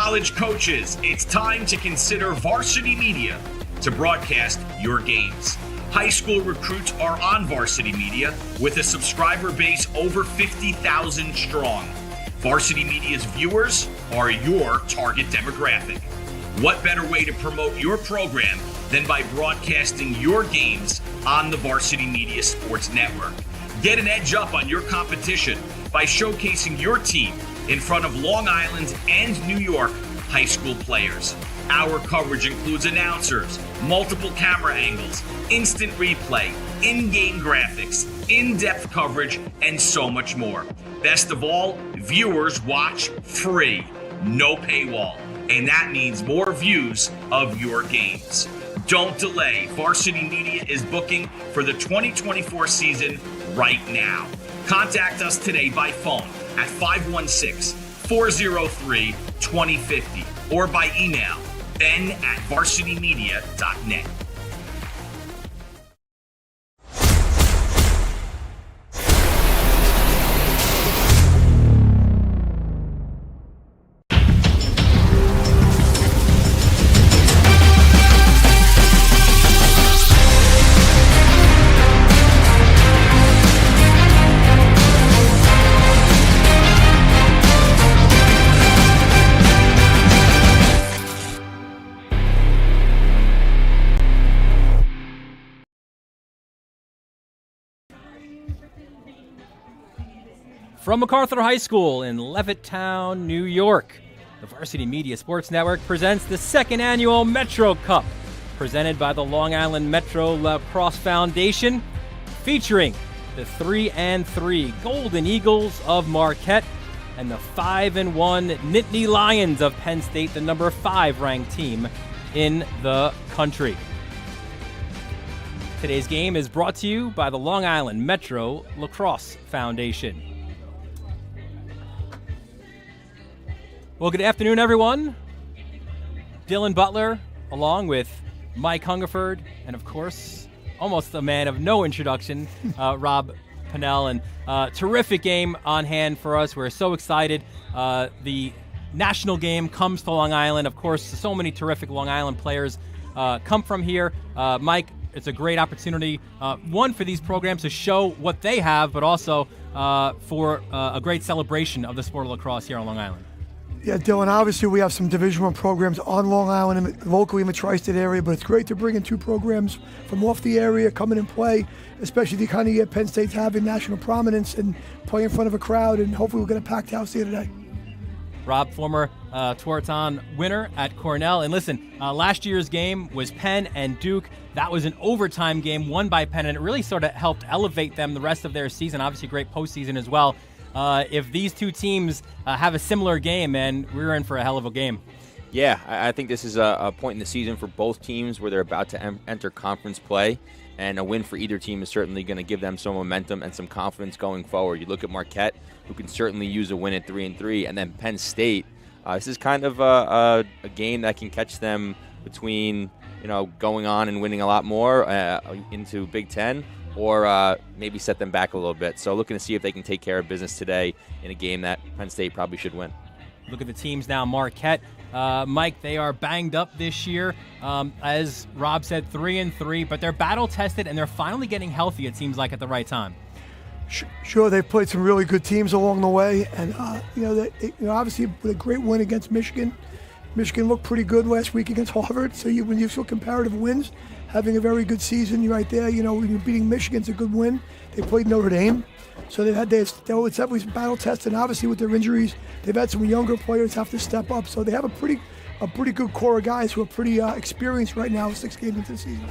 college coaches, it's time to consider Varsity Media to broadcast your games. High school recruits are on Varsity Media with a subscriber base over 50,000 strong. Varsity Media's viewers are your target demographic. What better way to promote your program than by broadcasting your games on the Varsity Media Sports Network? Get an edge up on your competition by showcasing your team in front of Long Island and New York high school players. Our coverage includes announcers, multiple camera angles, instant replay, in-game graphics, in-depth coverage, and so much more. Best of all, viewers watch free, no paywall, and that means more views of your games. Don't delay. Varsity Media is booking for the 2024 season right now. Contact us today by phone at 516-403-2050 or by email ben@varsitymedia.net. From MacArthur High School in Levittown, New York, the Varsity Media Sports Network presents the second annual Metro Cup, presented by the Long Island Metro Lacrosse Foundation, featuring the 3-3 Golden Eagles of Marquette and the 5-1 Nittany Lions of Penn State, the number 5 ranked team in the country. Today's game is brought to you by the Long Island Metro Lacrosse Foundation. Well, good afternoon, everyone. Dylan Butler, along with Mike Hungerford, and of course, almost a man of no introduction, Rob Pennell. And terrific game on hand for us. We're so excited. The national game comes to Long Island. Of course, so many terrific Long Island players come from here. Mike, it's a great opportunity, one, for these programs to show what they have, but also for a great celebration of the sport of lacrosse here on Long Island. Yeah, Dylan, obviously we have some Division I programs on Long Island and locally in the tri-state area, but it's great to bring in two programs from off the area, come in and play, especially the kind of year Penn State's having national prominence and play in front of a crowd, and hopefully we'll get a packed house here today. Rob, former Tewaaraton winner at Cornell. And listen, last year's game was Penn and Duke. That was an overtime game won by Penn, and it really sort of helped elevate them the rest of their season. Obviously, great postseason as well. If these two teams have a similar game, man, we're in for a hell of a game. Yeah, I think this is a point in the season for both teams where they're about to enter conference play, and a win for either team is certainly going to give them some momentum and some confidence going forward. You look at Marquette, who can certainly use a win at 3-3, and then Penn State. This is kind of a game that can catch them between, going on and winning a lot more into Big Ten, or maybe set them back a little bit. So looking to see if they can take care of business today in a game that Penn State probably should win. Look at the teams now. Marquette, Mike, they are banged up this year. As Rob said, 3-3, but they're battle-tested, and they're finally getting healthy, it seems like, at the right time. Sure, they've played some really good teams along the way, and obviously with a great win against Michigan. Michigan looked pretty good last week against Harvard, so when you feel comparative wins, having a very good season, you're right there. When you're beating Michigan's a good win. They played Notre Dame, so it's definitely battle tested. And obviously with their injuries, they've had some younger players have to step up. So they have a pretty good core of guys who are pretty experienced right now, 6 games into the season.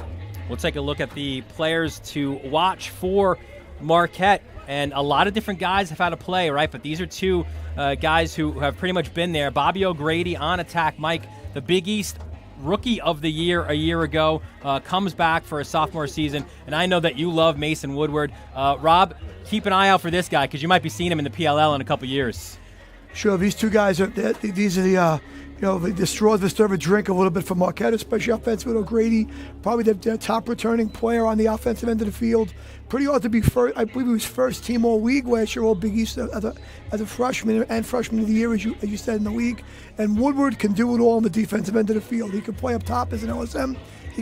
We'll take a look at the players to watch for Marquette, and a lot of different guys have had to play, right? But these are two guys who have pretty much been there. Bobby O'Grady on attack. Mike, the Big East Rookie of the Year a year ago, comes back for a sophomore season, and I know that you love Mason Woodward. Rob, keep an eye out for this guy because you might be seeing him in the PLL in a couple years. Sure, these two guys these are the the straws that stir a drink a little bit for Marquette, especially offensively. O'Grady, probably their top returning player on the offensive end of the field. Pretty hard to be first. I believe he was first team all league last year, all Big East as a freshman and freshman of the year, as you said, in the league. And Woodward can do it all on the defensive end of the field. He can play up top as an LSM.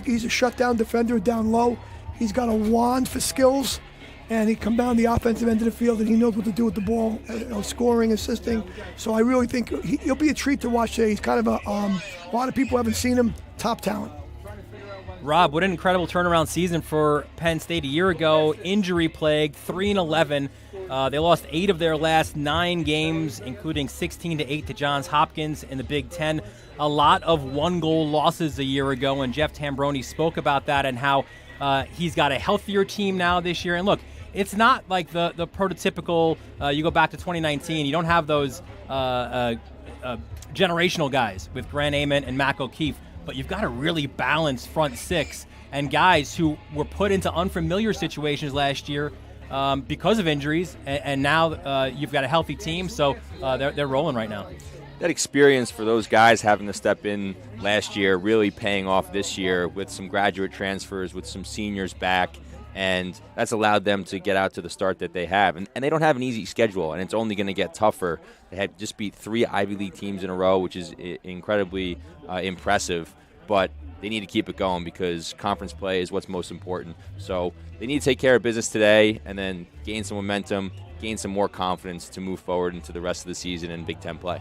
He's a shutdown defender down low. He's got a wand for skills. And he come down the offensive end of the field, and he knows what to do with the ball, scoring, assisting. So I really think he'll be a treat to watch today. He's kind of a lot of people haven't seen him, top talent. Rob, what an incredible turnaround season for Penn State a year ago. Injury plagued, 3-11. They lost 8 of their last 9 games, including 16-8 to Johns Hopkins in the Big Ten. A lot of 1-goal losses a year ago, and Jeff Tambroni spoke about that and how he's got a healthier team now this year. And look, it's not like the prototypical, you go back to 2019, you don't have those generational guys with Grant Ament and Mac O'Keefe, but you've got a really balanced front six and guys who were put into unfamiliar situations last year because of injuries, and now you've got a healthy team, so they're rolling right now. That experience for those guys having to step in last year really paying off this year with some graduate transfers, with some seniors back, and that's allowed them to get out to the start that they have. And they don't have an easy schedule, and it's only going to get tougher. They had just beat 3 Ivy League teams in a row, which is incredibly impressive, but they need to keep it going because conference play is what's most important. So they need to take care of business today and then gain some momentum, gain some more confidence to move forward into the rest of the season in Big Ten play.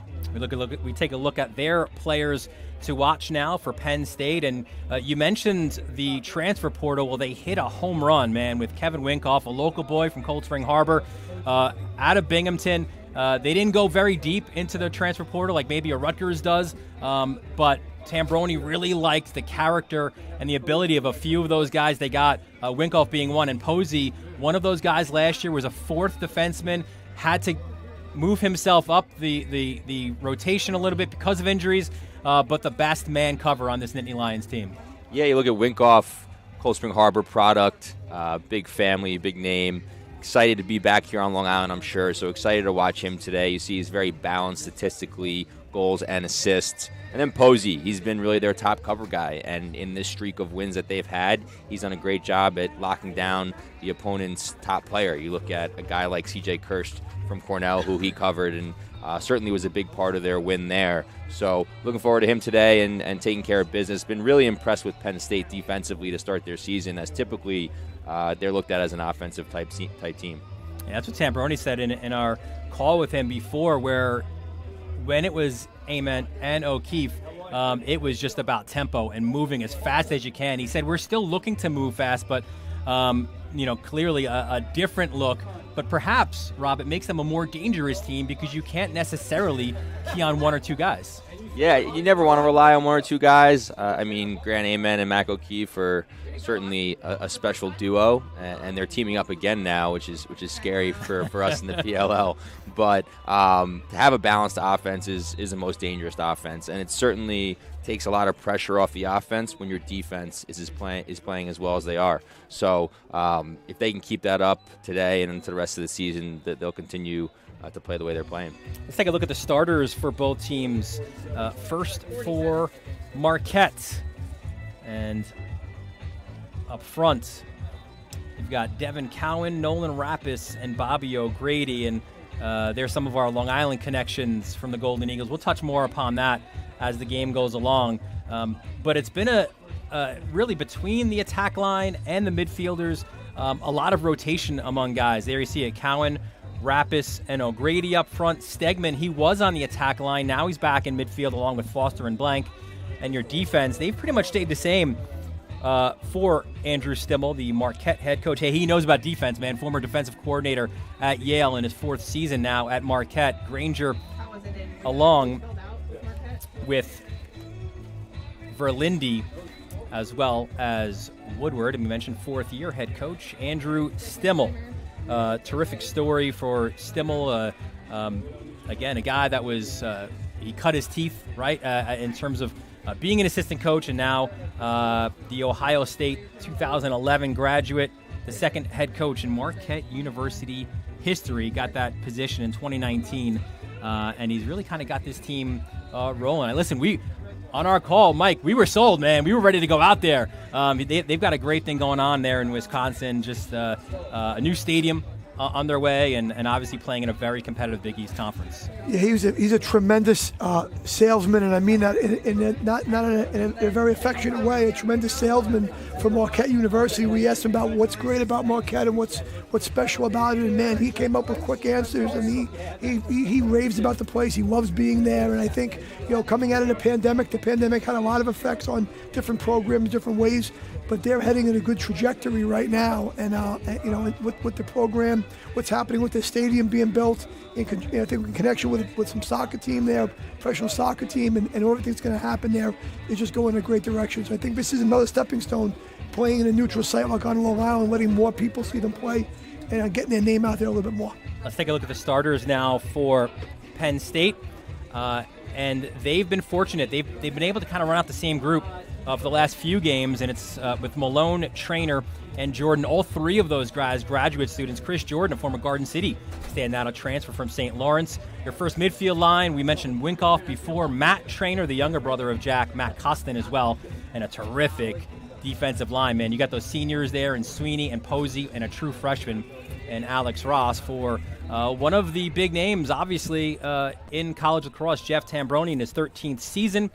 We take a look at their players to watch now for Penn State, and you mentioned the transfer portal. Well, they hit a home run, man, with Kevin Winkoff, a local boy from Cold Spring Harbor, out of Binghamton. They didn't go very deep into the transfer portal like maybe a Rutgers does, but Tambroni really liked the character and the ability of a few of those guys they got, Winkoff being one, and Posey, one of those guys last year, was a 4th defenseman, had to move himself up the rotation a little bit because of injuries, but the best man cover on this Nittany Lions team. Yeah, you look at Winkoff, Cold Spring Harbor product, big family, big name. Excited to be back here on Long Island, I'm sure. So excited to watch him today. You see he's very balanced statistically, goals and assists. And then Posey, he's been really their top cover guy. And in this streak of wins that they've had, he's done a great job at locking down the opponent's top player. You look at a guy like C.J. Kirst from Cornell, who he covered, and certainly was a big part of their win there. So looking forward to him today and taking care of business. Been really impressed with Penn State defensively to start their season, as typically they're looked at as an offensive type team. Yeah, that's what Tambroni said in our call with him before, where when it was Ament and O'Keefe, it was just about tempo and moving as fast as you can. He said, we're still looking to move fast, but clearly a different look. But perhaps, Rob, it makes them a more dangerous team because you can't necessarily key on 1 or 2 guys. Yeah, you never want to rely on 1 or 2 guys. Grant Ament and Mac O'Keefe are certainly a special duo, and they're teaming up again now, which is scary for us in the PLL. But to have a balanced offense is the most dangerous offense, and it certainly takes a lot of pressure off the offense when your defense is playing as well as they are. So if they can keep that up today and into the rest of the season, that they'll continue to play the way they're playing. Let's take a look at the starters for both teams. First for Marquette, and up front, you've got Devin Cowan, Nolan Rappis, and Bobby O'Grady, and there's some of our Long Island connections from the Golden Eagles. We'll touch more upon that as the game goes along. But it's been a really between the attack line and the midfielders, a lot of rotation among guys. There you see it, Cowan, Rappis, and O'Grady up front. Stegman, he was on the attack line. Now he's back in midfield along with Foster and Blank. And your defense, they've pretty much stayed the same for Andrew Stimmel, the Marquette head coach. Hey, he knows about defense, man. Former defensive coordinator at Yale in his 4th season now at Marquette. Granger along with Verlinde as well as Woodward. And we mentioned 4th-year head coach Andrew Stimmel. Terrific story for Stimmel. Again, a guy that was he cut his teeth, right, in terms of being an assistant coach, and now the Ohio State 2011 graduate, the 2nd head coach in Marquette University history, got that position in 2019, and he's really kind of got this team rolling. Listen, on our call, Mike, we were sold, man. We were ready to go out there. They've got a great thing going on there in Wisconsin, just a new stadium on their way, and obviously playing in a very competitive Big East conference. Yeah, he's a tremendous salesman, and I mean that not in a very affectionate way. A tremendous salesman for Marquette University. We asked him about what's great about Marquette and what's special about it, and man, he came up with quick answers, and he raves about the place. He loves being there, and I think coming out of the pandemic had a lot of effects on different programs, different ways. But they're heading in a good trajectory right now, and with the program, what's happening with the stadium being built, I think in connection with some soccer team there, professional soccer team, and everything's going to happen there is just going in a great direction. So I think this is another stepping stone, playing in a neutral site like on Long Island, letting more people see them play, and getting their name out there a little bit more. Let's take a look at the starters now for Penn State, and they've been fortunate. They've been able to kind of run out the same group of the last few games, and it's with Malone, Trainer, and Jordan. All three of those guys, graduate students. Chris Jordan, a former Garden City standout, a transfer from St. Lawrence. Your first midfield line, we mentioned Winkoff before. Matt Trainer, the younger brother of Jack, Matt Costin as well, and a terrific defensive line, man. You got those seniors there, and Sweeney and Posey, and a true freshman, and Alex Ross for one of the big names, obviously, in college lacrosse, Jeff Tambroni, in his 13th season.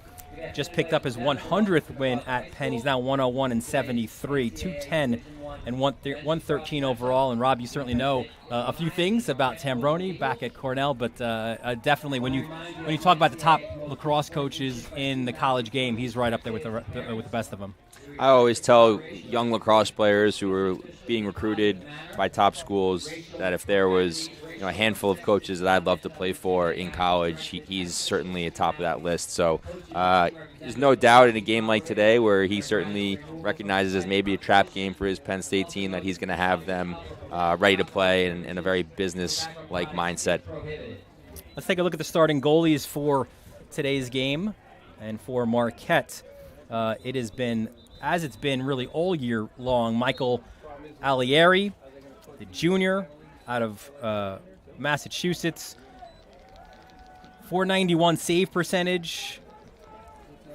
Just picked up his 100th win at Penn. He's now 101-73, 210 and 113 overall. And Rob, you certainly know a few things about Tambroni back at Cornell, but definitely when you talk about the top lacrosse coaches in the college game, he's right up there with the best of them. I always tell young lacrosse players who are being recruited by top schools that if there was a handful of coaches that I'd love to play for in college, he's certainly atop of that list. So there's no doubt in a game like today where he certainly recognizes as maybe a trap game for his Penn State team that he's going to have them ready to play in a very business-like mindset. Let's take a look at the starting goalies for today's game. And for Marquette, it has been, as it's been really all year long, Michael Alieri, the junior out of Massachusetts. .491 save percentage,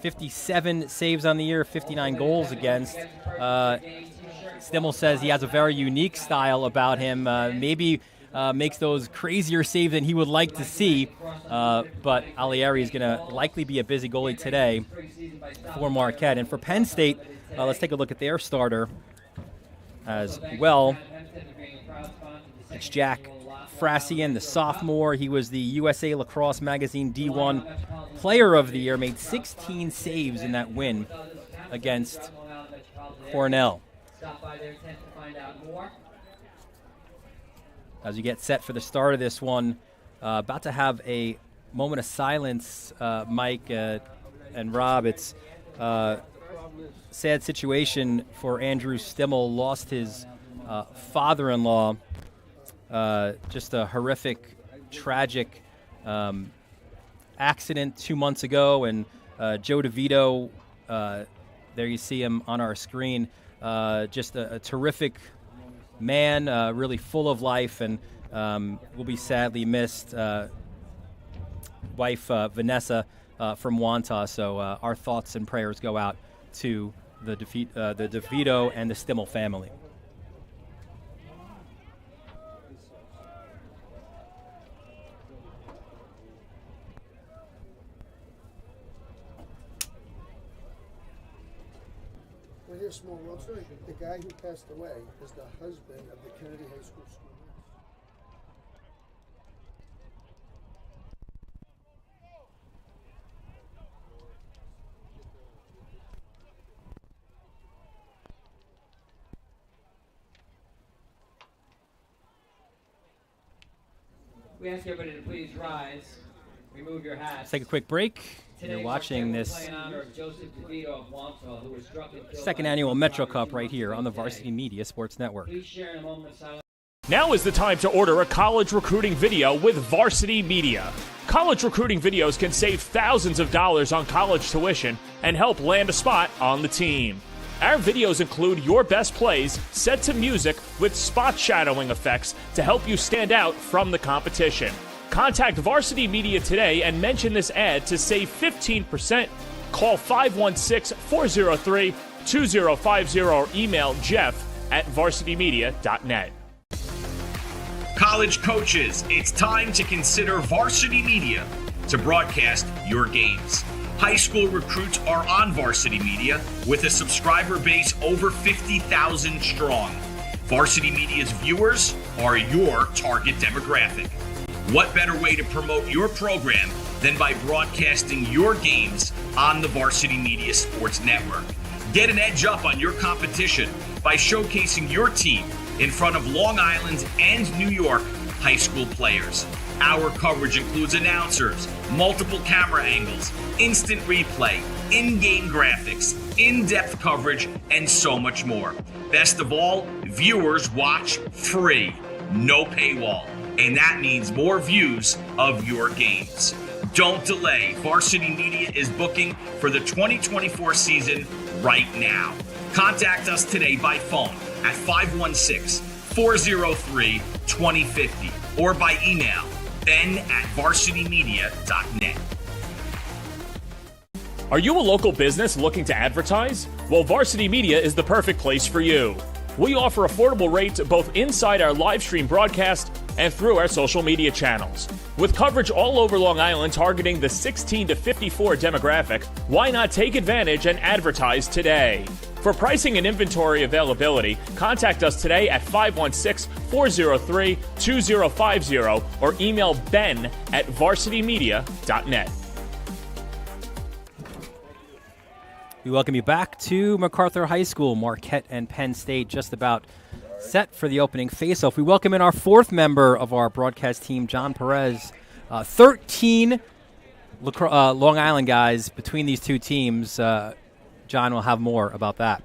57 saves on the year, 59 goals against. Stimmel says he has a very unique style about him. Maybe makes those crazier saves than he would like to see. But Alieri is going to likely be a busy goalie today for Marquette. And for Penn State, let's take a look at their starter as well. It's Jack Frassian, the sophomore. He was the USA Lacrosse Magazine D1 Player of the Year, made 16 saves in that win against Cornell. As we get set for the start of this one, about to have a moment of silence, Mike and Rob. It's a sad situation for Andrew Stimmel. Lost his father-in-law. Just a horrific, tragic accident 2 months ago. And Joe DeVito, there you see him on our screen, just a terrific man, really full of life, and will be sadly missed. Wife Vanessa from Wantagh, so our thoughts and prayers go out to the DeVito and the Stimmel family. Well, here's a small world story. The guy who passed away is the husband of the Kennedy High School school nurse. We ask everybody to please rise, remove your hats. Let's take a quick break. You're watching this second annual Metro Cup right here on the Varsity Media Sports Network. Now is the time to order a college recruiting video with Varsity Media. College recruiting videos can save thousands of dollars on college tuition and help land a spot on the team. Our videos include your best plays set to music with spot shadowing effects to help you stand out from the competition. Contact Varsity Media today and mention this ad to save 15%. Call 516-403-2050 or email jeff@varsitymedia.net. College coaches, it's time to consider Varsity Media to broadcast your games. High school recruits are on Varsity Media with a subscriber base over 50,000 strong. Varsity Media's viewers are your target demographic. What better way to promote your program than by broadcasting your games on the Varsity Media Sports Network? Get an edge up on your competition by showcasing your team in front of Long Island and New York high school players. Our coverage includes announcers, multiple camera angles, instant replay, in-game graphics, in-depth coverage, and so much more. Best of all, viewers watch free, no paywall, and that means more views of your games. Don't delay. Varsity Media is booking for the 2024 season right now. Contact us today by phone at 516-403-2050 or by email ben@varsitymedia.net. Are you a local business looking to advertise? Well, Varsity Media is the perfect place for you. We offer affordable rates both inside our live stream broadcast and through our social media channels. With coverage all over Long Island targeting the 16 to 54 demographic, why not take advantage and advertise today? For pricing and inventory availability, contact us today at 516-403-2050 or email ben@varsitymedia.net. We welcome you back to MacArthur High School. Marquette and Penn State just about set for the opening face-off. We welcome in our fourth member of our broadcast team, John Perez. 13 Long Island guys between these two teams. John will have more about that.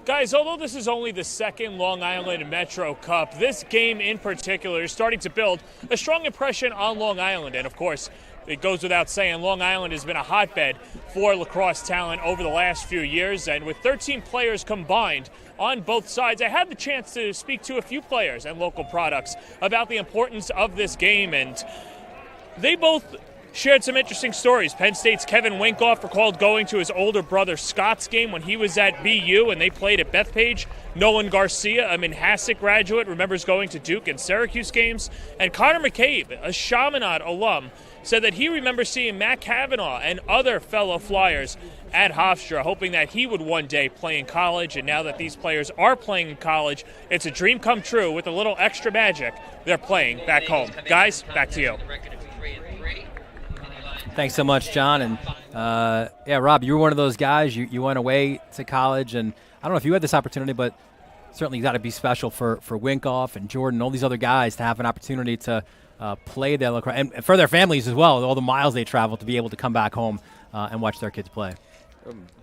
Guys, although this is only the second Long Island Metro Cup, this game in particular is starting to build a strong impression on Long Island. And, of course, it goes without saying, Long Island has been a hotbed for lacrosse talent over the last few years. And with 13 players combined on both sides, I had the chance to speak to a few players and local products about the importance of this game. And they both shared some interesting stories. Penn State's Kevin Winkoff recalled going to his older brother Scott's game when he was at BU and they played at Bethpage. Nolan Garcia, a Manhasset graduate, remembers going to Duke and Syracuse games. And Connor McCabe, a Chaminade alum, said that he remembers seeing Matt Kavanaugh and other fellow Flyers at Hofstra, hoping that he would one day play in college. And now that these players are playing in college, it's a dream come true with a little extra magic. They're playing back home. Guys, back to you. Thanks so much, John. And, Rob, you were one of those guys. You went away to college, and I don't know if you had this opportunity, but certainly got to be special for Winkoff and Jordan and all these other guys to have an opportunity to play their lacrosse, and for their families as well, all the miles they travel to be able to come back home and watch their kids play.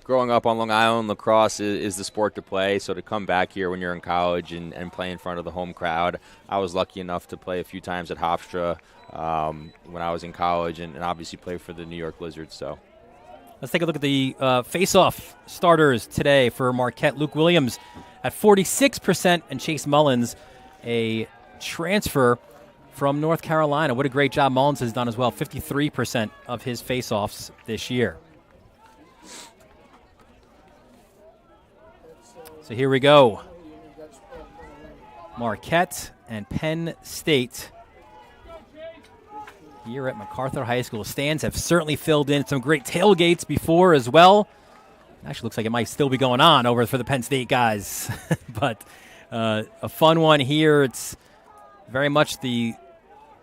Growing up on Long Island, lacrosse is the sport to play, so to come back here when you're in college and play in front of the home crowd, I was lucky enough to play a few times at Hofstra when I was in college and obviously play for the New York Lizards. So let's take a look at the face-off starters today for Marquette. Luke Williams at 46% and Chase Mullins, a transfer from North Carolina. What a great job Mullins has done as well, 53% of his face-offs this year. So here we go. Marquette and Penn State here at MacArthur High School. Stands have certainly filled in, some great tailgates before as well. Actually looks like it might still be going on over for the Penn State guys. But a fun one here. It's very much the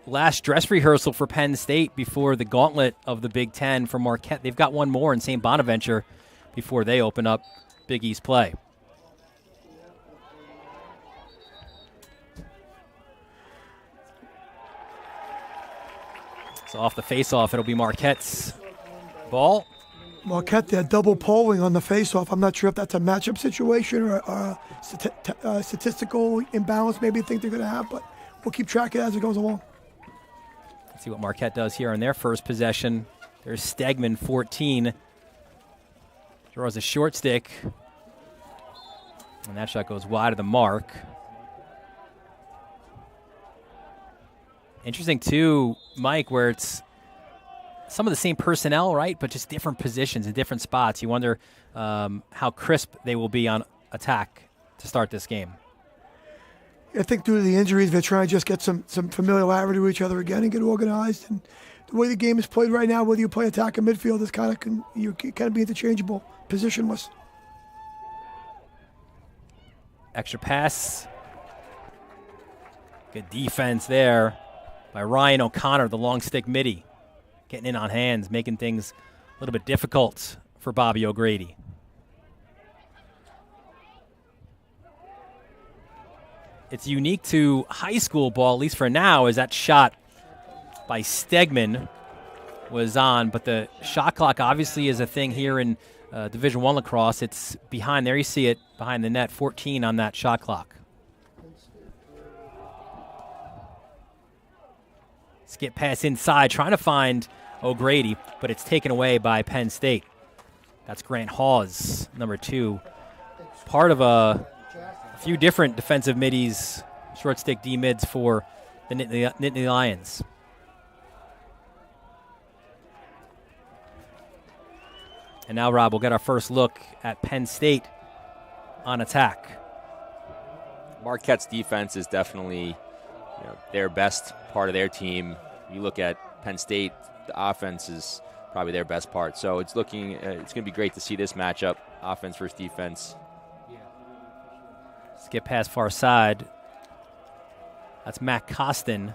last dress rehearsal for Penn State before the gauntlet of the Big Ten for Marquette. They've got one more in St. Bonaventure before they open up Big East play. So off the face-off, it'll be Marquette's ball. Marquette, they're double polling on the face-off. I'm not sure if that's a matchup situation or a statistical imbalance maybe think they're going to have, but we'll keep track of it as it goes along. Let's see what Marquette does here on their first possession. There's Stegman, 14. Draws a short stick. And that shot goes wide of the mark. Interesting, too, Mike, where it's some of the same personnel, right, but just different positions in different spots. You wonder how crisp they will be on attack to start this game. I think due to the injuries, they're trying to just get some familiarity with each other again and get organized. And the way the game is played right now, whether you play attack or midfield, is you kind of be interchangeable, positionless. Extra pass. Good defense there by Ryan O'Connor, the long stick midi. Getting in on hands, making things a little bit difficult for Bobby O'Grady. It's unique to high school ball, at least for now, is that shot by Stegman was on, but the shot clock obviously is a thing here in Division I lacrosse. It's behind there. You see it behind the net, 14 on that shot clock. Skip pass inside, trying to find O'Grady, but it's taken away by Penn State. That's Grant Hawes, number 2. Part of a few different defensive middies, short stick D mids for the Nittany Lions. And now, Rob, we'll get our first look at Penn State on attack. Marquette's defense is definitely their best part of their team. You look at Penn State, the offense is probably their best part. So it's it's going to be great to see this matchup, offense versus defense. Skip pass far side. That's Matt Costin.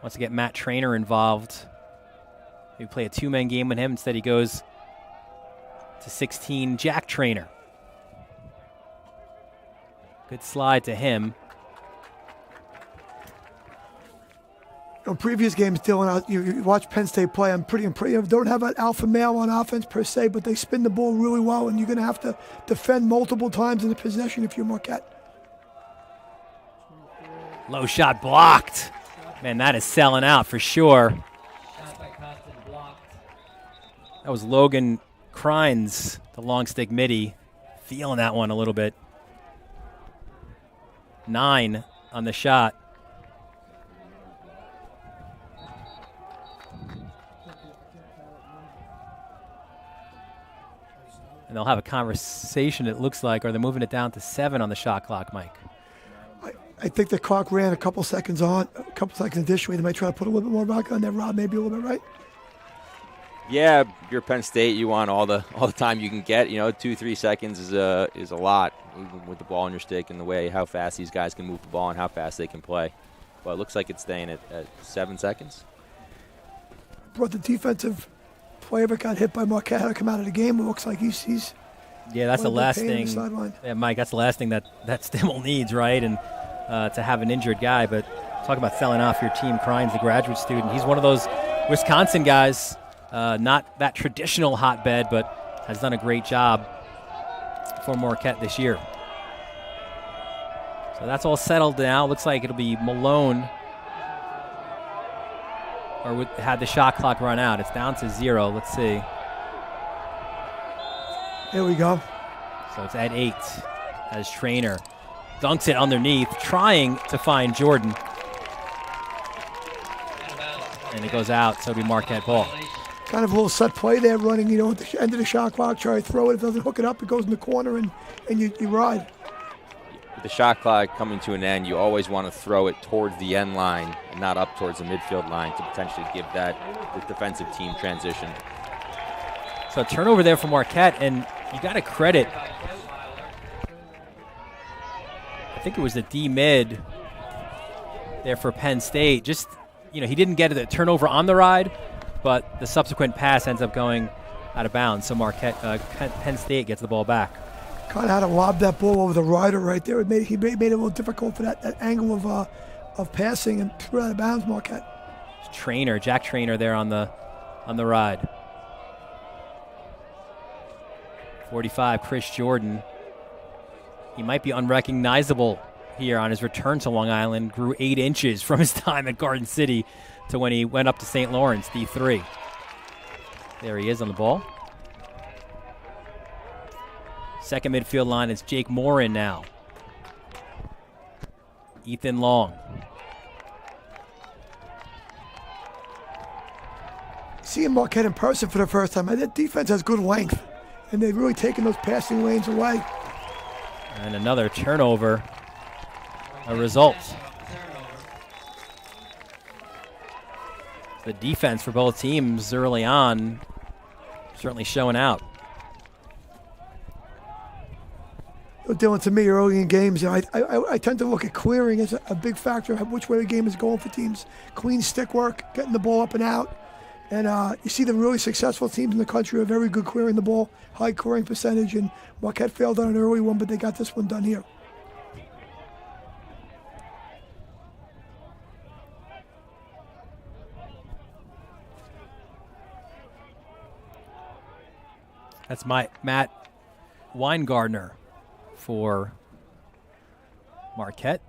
Wants to get Matt Trainer involved. We play a 2-man game with him. Instead, he goes to 16, Jack Trainer. Good slide to him. In previous games, Dylan, you watch Penn State play. I'm pretty impressed. Don't have an alpha male on offense per se, but they spin the ball really well, and you're going to have to defend multiple times in the possession if you're Marquette. Low shot blocked. Man, that is selling out for sure. That was Logan Crines, the long stick midi, feeling that one a little bit. 9 on the shot. And they'll have a conversation, it looks like, or they're moving it down to 7 on the shot clock, Mike. I think the clock ran a couple seconds additionally. They might try to put a little bit more back on there, Rob, maybe a little bit, right? Yeah, you're Penn State. You want all the time you can get. 2-3 seconds is a lot, even with the ball on your stick and the way how fast these guys can move the ball and how fast they can play. But it looks like it's staying at 7 seconds. Brought the defensive player that got hit by Marquette had to come out of the game. It looks like he's yeah, that's the last thing. Yeah, Mike, that's the last thing that Stimmel needs, right? And to have an injured guy. But talk about selling off your team. Crines, the graduate student, he's one of those Wisconsin guys. Not that traditional hotbed, but has done a great job for Marquette this year. So that's all settled now. Looks like it'll be Malone, or had the shot clock run out. It's down to 0. Let's see. Here we go. So it's at 8 as Trainer dunks it underneath, trying to find Jordan. And it goes out, so it'll be Marquette ball. Kind of a little set play there, running, at the end of the shot clock, try to throw it. If it doesn't hook it up, it goes in the corner, and you ride. With the shot clock coming to an end, you always want to throw it towards the end line and not up towards the midfield line to potentially give the defensive team transition. So turnover there for Marquette, and you got to credit, I think it was the D-mid there for Penn State. Just, he didn't get the turnover on the ride, but the subsequent pass ends up going out of bounds. So Penn State gets the ball back. Kind of had to lob that ball over the rider right there. He made it a little difficult for that angle of passing and threw it out of bounds, Marquette. Jack Trainer there on the ride. 45, Chris Jordan. He might be unrecognizable here on his return to Long Island. Grew 8 inches from his time at Garden City to when he went up to St. Lawrence, D3. There he is on the ball. Second midfield line is Jake Morin now. Ethan Long. seeing Marquette in person for the first time, that defense has good length, and they've really taken those passing lanes away. And another turnover, a result. The defense for both teams early on certainly showing out. Dylan, to me, early in games, I tend to look at clearing as a big factor of which way the game is going for teams. Clean stick work, getting the ball up and out. And you see the really successful teams in the country are very good clearing the ball, high clearing percentage. And Marquette failed on an early one, but they got this one done here. That's Matt Weingartner for Marquette.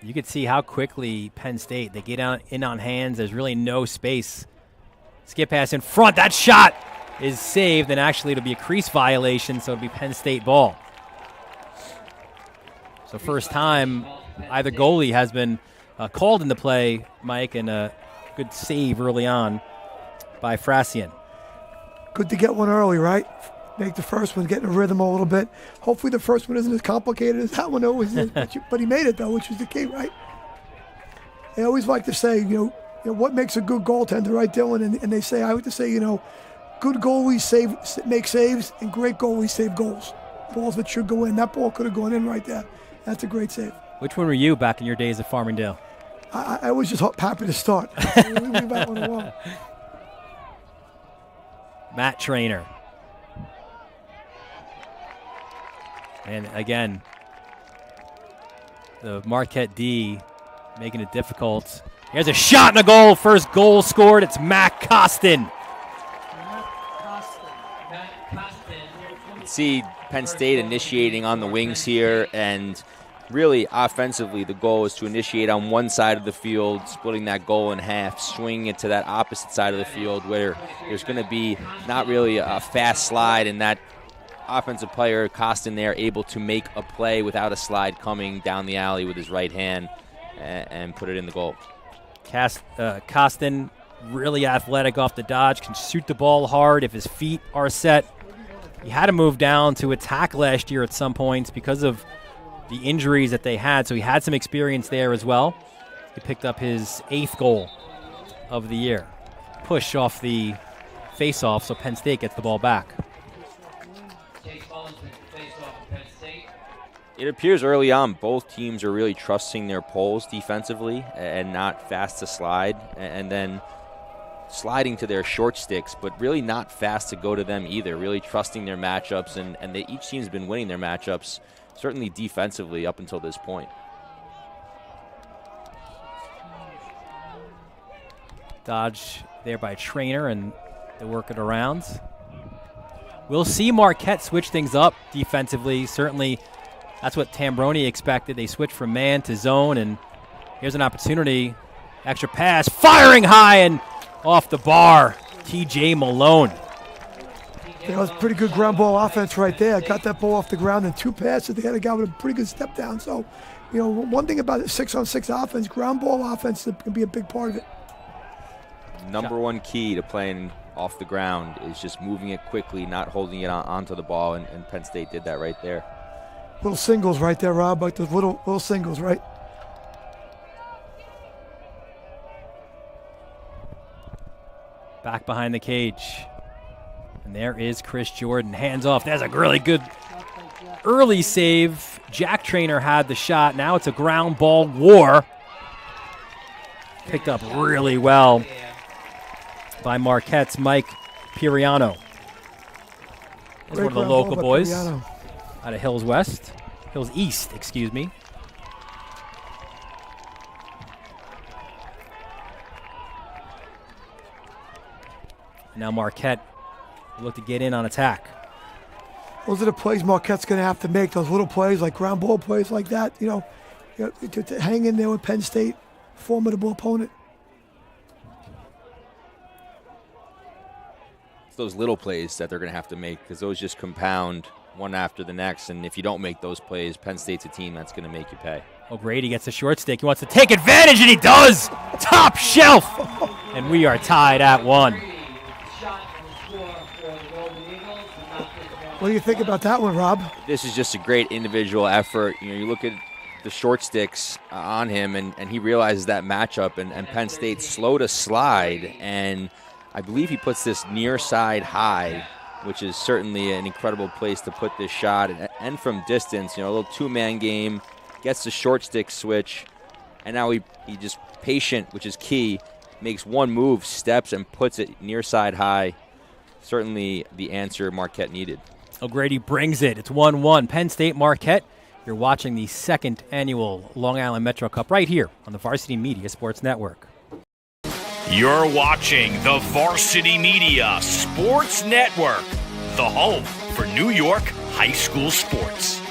You could see how quickly Penn State, they get in on hands. There's really no space. Skip pass in front. That shot is saved, and actually it'll be a crease violation, so it'll be Penn State ball. So first time either goalie has been called into play, Mike, and a good save early on by Frasian. Good to get one early, right? Make the first one, get in a rhythm a little bit. Hopefully the first one isn't as complicated as that one always is, but he made it, though, which is the key, right? I always like to say, what makes a good goaltender, right, Dylan? And they say, I like to say, good goalies make saves, and great goalies save goals. Balls that should go in. That ball could have gone in right there. That's a great save. Which one were you back in your days at Farmingdale? I was just happy to start. Leave that one alone. Matt Trainer. And again, the Marquette D making it difficult. Here's a shot and a goal. First goal scored. It's Matt Costin. You see Penn State initiating on the wings here, and really offensively the goal is to initiate on one side of the field, splitting that goal in half, swinging it to that opposite side of the field where there's going to be not really a fast slide, and that offensive player, Costin there, able to make a play without a slide coming down the alley with his right hand and put it in the goal. Costin, really athletic off the dodge, can shoot the ball hard if his feet are set. He had to move down to attack last year at some points because of the injuries that they had, so he had some experience there as well. He picked up his 8th goal of the year. Push off the face-off, so Penn State gets the ball back. It appears early on both teams are really trusting their poles defensively and not fast to slide, and then sliding to their short sticks, but really not fast to go to them either, really trusting their matchups, and each team's been winning their matchups, certainly defensively up until this point. Dodge there by Trainer, and they work it around. We'll see Marquette switch things up defensively. Certainly that's what Tambroni expected. They switched from man to zone, and here's an opportunity. Extra pass, firing high and off the bar. TJ Malone. That was pretty good ground ball offense right there. Got that ball off the ground in 2 passes. They had a guy with a pretty good step down. So, one thing about it, 6-on-6 offense, ground ball offense can be a big part of it. Number one key to playing off the ground is just moving it quickly, not holding it onto the ball, and Penn State did that right there. Little singles right there, Rob, like those little singles, right? Back behind the cage. And there is Chris Jordan. Hands off. That's a really good early save. Jack Trainer had the shot. Now it's a ground ball war. Picked up really well by Marquette's Mike Piriano. He's one of the local boys out of Hills East, excuse me. Now Marquette will look to get in on attack. Those are the plays Marquette's going to have to make, those little plays like ground ball plays like that, to hang in there with Penn State, formidable opponent. It's those little plays that they're going to have to make because those just compound one after the next, and if you don't make those plays, Penn State's a team that's going to make you pay. O'Grady gets a short stick. He wants to take advantage, and he does! top shelf. And we are tied at 1. What do you think about that one, Rob? This is just a great individual effort. You look at the short sticks on him, and he realizes that matchup, and Penn State slow to slide, and I believe he puts this near side high, which is certainly an incredible place to put this shot. And from distance, a little two-man game, gets the short stick switch, and now he just patient, which is key, makes one move, steps, and puts it near side high. Certainly the answer Marquette needed. O'Grady brings it. It's 1-1. Penn State Marquette. You're watching the 2nd annual Long Island Metro Cup right here on the Varsity Media Sports Network. You're watching the Varsity Media Sports Network, the home for New York high school sports.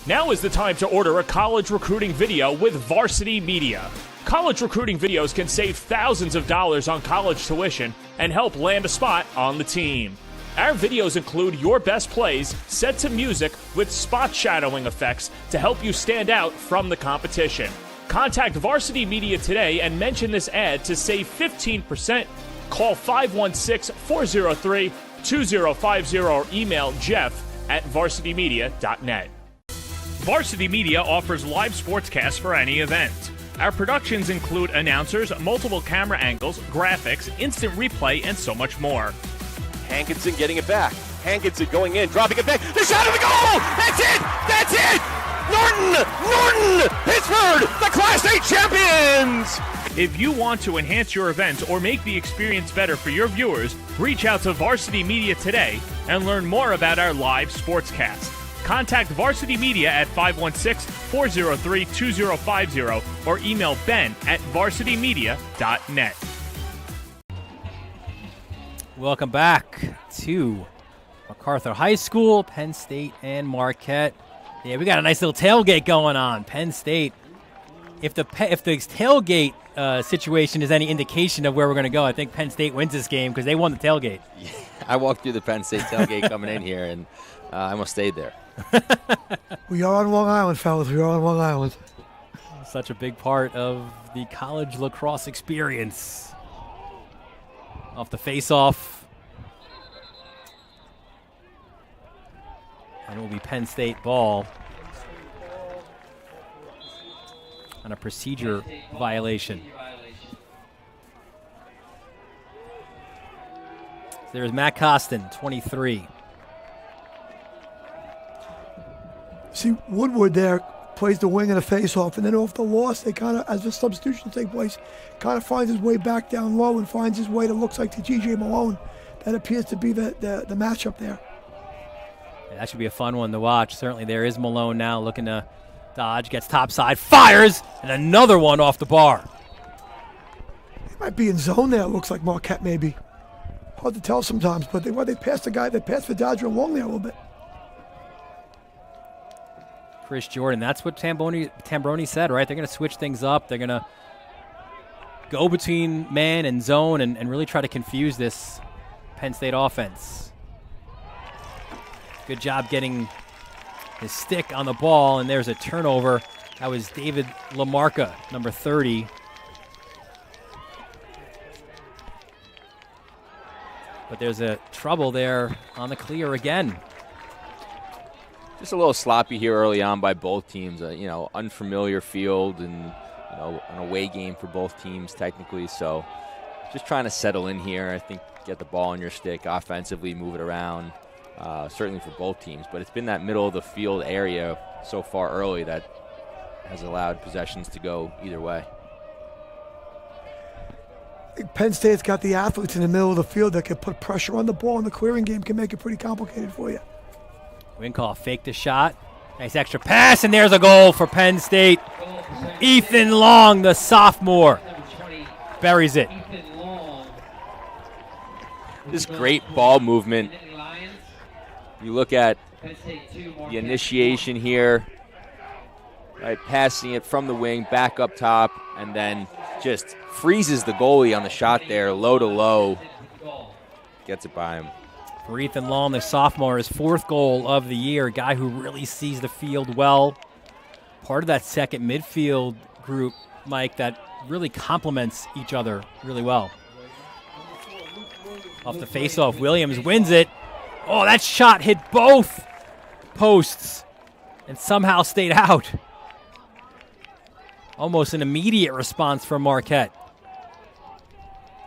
Now is the time to order a college recruiting video with Varsity Media. College recruiting videos can save thousands of dollars on college tuition and help land a spot on the team. Our videos include your best plays set to music with spot shadowing effects to help you stand out from the competition. Contact Varsity Media today and mention this ad to save 15%. Call 516-403-2050 or email jeff@varsitymedia.net. Varsity Media offers live sportscasts for any event. Our productions include announcers, multiple camera angles, graphics, instant replay, and so much more. Hankinson getting it back. Hankinson going in, dropping it back. The shot of the goal! That's it! That's it! Norton! Pittsburgh, the Class A champions! If you want to enhance your event or make the experience better for your viewers, reach out to Varsity Media today and learn more about our live sportscast. Contact Varsity Media at 516-403-2050 or email ben@varsitymedia.net. Welcome back to MacArthur High School, Penn State and Marquette. Yeah, we got a nice little tailgate going on. Penn State. If the tailgate situation is any indication of where we're going to go, I think Penn State wins this game because they won the tailgate. Yeah, I walked through the Penn State tailgate coming in here, and I almost stayed there. We are on Long Island, fellas. We are on Long Island. Such a big part of the college lacrosse experience. Off the face-off. And it will be Penn State ball on a procedure violation. So there's Matt Costin, 23. See, Woodward there plays the wing in a face-off, and then off the loss, they kind of, as the substitutions take place, kind of finds his way back down low and finds his way to looks like to G.J. Malone. That appears to be the matchup there. Yeah, that should be a fun one to watch. Certainly there is Malone now looking to dodge, gets topside, fires, and another one off the bar. He might be in zone there, it looks like Marquette maybe. Hard to tell sometimes, but they passed the guy, they passed the Dodger along there a little bit. Chris Jordan, that's what Tambroni said, right? They're going to switch things up. They're going to go between man and zone and really try to confuse this Penn State offense. Good job getting his stick on the ball, and there's a turnover. That was David Lamarca, number 30. But there's a trouble there on the clear again. Just a little sloppy here early on by both teams. Unfamiliar field and an away game for both teams technically. So just trying to settle in here. I think get the ball on your stick offensively, move it around. Certainly for both teams. But it's been that middle of the field area so far early that has allowed possessions to go either way. I think Penn State's got the athletes in the middle of the field that can put pressure on the ball, and the clearing game can make it pretty complicated for you. Wincall faked a shot. Nice extra pass, and there's a goal for Penn State. Ethan Long, the sophomore, buries it. This great ball movement. You look at the initiation here, right, passing it from the wing back up top, and then just freezes the goalie on the shot there, low to low. Gets it by him. For Ethan Long, the sophomore, his 4th goal of the year, a guy who really sees the field well. Part of that second midfield group, Mike, that really complements each other really well. Off the faceoff, Williams wins it. Oh, that shot hit both posts and somehow stayed out. Almost an immediate response from Marquette.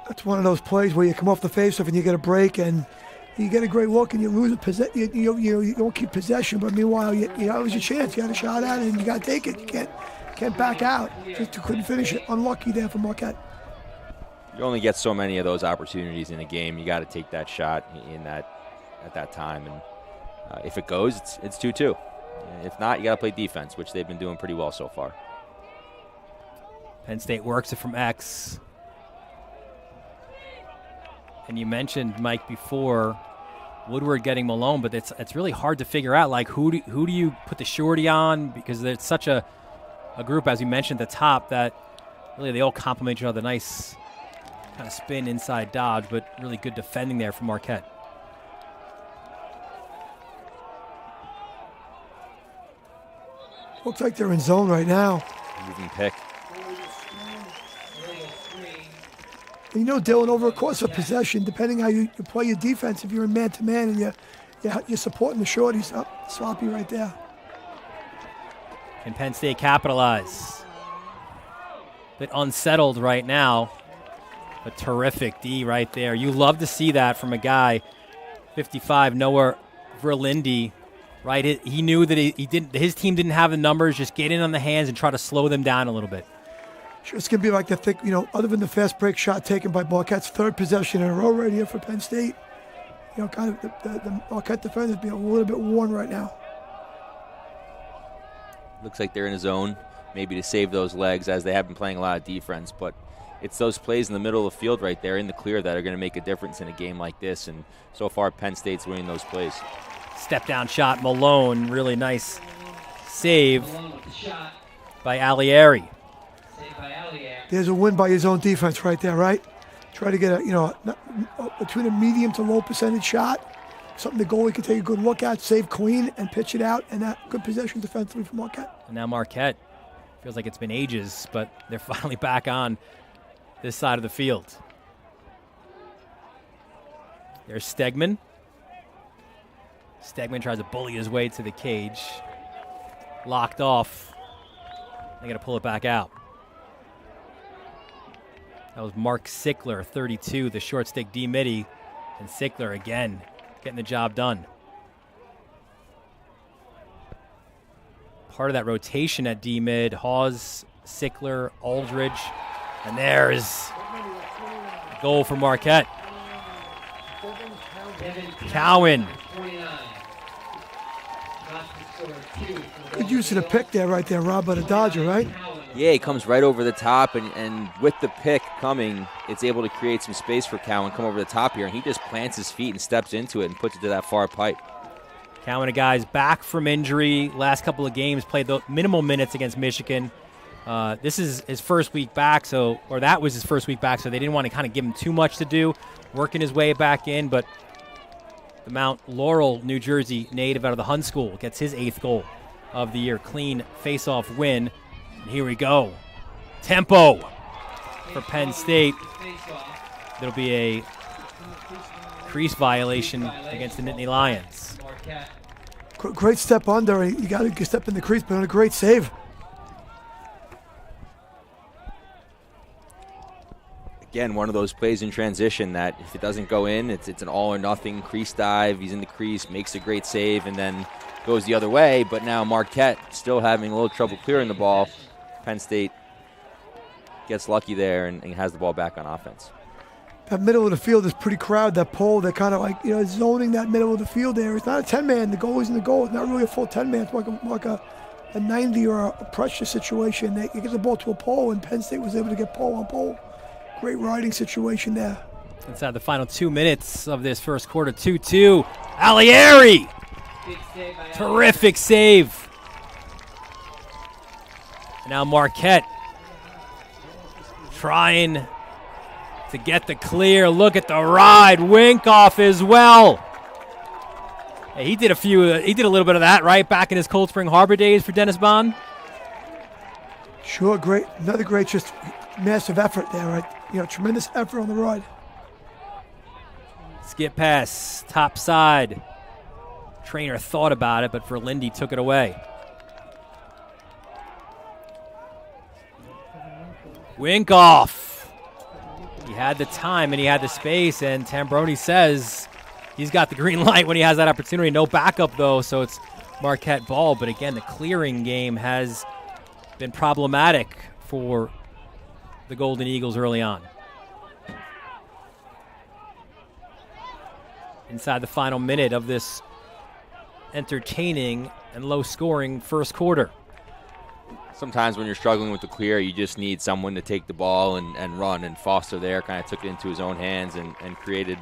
That's one of those plays where you come off the faceoff and you get a break and you get a great look and you lose a you don't keep possession, but meanwhile that was your chance. You had a shot at it and you got to take it. You can't back out. Just couldn't finish it. Unlucky there for Marquette. You only get so many of those opportunities in a game. You got to take that shot at that time, and if it goes, it's 2-2. If not, you got to play defense, which they've been doing pretty well so far. Penn State works it from X. And you mentioned, Mike, before Woodward getting Malone, but it's really hard to figure out, like, who do you put the shorty on, because it's such a group, as you mentioned at the top, that really they all complement each other. Nice kind of spin inside dodge, but really good defending there from Marquette. Looks like they're in zone right now. Moving pick. And Dylan, over a course of possession, depending how you play your defense, if you're in man-to-man and you're supporting the shorties, sloppy right there. Can Penn State capitalize? Bit unsettled right now. A terrific D right there. You love to see that from a guy, 55, Noah Verlinde, right? He knew that his team didn't have the numbers. Just get in on the hands and try to slow them down a little bit. Sure, it's going to be like other than the fast break shot taken by Marquette's third possession in a row right here for Penn State, kind of the Marquette defenders being a little bit worn right now. Looks like they're in a zone, maybe to save those legs, as they have been playing a lot of defense, but it's those plays in the middle of the field right there in the clear that are going to make a difference in a game like this, and so far Penn State's winning those plays. Step down shot, Malone, really nice save by Alieri. There's a win by his own defense right there, right? Try to get between a medium to low percentage shot, something the goalie can take a good look at, save clean, and pitch it out, and that good possession defensively for Marquette. And now Marquette, feels like it's been ages, but they're finally back on this side of the field. There's Stegman. Stegman tries to bully his way to the cage. Locked off. They got to pull it back out. That was Mark Sickler, 32, the short stick D-midi. And Sickler, again, getting the job done. Part of that rotation at D-mid, Hawes, Sickler, Aldridge. And there's a goal for Marquette. Cowan. Good use of the pick there, right there, Rob, by the Dodger, right? Yeah, he comes right over the top, and with the pick coming, it's able to create some space for Cowan, come over the top here, and he just plants his feet and steps into it and puts it to that far pipe. Cowan, a guy's back from injury. Last couple of games, played the minimal minutes against Michigan. This is his first week back, that was his first week back, so they didn't want to kind of give him too much to do, working his way back in, but the Mount Laurel, New Jersey native out of the Hun School gets his 8th goal of the year. Clean face-off win. And here we go. Tempo for Penn State. There'll be a crease violation against the Nittany Lions. Great step under. You got to step in the crease, but on a great save. Again, one of those plays in transition that if it doesn't go in, it's an all-or-nothing crease dive. He's in the crease, makes a great save, and then goes the other way. But now Marquette still having a little trouble clearing the ball. Penn State gets lucky there and has the ball back on offense. That middle of the field is pretty crowded. That pole, they're kind of zoning that middle of the field there. It's not a 10-man. The goal is in the goal. It's not really a full 10-man. It's like a 90 or a pressure situation. They get the ball to a pole, and Penn State was able to get pole on pole. Great riding situation there. Inside the final 2 minutes of this first quarter, 2-2. Alieri! Terrific save. And now Marquette trying to get the clear. Look at the ride. Winkoff as well. Hey, he did a little bit of that, right? Back in his Cold Spring Harbor days for Dennis Bond. Sure, great. Another great, just massive effort there, right? Tremendous effort on the ride. Skip pass, top side. Trainer thought about it, but Verlinde took it away. Winkoff. He had the time and he had the space, and Tambroni says he's got the green light when he has that opportunity. No backup, though, so it's Marquette ball. But again, the clearing game has been problematic for the Golden Eagles early on. Inside the final minute of this entertaining and low-scoring first quarter. Sometimes when you're struggling with the clear, you just need someone to take the ball and run. And Foster there kind of took it into his own hands and created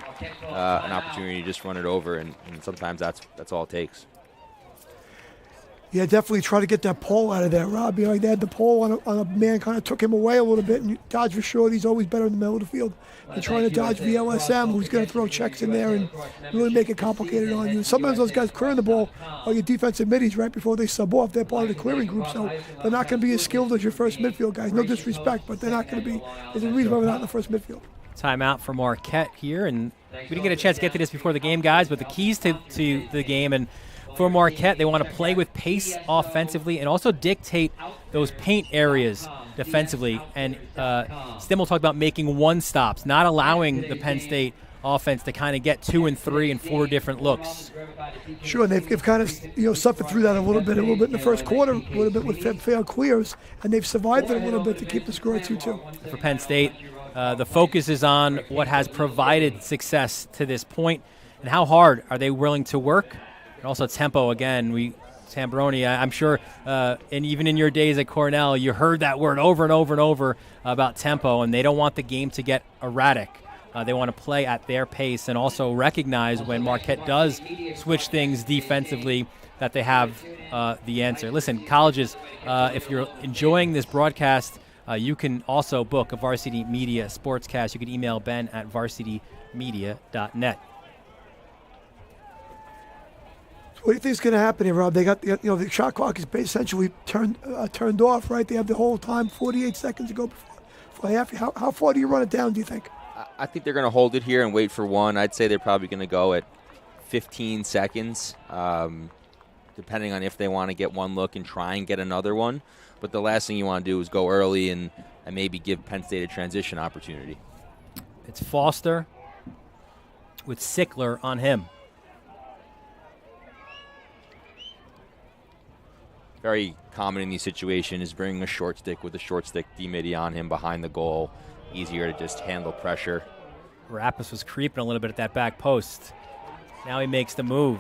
an opportunity to just run it over. And sometimes that's all it takes. Yeah, definitely try to get that pole out of there, Rob. They had the pole on a man, kind of took him away a little bit. And dodge for sure, he's always better in the middle of the field. They're trying to dodge VLSM, who's going to throw checks in there and really make it complicated on you. Sometimes those guys clearing the ball are your defensive middies right before they sub off. They're part of the clearing group, so they're not going to be as skilled as your first midfield guys. No disrespect, but they're not going to be. There's a reason why they're not in the first midfield. Timeout for Marquette here, and we didn't get a chance to get to this before the game, guys, but the keys to the game and for Marquette, they want to play with pace offensively and also dictate those paint areas defensively. And Stimmel talked about making one stops, not allowing the Penn State offense to kind of get 2 and 3 and 4 different looks. Sure, and they've kind of suffered through that a little bit in the first quarter, a little bit with failed clears, and they've survived it a little bit to keep the score at 2-2. For Penn State, the focus is on what has provided success to this point and how hard are they willing to work. And also tempo, again, Tambroni, I'm sure, and even in your days at Cornell, you heard that word over and over and over about tempo, and they don't want the game to get erratic. They want to play at their pace and also recognize when Marquette does switch things defensively that they have the answer. Listen, colleges, if you're enjoying this broadcast, you can also book a Varsity Media Sportscast. You can email Ben at varsitymedia.net. What do you think is going to happen here, Rob? They got the shot clock is essentially turned off, right? They have the whole time, 48 seconds to go before half. How far do you run it down, do you think? I think they're going to hold it here and wait for one. I'd say they're probably going to go at 15 seconds, depending on if they want to get one look and try and get another one. But the last thing you want to do is go early and maybe give Penn State a transition opportunity. It's Foster with Sickler on him. Very common in these situations is bringing a short stick with a short stick D-midi on him behind the goal. Easier to just handle pressure. Rappis was creeping a little bit at that back post. Now he makes the move.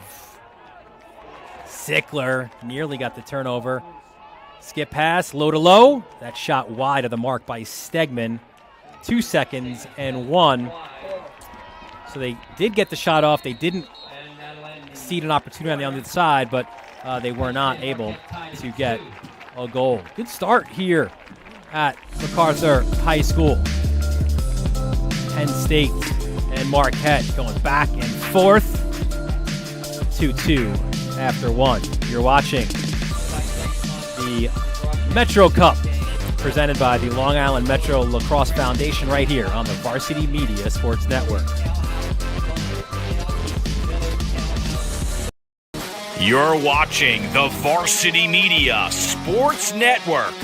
Sickler nearly got the turnover. Skip pass, low to low. That shot wide of the mark by Stegman. 2 seconds and 1. So they did get the shot off. They didn't cede an opportunity on the other side, but they were not able to get a goal. Good start here at MacArthur High School. Penn State and Marquette going back and forth. 2-2 after 1. You're watching the Metro Cup presented by the Long Island Metro Lacrosse Foundation right here on the Varsity Media Sports Network. You're watching the Varsity Media Sports Network,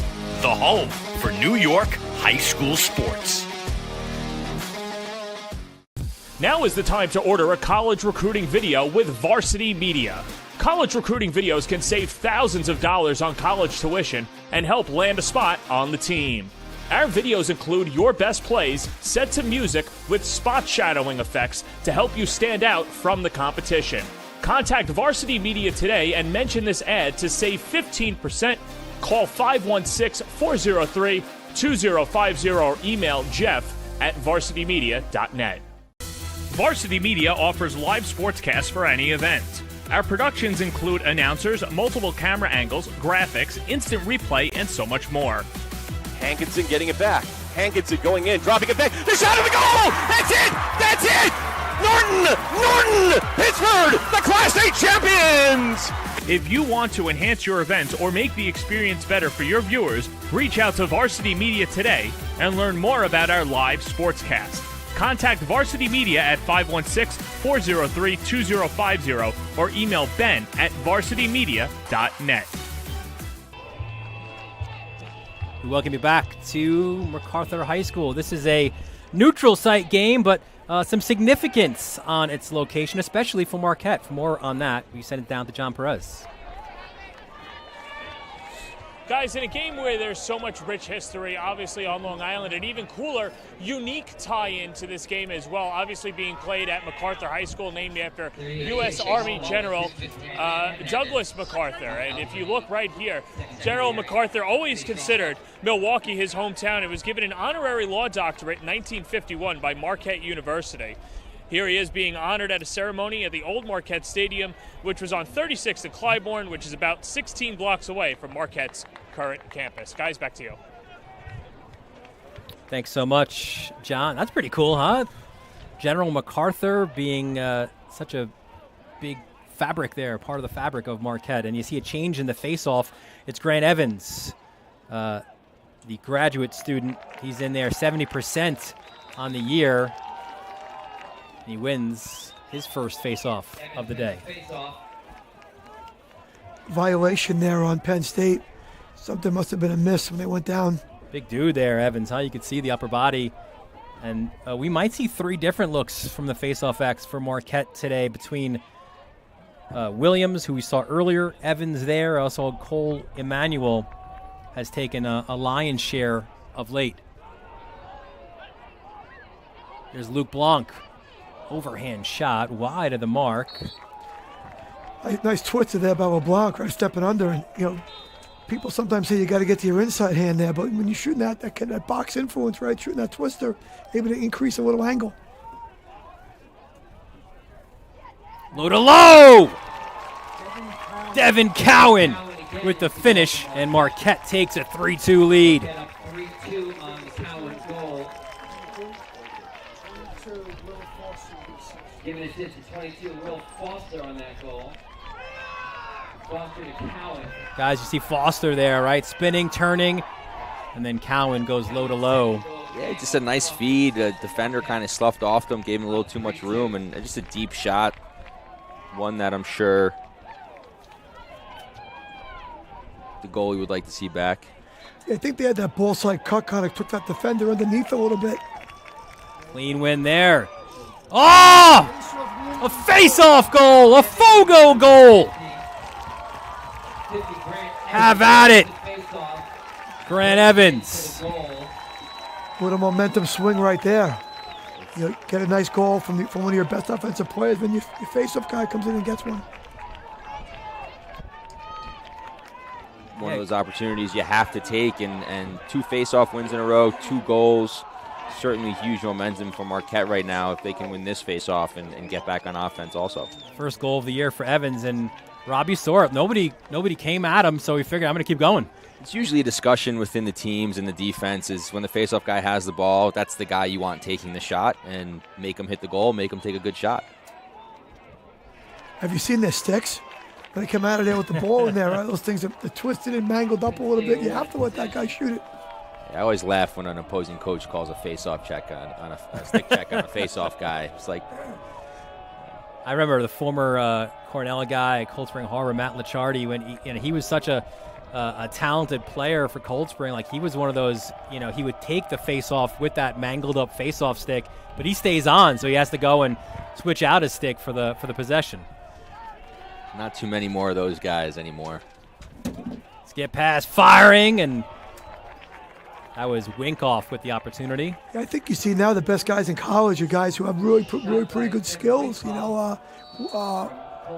the home for New York high school sports. Now is the time to order a college recruiting video with Varsity Media. College recruiting videos can save thousands of dollars on college tuition and help land a spot on the team. Our videos include your best plays set to music with spot shadowing effects to help you stand out from the competition. Contact Varsity Media today and mention this ad to save 15%. Call 516-403-2050 or email jeff@varsitymedia.net. Varsity Media offers live sportscasts for any event. Our productions include announcers, multiple camera angles, graphics, instant replay, and so much more. Hankinson getting it back. Hankinson going in, dropping it back. The shot of the goal! That's it! That's it! Norton! Pittsburgh, the Class A champions! If you want to enhance your event or make the experience better for your viewers, reach out to Varsity Media today and learn more about our live sportscast. Contact Varsity Media at 516-403-2050 or email Ben at varsitymedia.net. We welcome you back to MacArthur High School. This is a neutral site game, but some significance on its location, especially for Marquette. For more on that, we send it down to John Perez. Guys, in a game where there's so much rich history, obviously on Long Island, and even cooler, unique tie-in to this game as well, obviously being played at MacArthur High School, named after U.S. Army General Douglas MacArthur. And if you look right here, General MacArthur always considered Milwaukee his hometown. It was given an honorary law doctorate in 1951 by Marquette University. Here he is being honored at a ceremony at the old Marquette Stadium, which was on 36th and Clybourne, which is about 16 blocks away from Marquette's current campus. Guys, back to you. Thanks so much, John. That's pretty cool, huh? General MacArthur being such a big fabric there, part of the fabric of Marquette. And you see a change in the face-off. It's Grant Evans, the graduate student. He's in there 70% on the year. He wins his first face-off of the day. Violation there on Penn State. Something must have been amiss when they went down. Big dude there, Evans, huh? You could see the upper body. And we might see 3 different looks from the face-off X for Marquette today between Williams, who we saw earlier, Evans there. Also, Cole Emmanuel has taken a lion's share of late. There's Luke Blanc. Overhand shot, wide of the mark. Nice twister there by LeBlanc, right stepping under. And, people sometimes say you got to get to your inside hand there, but when you're shooting that box influence, right, shooting that twister, able to increase a little angle. Low to low! Devin Cowan with the finish, and Marquette takes a 3-2 lead. 3-2 on the Cowan goal. Giving assist to 22, Will Foster on that goal. Foster to Cowan. Guys, you see Foster there, right? Spinning, turning, and then Cowan goes low to low. Yeah, just a nice feed. The defender kind of sloughed off them, gave him a little too much room, and just a deep shot. One that I'm sure the goalie would like to see back. Yeah, I think they had that ball side cut, kind of took that defender underneath a little bit. Clean win there. Oh! A face-off goal, a Fogo goal. Have at it. Grant Evans. What a momentum swing right there. Get a nice goal from one of your best offensive players, then your face-off guy comes in and gets one. One of those opportunities you have to take, and 2 face-off wins in a row, 2 goals. Certainly huge momentum for Marquette right now if they can win this face-off and get back on offense also. First goal of the year for Evans, and Robbie saw it. Nobody came at him, so he figured, I'm going to keep going. It's usually a discussion within the teams and the defense is when the face-off guy has the ball, that's the guy you want taking the shot, and make him hit the goal, make him take a good shot. Have you seen their sticks? When they come out of there with the ball in there, right? Those things are twisted and mangled up a little bit. You have to let that guy shoot it. I always laugh when an opposing coach calls a face-off check on a stick check on a face-off guy. It's like, I remember the former Cornell guy, Cold Spring Harbor, Matt Licciardi, when he was such a talented player for Cold Spring. Like, he was one of those, he would take the face-off with that mangled up face-off stick, but he stays on, so he has to go and switch out his stick for the possession. not too many more of those guys anymore. Let's get past firing, and that was Winkoff with the opportunity. Yeah, I think you see now the best guys in college are guys who have really pretty good skills.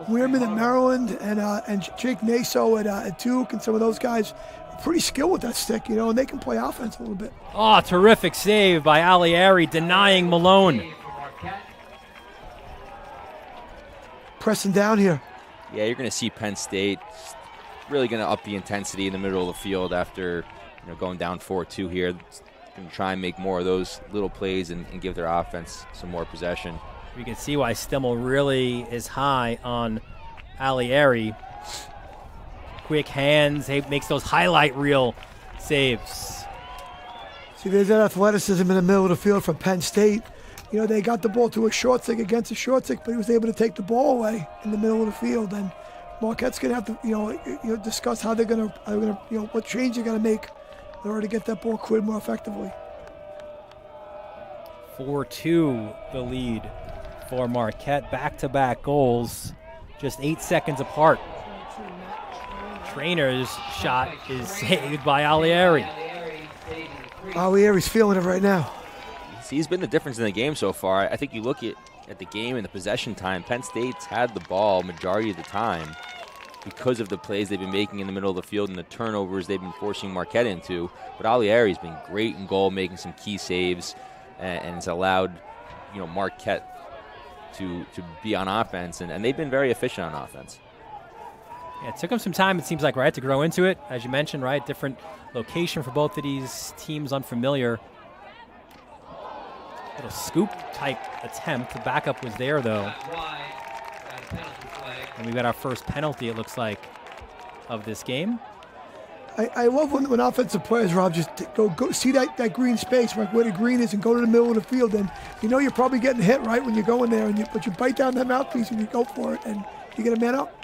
Weirman at Maryland and Jake Naso at Duke, and some of those guys are pretty skilled with that stick, and they can play offense a little bit. Oh, terrific save by Alieri, denying Malone. Pressing down here. Yeah, you're going to see Penn State really going to up the intensity in the middle of the field after going down 4-2 here. Going to try and make more of those little plays and give their offense some more possession. You can see why Stimmel really is high on Alieri. quick hands. He makes those highlight reel saves. See, there's that athleticism in the middle of the field from Penn State. You know, they got the ball to a short stick against a short stick, but he was able to take the ball away in the middle of the field. And Marquette's going to have to, discuss how they're going to, what change they're going to make in order to get that ball cleared more effectively. 4-2 the lead for Marquette. Back-to-back goals, just 8 seconds apart. Trainer's shot is saved by Alieri. Alieri's feeling it right now. He's been the difference in the game so far. I think you look at the game and the possession time, Penn State's had the ball majority of the time because of the plays they've been making in the middle of the field and the turnovers they've been forcing Marquette into. But Alieri's been great in goal, making some key saves, and it's allowed Marquette to be on offense, and they've been very efficient on offense. Yeah, it took them some time, it seems like, right, to grow into it. As you mentioned, right, different location for both of these teams, unfamiliar. Little scoop-type attempt. The backup was there, though. And we got our first penalty, it looks like, of this game. I love when offensive players, Rob, just go see that green space, like where the green is, and go to the middle of the field. And you're probably getting hit, right, when you go in there, but you bite down that mouthpiece and you go for it, and you get a man up.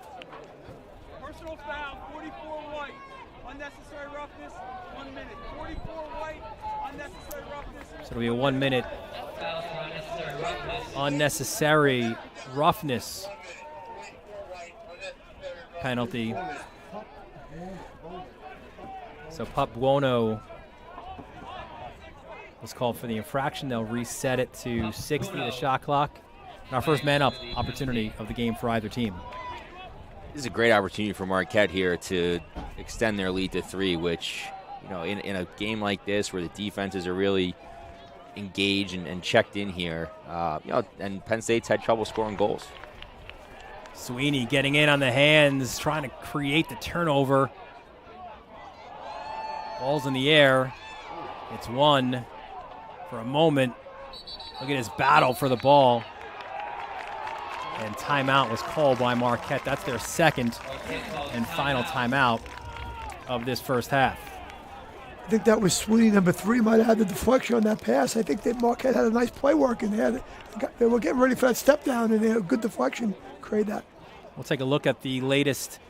Personal foul, 44 white. Unnecessary roughness, 1 minute. 44 white, unnecessary roughness. So it'll be a 1 minute unnecessary roughness penalty. So Pup Buono was called for the infraction. They'll reset it to 60, the shot clock. And our first man-up opportunity of the game for either team. This is a great opportunity for Marquette here to extend their lead to 3, which, in a game like this where the defenses are really engaged and checked in here, and Penn State's had trouble scoring goals. Sweeney getting in on the hands, trying to create the turnover. Ball's in the air. It's won for a moment. Look at his battle for the ball. And timeout was called by Marquette. That's their second and final timeout of this first half. I think that was Sweeney, number 3, might have had the deflection on that pass. I think that Marquette had a nice play work in there. They were getting ready for that step down, and they had a good deflection. Create that. We'll take a look at the latest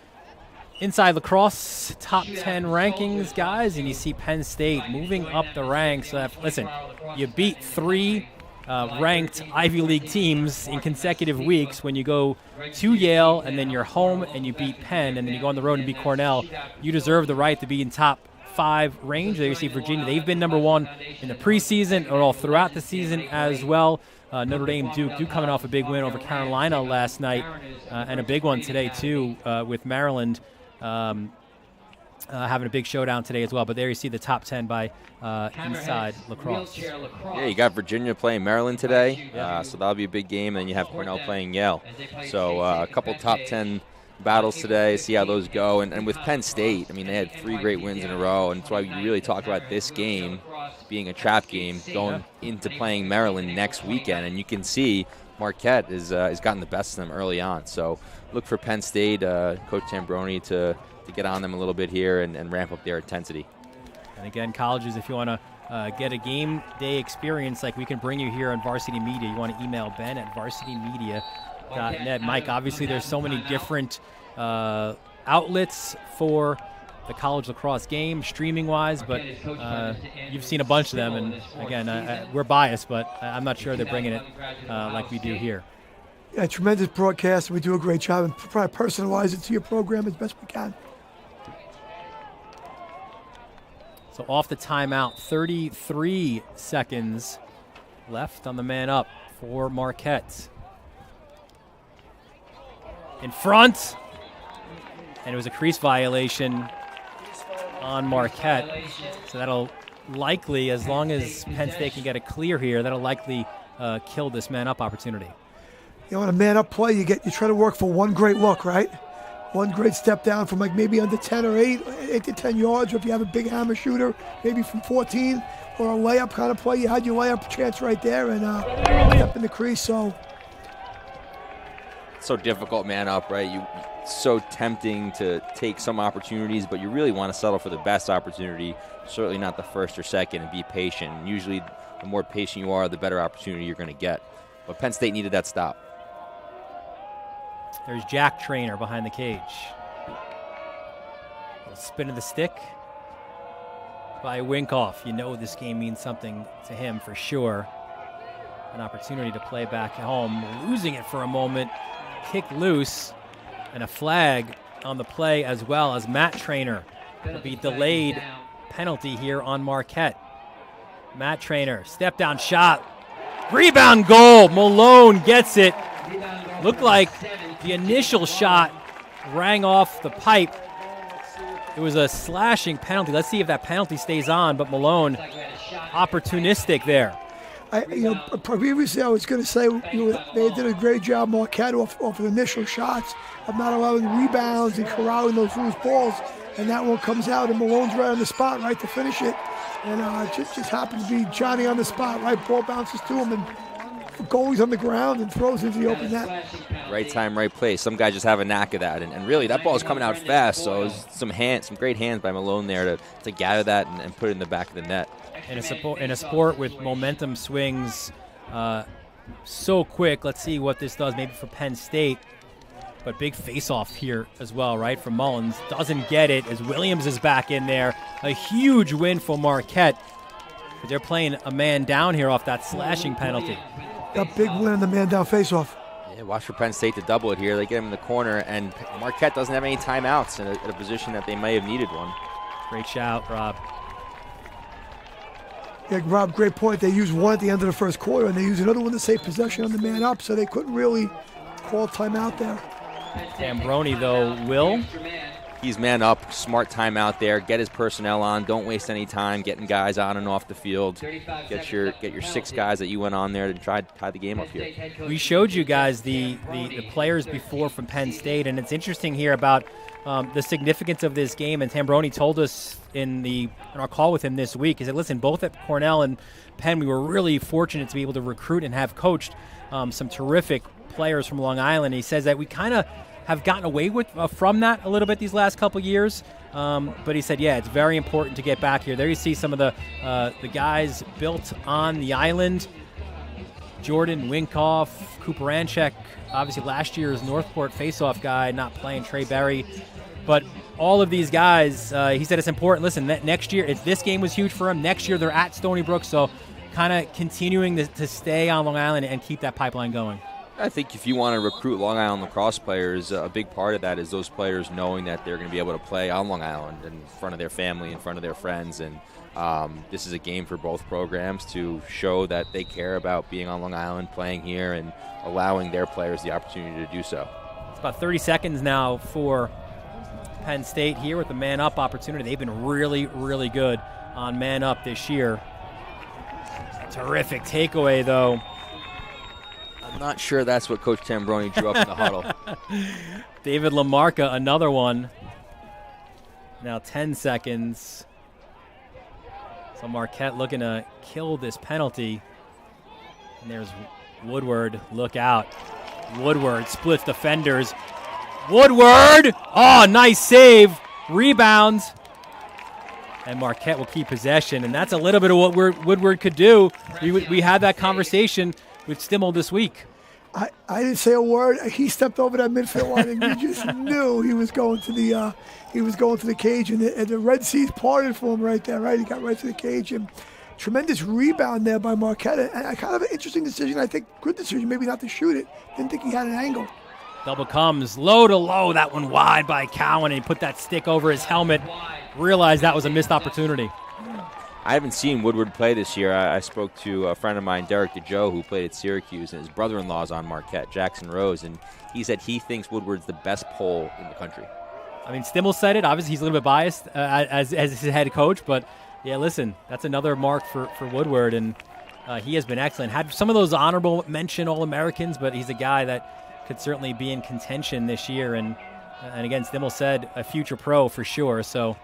Inside Lacrosse top 10 rankings, guys, and you see Penn State moving up the ranks. Listen, you beat 3 ranked Ivy League teams in consecutive weeks. When you go to Yale and then you're home and you beat Penn and then you go on the road and beat Cornell, you deserve the right to be in top 5 range. There you see Virginia. They've been number 1 in the preseason or all throughout the season as well. Notre Dame, Duke coming off a big win over Carolina last night and a big one today too with Maryland. Having a big showdown today as well. But there you see the top 10 by Inside Lacrosse. Yeah, you got Virginia playing Maryland today, so that'll be a big game. And you have Cornell playing Yale. So a couple top 10 battles today, see how those go. And with Penn State, I mean, they had 3 great wins in a row, and that's why we really talk about this game being a trap game going into playing Maryland next weekend. And you can see Marquette has gotten the best of them early on. So look for Penn State, Coach Tambroni, to get on them a little bit here and ramp up their intensity. And again, colleges, if you want to get a game day experience like we can bring you here on Varsity Media, you want to email Ben at varsitymedia.net. Mike, obviously there's so many different outlets for the college lacrosse game, streaming-wise, but you've seen a bunch of them, and again, we're biased, but I'm not sure they're bringing it like we do here. Yeah, tremendous broadcast. We do a great job and try to personalize it to your program as best we can. So off the timeout, 33 seconds left on the man up for Marquette. In front, and it was a crease violation on Marquette. So that'll likely, as long as Penn State can get a clear here, that'll likely kill this man-up opportunity. On a man-up play, you try to work for one great look, right? One great step down from like maybe under 10 or 8 to 10 yards, or if you have a big hammer shooter, maybe from 14, or a layup kind of play. You had your layup chance right there and step in the crease. So so difficult, man up, right? It's so tempting to take some opportunities, but you really want to settle for the best opportunity, certainly not the first or second, and be patient. And usually the more patient you are, the better opportunity you're going to get. But Penn State needed that stop. There's Jack Trainer behind the cage. Little spin of the stick by Winkoff. You know this game means something to him for sure. An opportunity to play back at home. Losing it for a moment. Kick loose. And a flag on the play as well as Matt Trainer. Will be delayed penalty here on Marquette. Matt Trainer, step down shot. Rebound goal. Malone gets it. Looked like the initial shot rang off the pipe. It was a slashing penalty. Let's see if that penalty stays on, but Malone opportunistic there. Previously I was going to say they did a great job, Marquette, off of the initial shots of not allowing rebounds and corralling those loose balls. And that one comes out, and Malone's right on the spot, right to finish it. And just happens to be Johnny on the spot, right? Ball bounces to him, and the goalie's on the ground and throws into the open net. Right time, right place. Some guys just have a knack of that. And really, that ball is coming out fast. So it was some great hands by Malone there to gather that and put it in the back of the net. In a sport with momentum swings so quick, let's see what this does maybe for Penn State. But big face-off here as well, right, from Mullins. Doesn't get it as Williams is back in there. A huge win for Marquette. But they're playing a man down here off that slashing penalty. That big win in the man down face-off. Yeah, watch for Penn State to double it here. They get him in the corner, and Marquette doesn't have any timeouts in a position that they may have needed one. Great shout, Rob. Yeah, Rob, great point. They used one at the end of the first quarter, and they used another one to save possession on the man up, so they couldn't really call timeout there. Tambroni, though, will. He's man up, smart timeout there. Get his personnel on. Don't waste any time getting guys on and off the field. Get your 6 guys that you went on there to try to tie the game up here. We showed you guys the players before from Penn State, and it's interesting here about the significance of this game. And Tambroni told us in our call with him this week, he said, listen, both at Cornell and Penn, we were really fortunate to be able to recruit and have coached some terrific players from Long Island. He says that we kind of have gotten away with from that a little bit these last couple years. But he said, yeah, it's very important to get back here. There you see some of the guys built on the island. Jordan, Winkoff, Kuparanchek, obviously last year's Northport faceoff guy, not playing Trey Berry. But all of these guys, he said it's important. Listen, next year, this game was huge for him. Next year, they're at Stony Brook, so kind of continuing to stay on Long Island and keep that pipeline going. I think if you want to recruit Long Island lacrosse players, a big part of that is those players knowing that they're going to be able to play on Long Island in front of their family, in front of their friends. And this is a game for both programs to show that they care about being on Long Island, playing here, and allowing their players the opportunity to do so. It's about 30 seconds now for Penn State here with the man-up opportunity. They've been really, really good on man-up this year. Terrific takeaway, though. I'm not sure that's what Coach Tambroni drew up in the huddle. David Lamarca, another one. Now 10 seconds. So Marquette looking to kill this penalty. And there's Woodward. Look out. Woodward splits defenders. Woodward! Oh, nice save. Rebounds. And Marquette will keep possession. And that's a little bit of what Woodward could do. We had that conversation with Stimmel this week. I didn't say a word. He stepped over that midfield line, and you just knew he was going to the cage, and the Red Sea's parted for him right there. Right, he got right to the cage, and tremendous rebound there by Marquette. And kind of an interesting decision. I think good decision, maybe not to shoot it. Didn't think he had an angle. Double comes low to low. That one wide by Cowan, and he put that stick over his helmet. Realized that was a missed opportunity. I haven't seen Woodward play this year. I spoke to a friend of mine, Derek DeJoe, who played at Syracuse, and his brother-in-law's on Marquette, Jackson Rose, and he said he thinks Woodward's the best pole in the country. I mean, Stimmel said it. Obviously, he's a little bit biased as his head coach, but yeah, listen, that's another mark for Woodward, and he has been excellent. Had some of those honorable mention All-Americans, but he's a guy that could certainly be in contention this year, and again, Stimmel said a future pro for sure, so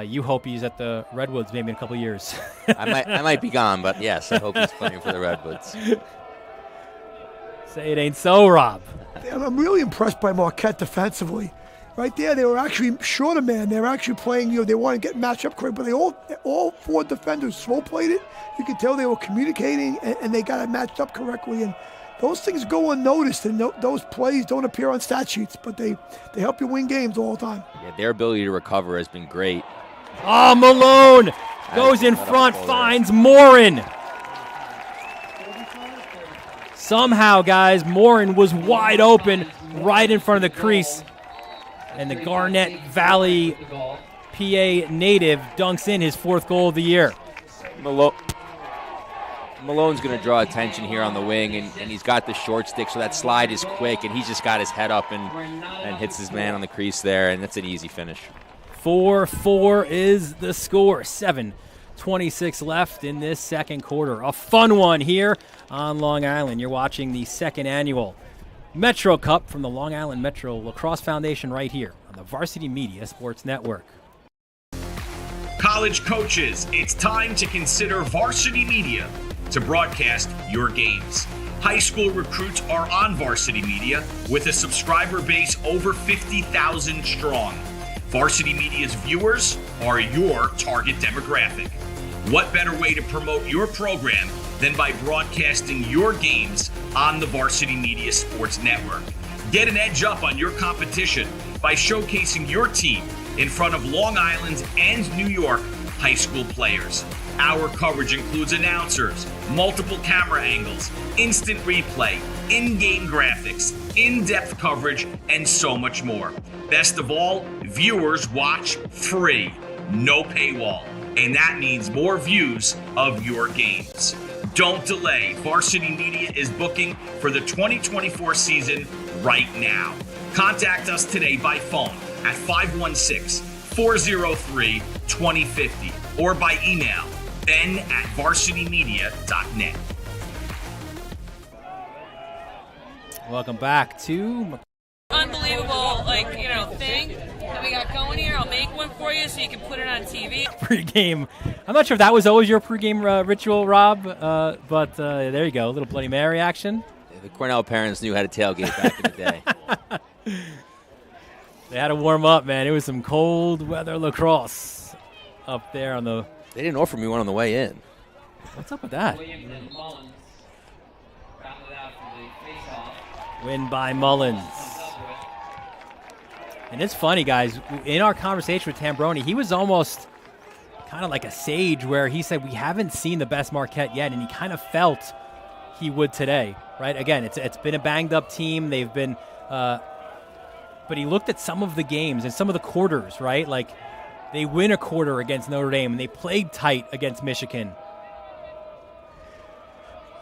you hope he's at the Redwoods maybe in a couple years. I might be gone, but yes, I hope he's playing for the Redwoods. Say it ain't so, Rob. I'm really impressed by Marquette defensively. Right there, they were actually short a man. They were actually playing, they want to get matched up quick, but they all 4 defenders slow played it. You could tell they were communicating, and they got it matched up correctly. And those things go unnoticed, and those plays don't appear on stat sheets, but they help you win games all the time. Yeah, their ability to recover has been great. Oh, Malone goes in front, finds Morin. Somehow, guys, Morin was wide open right in front of the crease. And the Garnett Valley, PA native dunks in his 4th goal of the year. Malone's going to draw attention here on the wing, and he's got the short stick, so that slide is quick, and he's just got his head up and hits his man on the crease there, and that's an easy finish. 4-4 is the score. 7:26 left in this second quarter. A fun one here on Long Island. You're watching the 2nd annual Metro Cup from the Long Island Metro Lacrosse Foundation right here on the Varsity Media Sports Network. College coaches, it's time to consider Varsity Media to broadcast your games. High school recruits are on Varsity Media with a subscriber base over 50,000 strong. Varsity Media's viewers are your target demographic. What better way to promote your program than by broadcasting your games on the Varsity Media Sports Network? Get an edge up on your competition by showcasing your team in front of Long Island and New York high school players. Our coverage includes announcers, multiple camera angles, instant replay, in-game graphics, in-depth coverage, and so much more. Best of all, viewers watch free, no paywall, and that means more views of your games. Don't delay. Varsity Media is booking for the 2024 season right now. Contact us today by phone at 516-403-2050 or by email ben@varsitymedia.net. Welcome back to unbelievable, thing that we got going here. I'll make one for you so you can put it on TV. Pregame. I'm not sure if that was always your pregame ritual, Rob, but there you go. A little Bloody Mary action. Yeah, the Cornell parents knew how to tailgate back in the day. They had to warm up, man. It was some cold weather lacrosse up there on the... They didn't offer me one on the way in. What's up with that? Williams and Mullins rounded out for the face-off. Win by Mullins. And it's funny, guys. In our conversation with Tambroni, he was almost kind of like a sage where he said, we haven't seen the best Marquette yet, and he kind of felt he would today, right? Again, it's been a banged-up team. They've been but he looked at some of the games and some of the quarters, right? Like, they win a quarter against Notre Dame, and they played tight against Michigan.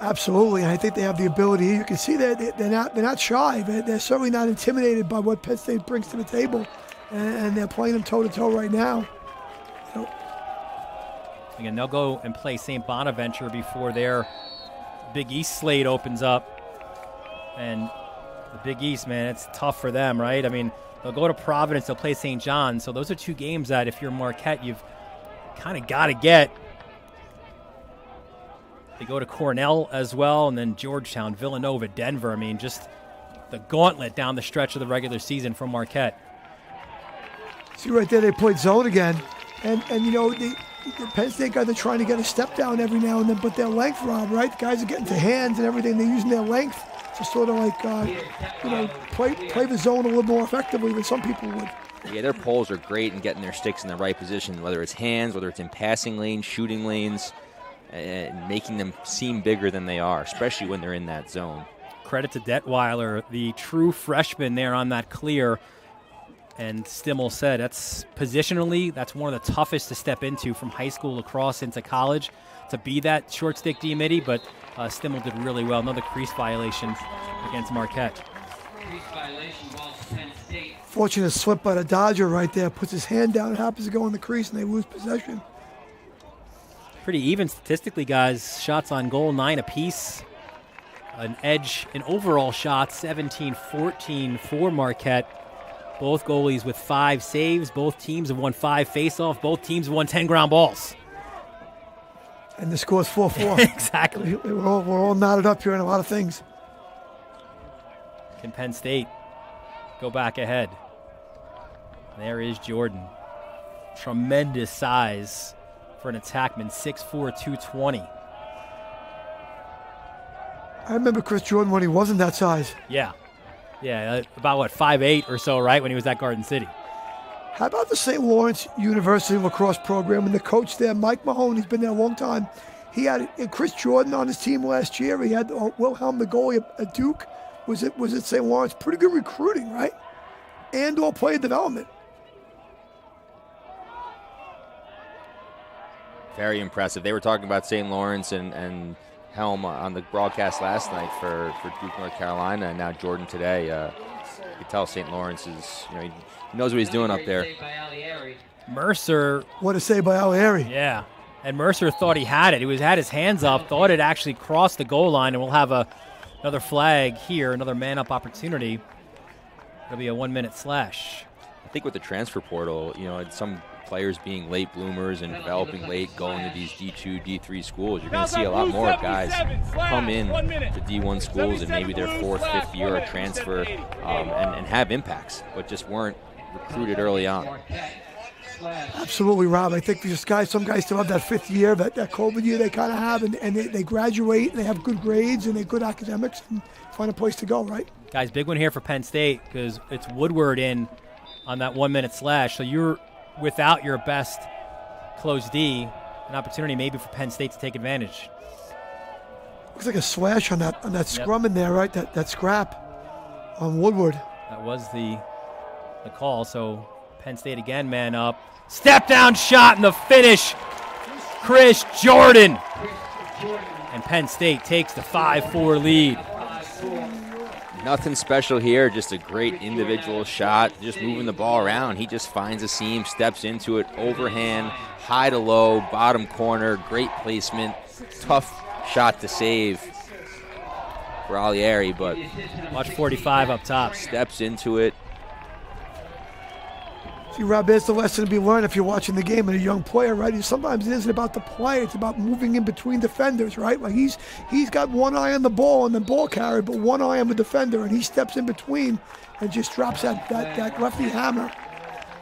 Absolutely, and I think they have the ability. You can see that they're not shy. They're certainly not intimidated by what Penn State brings to the table, and they're playing them toe to toe right now. Again, they'll go and play St. Bonaventure before their Big East slate opens up, and the Big East, man, it's tough for them, right? I mean, they'll go to Providence, they'll play St. John's, so those are 2 games that if you're Marquette, you've kind of got to get. They go to Cornell as well, and then Georgetown, Villanova, Denver. I mean, just the gauntlet down the stretch of the regular season from Marquette. See right there, they played zone again. And the Penn State guys are trying to get a step down every now and then, but their length, Rob, right? The guys are getting to hands and everything. They're using their length to sort of play the zone a little more effectively than some people would. Yeah, their poles are great in getting their sticks in the right position, whether it's hands, whether it's in passing lanes, shooting lanes, and making them seem bigger than they are, especially when they're in that zone. Credit to Detweiler, the true freshman there on that clear. And Stimmel said that's positionally, that's one of the toughest to step into from high school lacrosse into college, to be that short stick D-Mitty, but Stimmel did really well. Another crease violation against Marquette. Crease violation, ball to Penn State. Fortunate slip by the Dodger right there. Puts his hand down, happens to go in the crease, and they lose possession. Pretty even statistically, guys. Shots on goal, 9 apiece. An edge in overall shots, 17-14 for Marquette. Both goalies with 5 saves. Both teams have won 5 face-off. Both teams have won 10 ground balls. And the score's 4-4. Exactly. We're all knotted up here on a lot of things. Can Penn State go back ahead? There is Jordan. Tremendous size for an attackman, 6'4", 220. I remember Chris Jordan when he wasn't that size. Yeah. Yeah, about 5'8" or so, right, when he was at Garden City. How about the St. Lawrence University lacrosse program and the coach there, Mike Mahone? He's been there a long time. He had Chris Jordan on his team last year. He had Wilhelm, the goalie at Duke. Was it St. Lawrence? Pretty good recruiting, right? And all player development. Very impressive. They were talking about St. Lawrence and Helm on the broadcast last night for Duke, North Carolina, and now Jordan today. You can tell St. Lawrence is, he knows what he's doing up there. Mercer. What a save by Alieri. Yeah. And Mercer thought he had it. He had his hands up, thought it actually crossed the goal line, and we'll have another flag here, another man-up opportunity. It'll be a 1-minute slash. I think with the transfer portal, some players being late bloomers and developing late, going to these D2, D3 schools, you're going to see a lot more guys come in to D1 schools and maybe their 4th, 5th year or transfer and have impacts, but just weren't recruited early on. Absolutely, Rob. I think some guys still have that 5th year, that COVID year they kind of have, and they graduate, and they have good grades, and they're good academics, and find a place to go, right? Guys, big one here for Penn State because it's Woodward in on that 1-minute slash. So you're without your best close D, an opportunity maybe for Penn State to take advantage. Looks like a slash on that scrum in there, right? That scrap on Woodward. That was the call. So Penn State again, man up. Step down shot in the finish. Chris Jordan. And Penn State takes the 5-4 lead. Nothing special here, just a great individual shot, just moving the ball around. He just finds a seam, steps into it, overhand, high to low, bottom corner, great placement, tough shot to save for Alieri, but watch 45 up top. Steps into it. See, Rob, there's the lesson to be learned if you're watching the game and a young player, right? Sometimes it isn't about the play, it's about moving in between defenders, right? Like he's got one eye on the ball and the ball carrier, but one eye on the defender, and he steps in between and just drops that lefty hammer.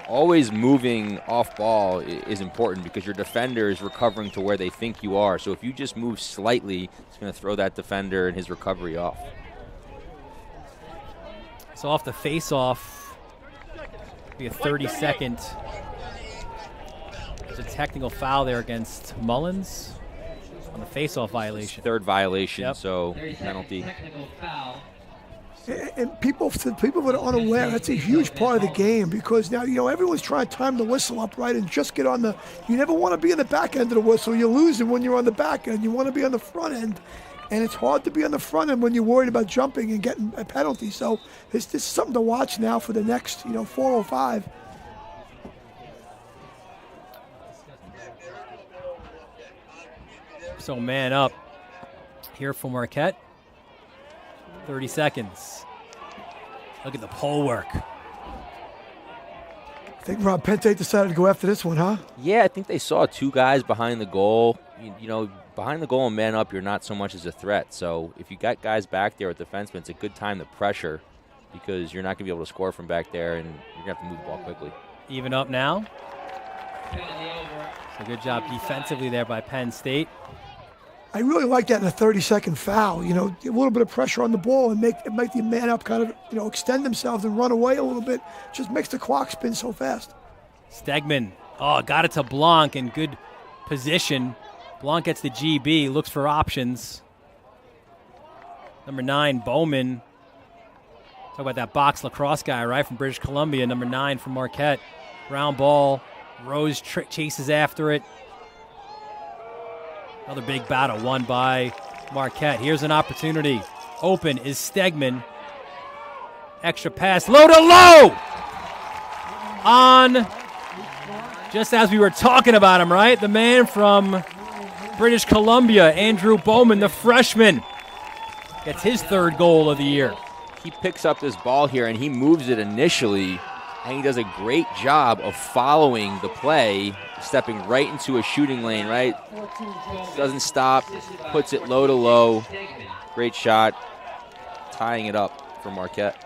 Always moving off ball is important because your defender is recovering to where they think you are. So if you just move slightly, it's going to throw that defender and his recovery off. So off the face-off, be a 30-second. There's a technical foul there against Mullins on the face-off violation. 3rd violation, so penalty. And people that are unaware, that's a huge part of the game because now, everyone's trying to time the whistle up, right, and just get on the – you never want to be in the back end of the whistle. You're losing when you're on the back end. You want to be on the front end. And it's hard to be on the front end when you're worried about jumping and getting a penalty. So this is something to watch now for the next, 4:05. So man up here for Marquette. 30 seconds. Look at the pole work. I think Rob Penn State decided to go after this one, huh? Yeah, I think they saw 2 guys behind the goal. Behind the goal and man up, you're not so much as a threat. So if you got guys back there with defensemen, it's a good time to pressure because you're not going to be able to score from back there, and you're going to have to move the ball quickly. Even up now. So good job defensively there by Penn State. I really like that in a 30-second foul. A little bit of pressure on the ball and make the man up kind of, extend themselves and run away a little bit. Just makes the clock spin so fast. Stegman, got it to Blanc in good position. Blanc gets the GB, looks for options. Number 9, Bowman. Talk about that box lacrosse guy, right, from British Columbia. Number 9 from Marquette. Round ball. Rose chases after it. Another big battle won by Marquette. Here's an opportunity. Open is Stegman. Extra pass. Low to low! On, just as we were talking about him, right? The man from British Columbia, Andrew Bowman, the freshman, gets his 3rd goal of the year. He picks up this ball here, and he moves it initially, and he does a great job of following the play, stepping right into a shooting lane, right? Doesn't stop, puts it low to low. Great shot, tying it up. for Marquette.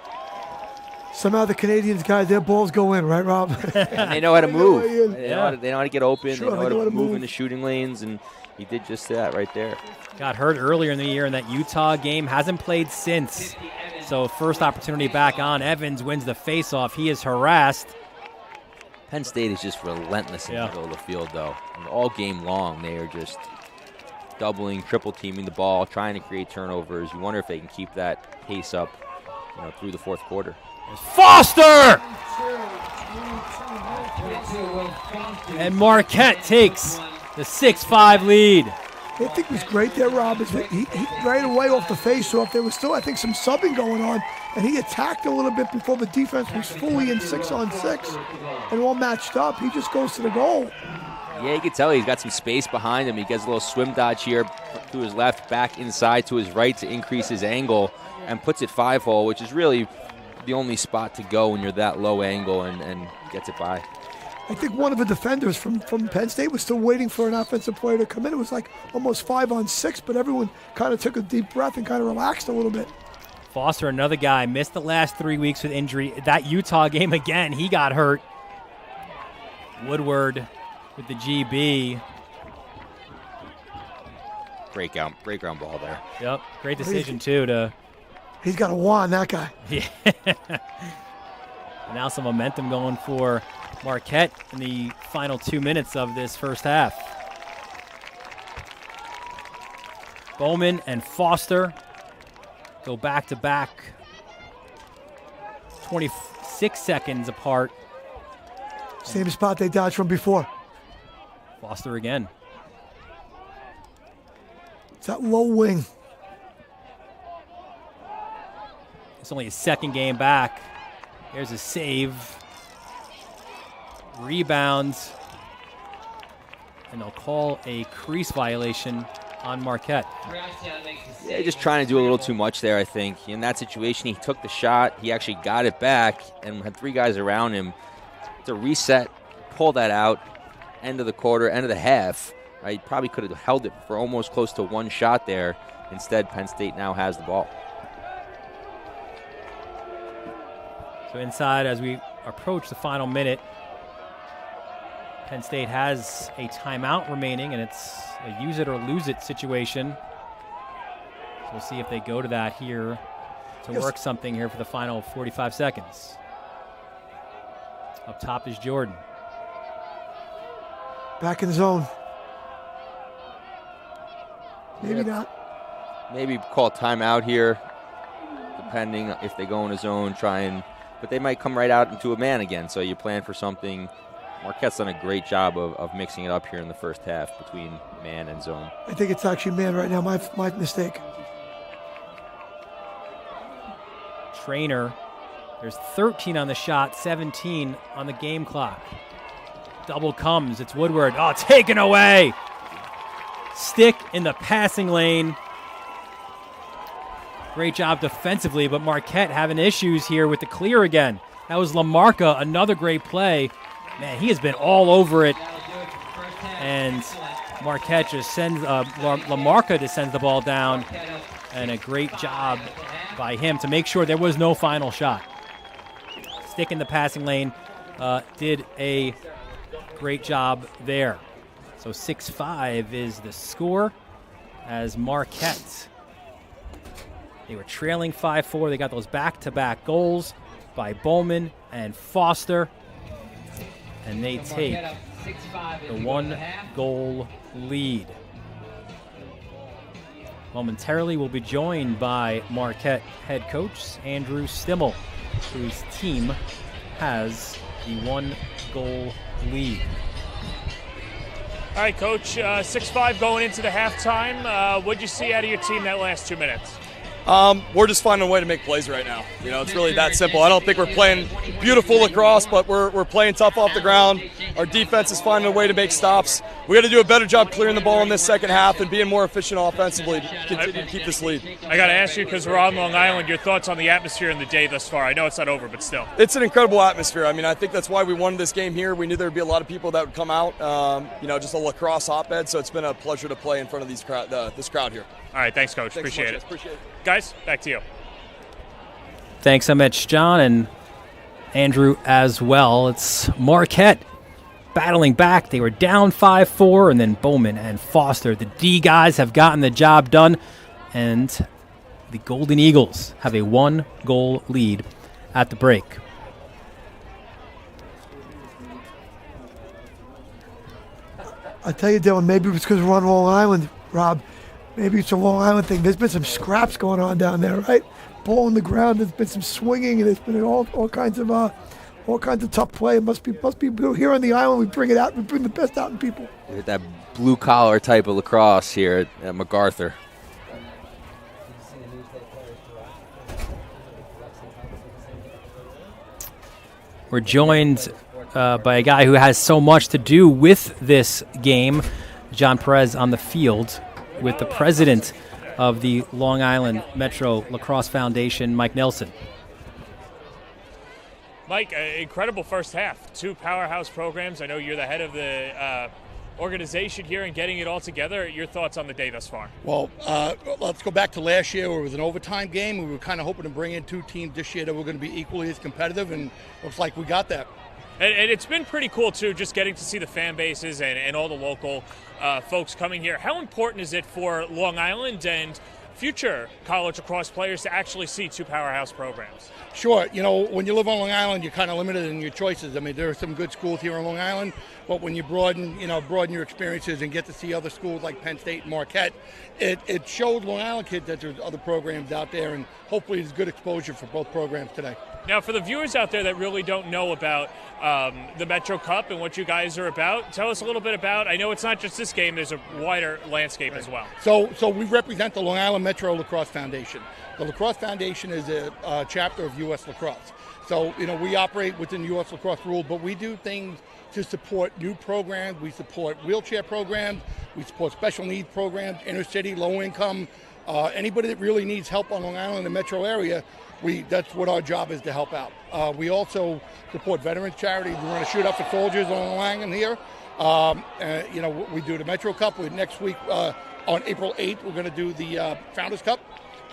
Somehow the Canadians, guys, their balls go in, right, Rob? And they know how to move. They Yeah. know how to get open. Sure, they know how to move in the shooting lanes, and he did just that right there. Got hurt earlier in the year in that Utah game. Hasn't played since. So first opportunity back on. Evans wins the faceoff. He is harassed. Penn State is just relentless in the middle of the field, though. And all game long, they are just doubling, triple teaming the ball, trying to create turnovers. You wonder if they can keep that pace up, through the fourth quarter. Foster! And Marquette takes the 6-5 lead. I think was great there, Rob. Is that he right away off the face-off. There was still, I think, some subbing going on, and he attacked a little bit before the defense was fully in 6-on-6 and all matched up. He just goes to the goal. Yeah, you can tell he's got some space behind him. He gets a little swim dodge here to his left, back inside to his right to increase his angle, and puts it 5-hole, which is really the only spot to go when you're that low angle, and gets it by. I think one of the defenders from Penn State was still waiting for an offensive player to come in. It was like almost 5-on-6, but everyone kind of took a deep breath and kind of relaxed a little bit. Foster, another guy, missed the last 3 weeks with injury. That Utah game again, he got hurt. Woodward with the GB. Great ground ball there. Yep, great decision too. He's got a wand, that guy. Yeah. Now some momentum going for Marquette in the final 2 minutes of this first half. Bowman and Foster go back-to-back, 26 seconds apart. Same spot they dodged from before. Foster again. It's that low wing. It's only his second game back. There's a save. Rebounds. And they'll call a crease violation on Marquette. Yeah, just trying to do a little too much there, I think. In that situation, he took the shot. He actually got it back and had 3 guys around him to reset, pull that out, end of the quarter, end of the half. Right? Probably could have held it for almost close to 1 shot there. Instead, Penn State now has the ball. So inside, as we approach the final minute, Penn State has a timeout remaining, and it's a use it or lose it situation. So we'll see if they go to that here to work something here for the final 45 seconds. Up top is Jordan. Back in the zone. Maybe not. Maybe call timeout here, depending if they go in a zone, but they might come right out into a man again, so you plan for something. Marquette's done a great job of mixing it up here in the first half between man and zone. I think it's actually man right now. My mistake. Trainer, there's 13 on the shot, 17 on the game clock. Double comes, it's Woodward. Oh, taken away. Stick in the passing lane. Great job defensively, but Marquette having issues here with the clear again. That was LaMarca, another great play. Man, he has been all over it. And Marquette just sends, LaMarca just sends the ball down. And a great job by him to make sure there was no final shot. Stick in the passing lane, did a great job there. So 6-5 is the score as Marquette. They were trailing 5-4. They got those back-to-back goals by Bowman and Foster. And they take the 1-goal lead. Momentarily, we'll be joined by Marquette head coach Andrew Stimmel, whose team has the 1-goal lead. All right, Coach, 6-5 going into the halftime. What'd you see out of your team that last 2 minutes? We're just finding a way to make plays right now. You know, it's really that simple. I don't think we're playing beautiful lacrosse, but we're playing tough off the ground. Our defense is finding a way to make stops. We got to do a better job clearing the ball in this second half and being more efficient offensively to continue to keep this lead. I got to ask you, because we're on Long Island, your thoughts on the atmosphere in the day thus far. I know it's not over, but still. It's an incredible atmosphere. I mean, I think that's why we won this game here. We knew there would be a lot of people that would come out, just a lacrosse hotbed, so it's been a pleasure to play in front of this crowd here. All right, thanks, Coach. Thanks Appreciate so much, it. Appreciate it. Guys, back to you. Thanks so much, John, and Andrew as well. It's Marquette battling back. They were down 5-4, and then Bowman and Foster, the D guys, have gotten the job done, and the Golden Eagles have a 1-goal lead at the break. I tell you, Dylan, maybe it's because we're on Long Island, Rob. Maybe it's a Long Island thing. There's been some scraps going on down there, right? Ball on the ground. There's been some swinging, and there's been all kinds of tough play. It must be here on the island. We bring it out. We bring the best out in people. That blue collar type of lacrosse here at MacArthur. We're joined by a guy who has so much to do with this game, John Perez, on the field with the president of the Long Island Metro Lacrosse Foundation, Mike Nelson. Mike, incredible first half. 2 powerhouse programs. I know you're the head of the organization here and getting it all together. Your thoughts on the day thus far? Well, let's go back to last year where it was an overtime game. We were kind of hoping to bring in 2 teams this year that were going to be equally as competitive, and looks like we got that. And it's been pretty cool, too, just getting to see the fan bases and all the local folks coming here. How important is it for Long Island and future college lacrosse players to actually see 2 powerhouse programs? Sure. You know, when you live on Long Island, you're kind of limited in your choices. I mean, there are some good schools here on Long Island, but when you broaden your experiences and get to see other schools like Penn State and Marquette, it showed Long Island kids that there's other programs out there, and hopefully there's good exposure for both programs today. Now, for the viewers out there that really don't know about the Metro Cup and what you guys are about, tell us a little bit about. I know it's not just this game; there's a wider landscape as well. So we represent the Long Island Metro Lacrosse Foundation. The Lacrosse Foundation is a chapter of U.S. Lacrosse. So we operate within U.S. Lacrosse rules, but we do things to support new programs. We support wheelchair programs. We support special needs programs, inner city, low income. Anybody that really needs help on Long Island and the metro area, that's what our job is, to help out. We also support veterans charities. We run a shoot up for soldiers on Long Island here. We do the Metro Cup. Next week on April 8th, we're going to do the Founders Cup.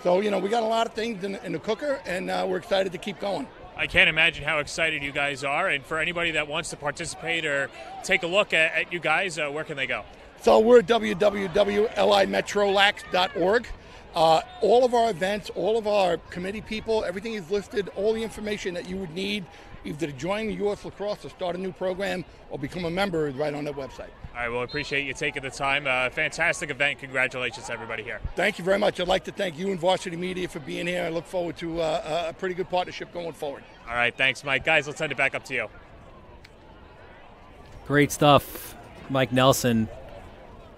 So, we got a lot of things in the cooker, and we're excited to keep going. I can't imagine how excited you guys are. And for anybody that wants to participate or take a look at you guys, where can they go? So we're at www.limetrolax.org. All of our events, all of our committee people, everything is listed, all the information that you would need either to join the U.S. Lacrosse or start a new program or become a member is right on that website. All right, well, appreciate you taking the time. Fantastic event. Congratulations to everybody here. Thank you very much. I'd like to thank you and Varsity Media for being here. I look forward to a pretty good partnership going forward. All right, thanks, Mike. Guys, let's send it back up to you. Great stuff, Mike Nelson.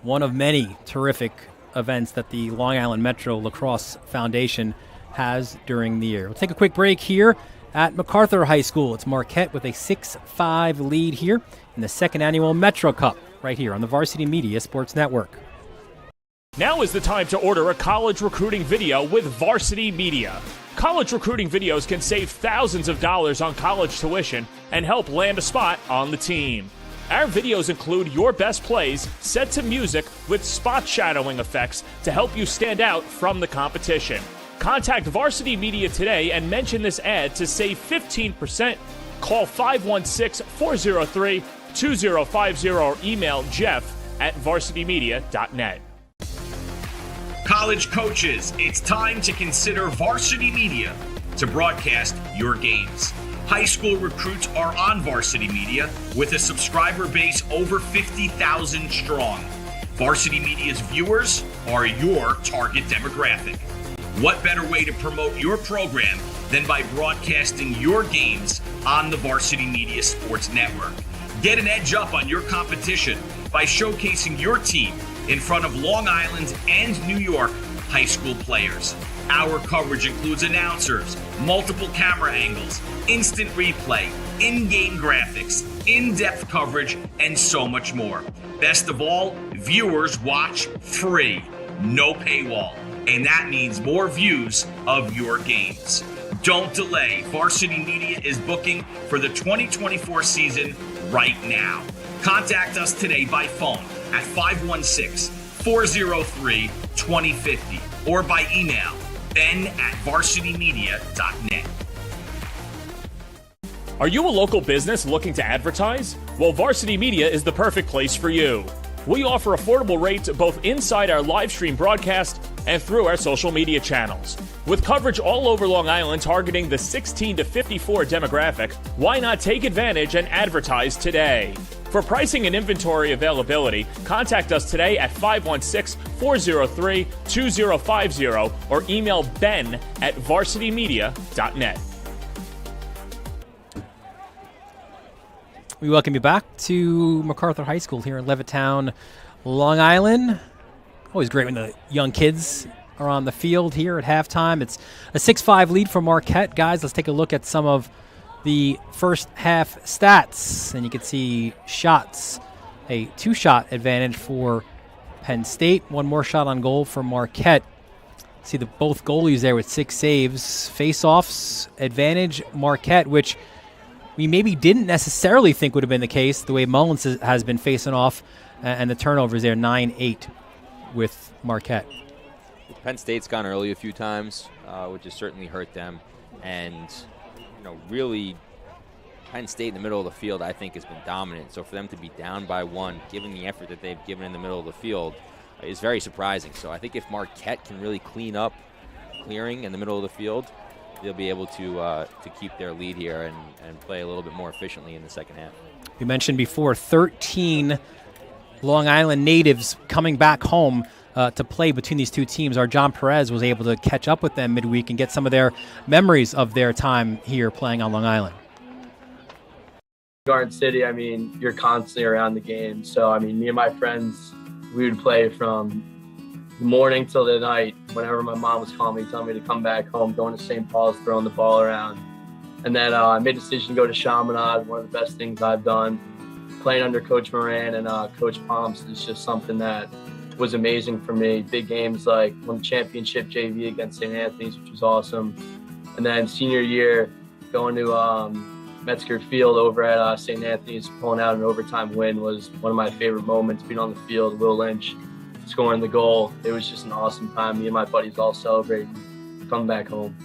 One of many terrific events that the Long Island Metro Lacrosse Foundation has during the year. We'll take a quick break here at MacArthur High School. It's Marquette with a 6-5 lead here in the second annual Metro Cup right here on the Varsity Media Sports Network. Now is the time to order a college recruiting video with Varsity Media. College recruiting videos can save thousands of dollars on college tuition and help land a spot on the team. Our videos include your best plays set to music with spot shadowing effects to help you stand out from the competition. Contact Varsity Media today and mention this ad to save 15%. Call 516-403-2050 or email jeff@varsitymedia.net. College coaches, it's time to consider Varsity Media to broadcast your games. High school recruits are on Varsity Media with a subscriber base over 50,000 strong. Varsity Media's viewers are your target demographic. What better way to promote your program than by broadcasting your games on the Varsity Media Sports Network? Get an edge up on your competition by showcasing your team in front of Long Island and New York high school players. Our coverage includes announcers, multiple camera angles, instant replay, in-game graphics, in-depth coverage, and so much more. Best of all, viewers watch free, no paywall, and that means more views of your games. Don't delay. Varsity Media is booking for the 2024 season right now. Contact us today by phone at 516-403-2050 or by email ben@varsitymedia.net. Are you a local business looking to advertise? Well, Varsity Media is the perfect place for you. We offer affordable rates both inside our live stream broadcast and through our social media channels. With coverage all over Long Island targeting the 16 to 54 demographic, why not take advantage and advertise today? For pricing and inventory availability, contact us today at 516-403-2050 or email ben@varsitymedia.net. We welcome you back to MacArthur High School here in Levittown, Long Island. Always great when the young kids are on the field here at halftime. It's a 6-5 lead for Marquette. Guys, let's take a look at some of the first half stats. And you can see shots, a 2-shot advantage for Penn State, one more shot on goal for Marquette. See both goalies there with 6 saves. Face-offs advantage Marquette, which we maybe didn't necessarily think would have been the case, the way Mullins has been facing off, and the turnovers there, 9-8 with Marquette. Penn State's gone early a few times, which has certainly hurt them. And, really, Penn State in the middle of the field, I think, has been dominant. So for them to be down by 1, given the effort that they've given in the middle of the field, is very surprising. So I think if Marquette can really clean up clearing in the middle of the field, they'll be able to keep their lead here and play a little bit more efficiently in the second half. We mentioned before 13 Long Island natives coming back home to play between these two teams. Our John Perez was able to catch up with them midweek and get some of their memories of their time here playing on Long Island. Garden City, you're constantly around the game. So, me and my friends, we would play from morning till the night. Whenever my mom was calling me, telling me to come back home, going to St. Paul's, throwing the ball around. And then I made a decision to go to Chaminade, one of the best things I've done. Playing under Coach Moran and Coach Pomps is just something that was amazing for me. Big games like won the championship JV against St. Anthony's, which was awesome. And then senior year, going to Metzger Field over at St. Anthony's, pulling out an overtime win was one of my favorite moments, being on the field, Will Lynch scoring the goal. It was just an awesome time. Me and my buddies all celebrating, coming back home.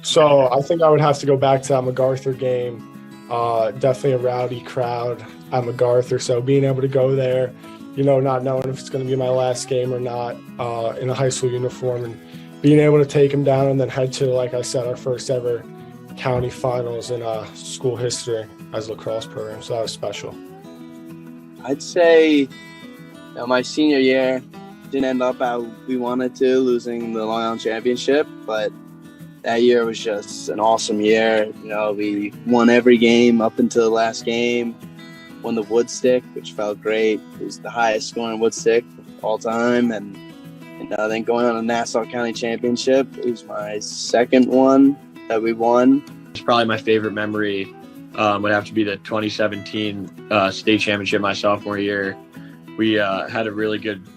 So I think I would have to go back to that MacArthur game. Definitely a rowdy crowd at MacArthur. So being able to go there, not knowing if it's going to be my last game or not, in a high school uniform, and being able to take them down and then head to, like I said, our first ever county finals in school history as a lacrosse program. So that was special. I'd say my senior year didn't end up how we wanted to, losing the Long Island Championship, but that year was just an awesome year. We won every game up until the last game, won the Wood Stick, which felt great. It was the highest scoring Wood Stick of all time, and then going on a Nassau County Championship. It was my second one that we won. It's probably my favorite memory would have to be the 2017 state championship my sophomore year. We had a really good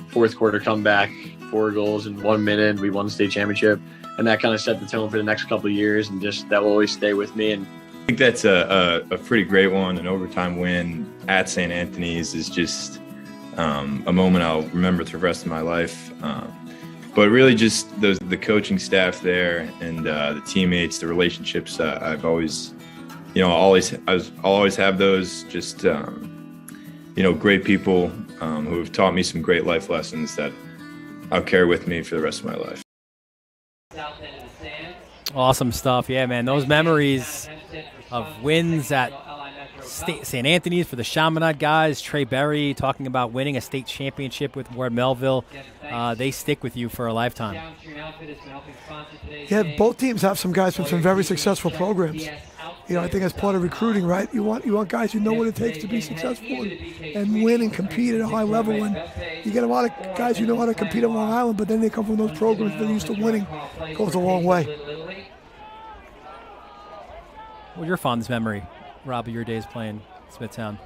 fourth quarter comeback, 4 goals in 1 minute, and we won the state championship. And that kind of set the tone for the next couple of years, and just that will always stay with me. And I think that's a pretty great one. An overtime win at St. Anthony's is just a moment I'll remember through the rest of my life. But really just the coaching staff there and the teammates, the relationships, I've always, I'll always have those, just, great people who have taught me some great life lessons that I'll carry with me for the rest of my life. Awesome stuff. Yeah, man, those memories of wins at St. Anthony's for the Chaminade guys, Trey Berry talking about winning a state championship with Ward Melville, they stick with you for a lifetime. Yeah, both teams have some guys from some very successful programs. I think that's part of recruiting, right? You want guys who know what it takes to be successful and win and compete at a high level. And you get a lot of guys who know how to compete on Long Island, but then they come from those programs that are used to winning. It goes a long way. What's your fondest memory, Rob, of your days playing Smithtown?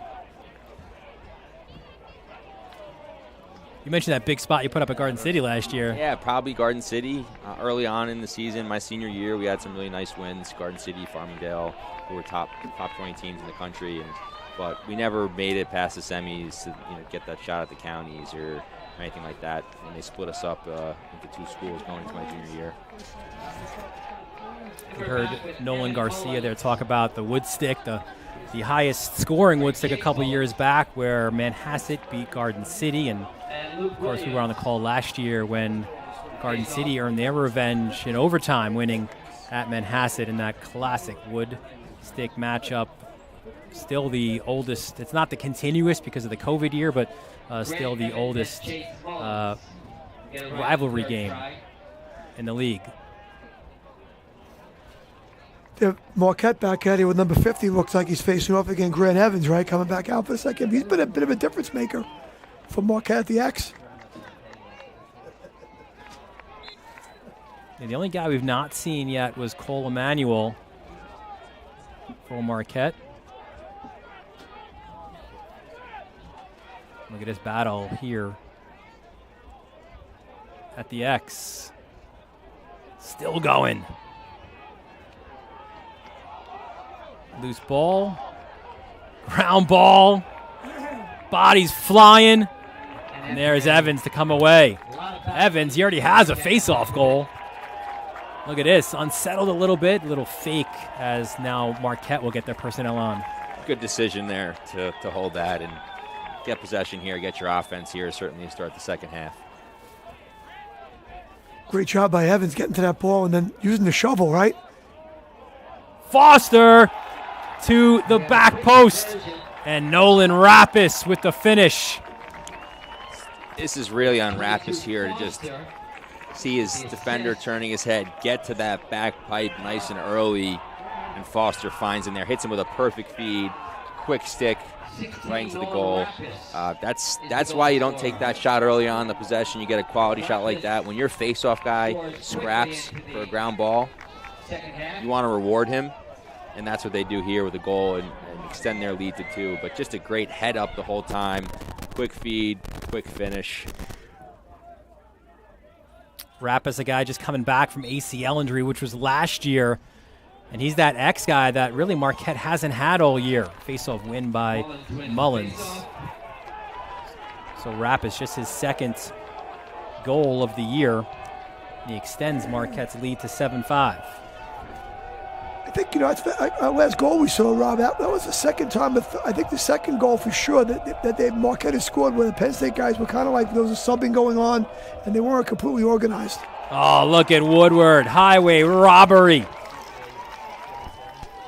You mentioned that big spot you put up at Garden City last year. Yeah, probably Garden City. Early on in the season, my senior year, we had some really nice wins. Garden City, Farmingdale, who were top 20 teams in the country, but we never made it past the semis to get that shot at the counties or anything like that when they split us up into 2 schools going into my junior year. We heard Nolan Garcia there talk about the wood stick, the highest scoring wood stick a couple years back, where Manhasset beat Garden City. And of course, we were on the call last year when Garden City earned their revenge in overtime, winning at Manhasset in that classic wood stick matchup. Still the oldest, it's not the continuous because of the COVID year, but still the oldest rivalry game in the league. Marquette back at it with number 50. Looks like he's facing off against Grant Evans, right? Coming back out for a second. He's been a bit of a difference maker for Marquette, the X. And the only guy we've not seen yet was Cole Emanuel for Marquette. Look at this battle here at the X. Still going. Loose ball. Ground ball. Bodies flying. And there's Evans to come away. Evans, he already has a face-off goal. Look at this. Unsettled a little bit. A little fake as now Marquette will get their personnel on. Good decision there to hold that and get possession here, get your offense here, certainly start the second half. Great job by Evans getting to that ball and then using the shovel, right? Foster to the back post. And Nolan Rappis with the finish. This is really on Rappis here to just see his defender turning his head, get to that back pipe nice and early, and Foster finds in there, hits him with a perfect feed, quick stick, right into the goal. That's why you don't take that shot early on the possession. You get a quality shot like that. When your face-off guy scraps for a ground ball, you want to reward him, and that's what they do here with a goal and extend their lead to 2. But just a great head up the whole time, quick feed, quick finish. Rappis, a guy just coming back from ACL injury, which was last year. And he's that X guy that really Marquette hasn't had all year. Face-off win by Mullins. So Rappis, just his second goal of the year. He extends Marquette's lead to 7-5. I think, our last goal we saw, Rob, that was the second time, I think the second goal for sure that Marquette has scored where the Penn State guys were kind of like there was a subbing going on and they weren't completely organized. Oh, look at Woodward. Highway robbery.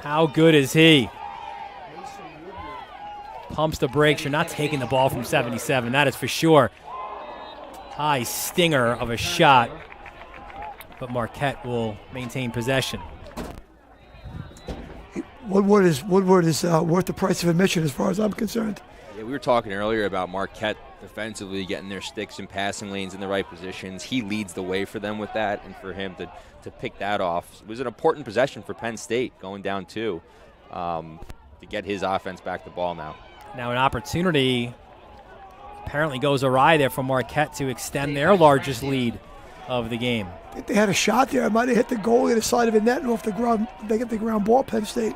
How good is he? Pumps the brakes. You're not taking the ball from 77. That is for sure. High stinger of a shot. But Marquette will maintain possession. Woodward is worth the price of admission as far as I'm concerned. Yeah, we were talking earlier about Marquette defensively getting their sticks and passing lanes in the right positions. He leads the way for them with that, and for him to pick that off, it was an important possession for Penn State going down 2 to get his offense back the ball now. Now an opportunity apparently goes awry there for Marquette to extend their largest lead of the game. I think they had a shot there. It might have hit the goalie at the side of the net and off the ground. They get the ground ball, Penn State.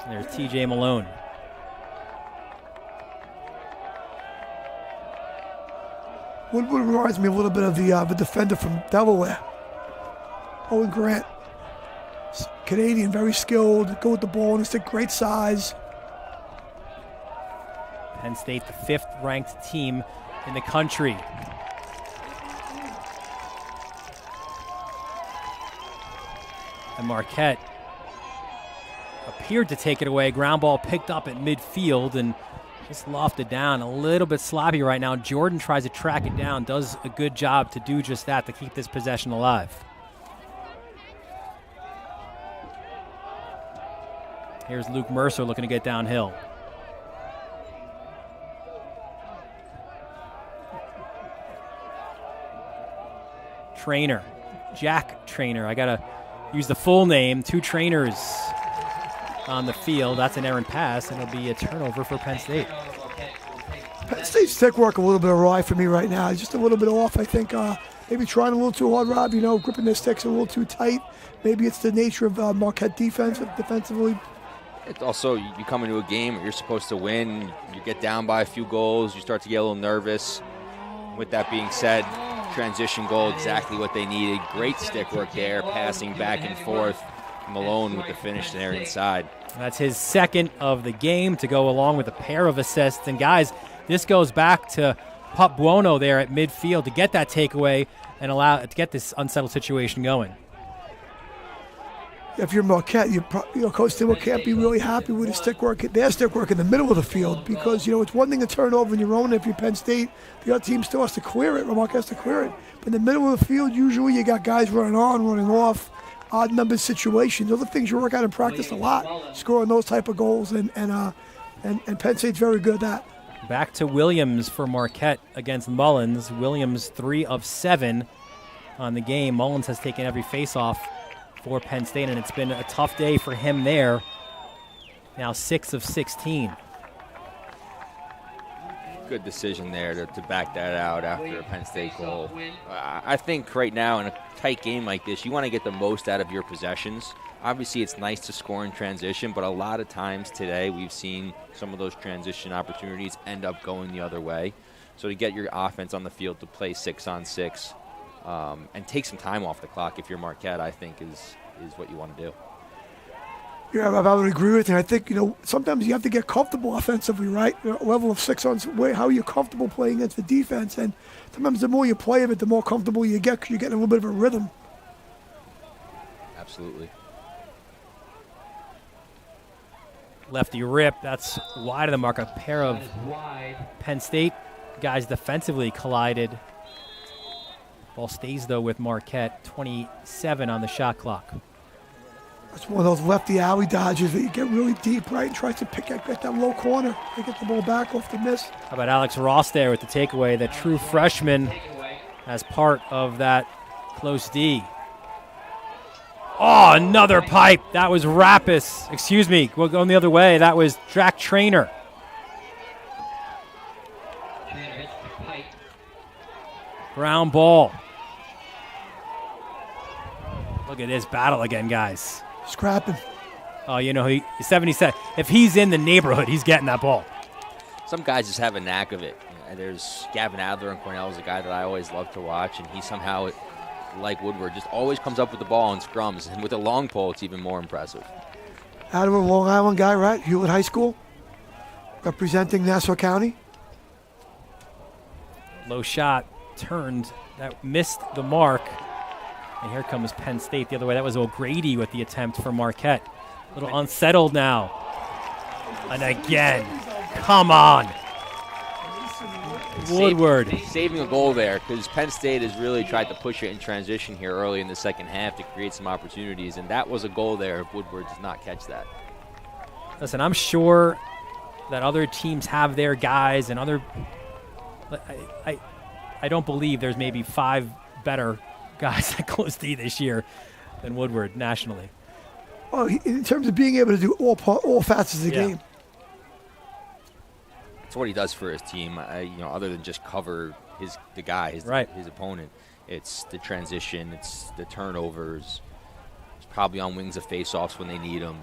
There's TJ Malone. Woodward reminds me a little bit of the defender from Delaware, Owen Grant. Canadian, very skilled, go with the ball, and it's a great size. Penn State, the 5th ranked team in the country. And Marquette appeared to take it away. Ground ball picked up at midfield and just lofted down. A little bit sloppy right now. Jordan tries to track it down, does a good job to do just that, to keep this possession alive. Here's Luke Mercer looking to get downhill. Trainer, Jack Trainer. I got to use the full name. 2 trainers on the field. That's an errant pass, and it'll be a turnover for Penn State. Penn State's stick work a little bit awry for me right now. It's just a little bit off, I think. Maybe trying a little too hard, Rob, gripping their sticks a little too tight. Maybe it's the nature of Marquette defense, defensively. It's also, you come into a game where you're supposed to win, you get down by a few goals, you start to get a little nervous. With that being said, transition goal, exactly what they needed. Great stick work there, passing back and forth. Malone with the finish there inside. That's his second of the game to go along with a pair of assists. And guys, this goes back to Pup Buono there at midfield to get that takeaway and allow to get this unsettled situation going. If you're Marquette, Coach Timo can't be really happy with his stick work, their stick work in the middle of the field, because it's one thing to turn over in your own. If you're Penn State, the other team still has to clear it. Marquette has to clear it. But in the middle of the field, usually you got guys running on, running off, odd numbered situations. Those are things you work out in practice a lot, scoring those type of goals, and Penn State's very good at that. Back to Williams for Marquette against Mullins. Williams 3 of 7 on the game. Mullins has taken every face-off for Penn State, and it's been a tough day for him there. Now 6 of 16. Good decision there to back that out after a Penn State goal. I think right now in a tight game like this, you want to get the most out of your possessions. Obviously, it's nice to score in transition, but a lot of times today we've seen some of those transition opportunities end up going the other way. So to get your offense on the field to play 6-on-6 and take some time off the clock if you're Marquette, I think is what you want to do. Yeah, I would agree with you. I think, sometimes you have to get comfortable offensively, right? A level of 6 on, how are you comfortable playing against the defense? And sometimes the more you play of it, the more comfortable you get, because you're getting a little bit of a rhythm. Absolutely. Lefty rip. That's wide of the mark. A pair of Penn State guys defensively collided. Ball stays, though, with Marquette. 27 on the shot clock. That's one of those lefty alley dodges that you get really deep, right, and tries to get that low corner and get the ball back off the miss. How about Alex Ross there with the takeaway, the true freshman as part of that close D. Oh, another pipe. That was Rappis. Excuse me, we're going the other way. That was Jack Trainer. Ground ball. Look at this battle again, guys. Scrapping. Oh, he's 77. If he's in the neighborhood, he's getting that ball. Some guys just have a knack of it. There's Gavin Adler in Cornell is a guy that I always love to watch, and he somehow, like Woodward, just always comes up with the ball on scrums. And with a long pole, it's even more impressive. Adler, Long Island guy, right? Hewlett High School, representing Nassau County. Low shot turned. That missed the mark. And here comes Penn State the other way. That was O'Grady with the attempt for Marquette. A little unsettled now. And again, come on. Woodward. Saving a goal there, because Penn State has really tried to push it in transition here early in the second half to create some opportunities, and that was a goal there if Woodward does not catch that. Listen, I'm sure that other teams have their guys and other... I don't believe there's maybe 5 better guys at close D this year than Woodward nationally. Well, in terms of being able to do all facets of the game. It's what he does for his team. Other than just cover his opponent, it's the transition, it's the turnovers. It's probably on wings of faceoffs when they need him.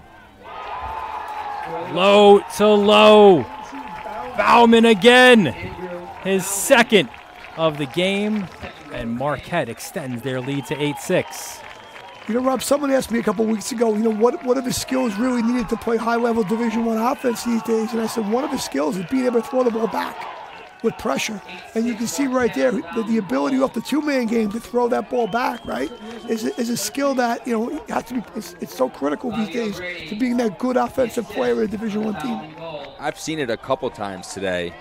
Low to low. Bauman again. His second of the game, and Marquette extends their lead to 8-6. Rob, someone asked me a couple weeks ago, what are the skills really needed to play high-level Division I offense these days? And I said, one of the skills is being able to throw the ball back with pressure. And you can see right there that the ability off the two-man game to throw that ball back, right, is a skill that, has to be. It's so critical these days to being that good offensive player in a Division I team. I've seen it a couple times today.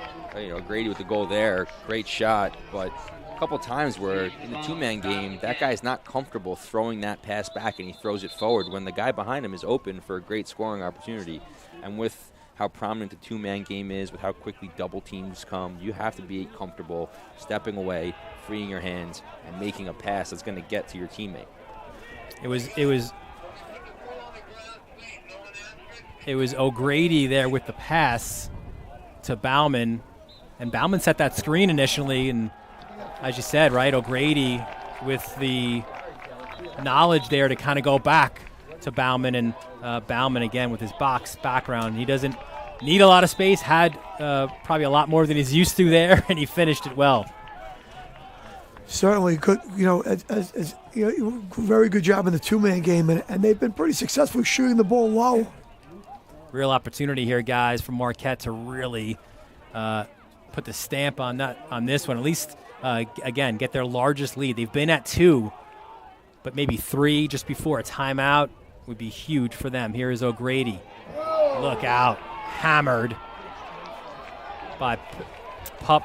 Grady with the goal there, great shot, but a couple times where in the two-man game, that guy's not comfortable throwing that pass back, and he throws it forward when the guy behind him is open for a great scoring opportunity. And with how prominent the two-man game is, with how quickly double teams come, you have to be comfortable stepping away, freeing your hands, and making a pass that's going to get to your teammate. It was O'Grady there with the pass to Bauman, and Bauman set that screen initially, and as you said, right, O'Grady with the knowledge there to kind of go back to Bauman, and Bauman again with his box background. He doesn't need a lot of space, had probably a lot more than he's used to there, and he finished it well. Certainly good, as very good job in the two-man game, and they've been pretty successful shooting the ball low. Real opportunity here, guys, for Marquette to really put the stamp on this one. At least, again, get their largest lead. They've been at 2, but maybe 3 just before a timeout would be huge for them. Here is O'Grady. Look out. Hammered by Pup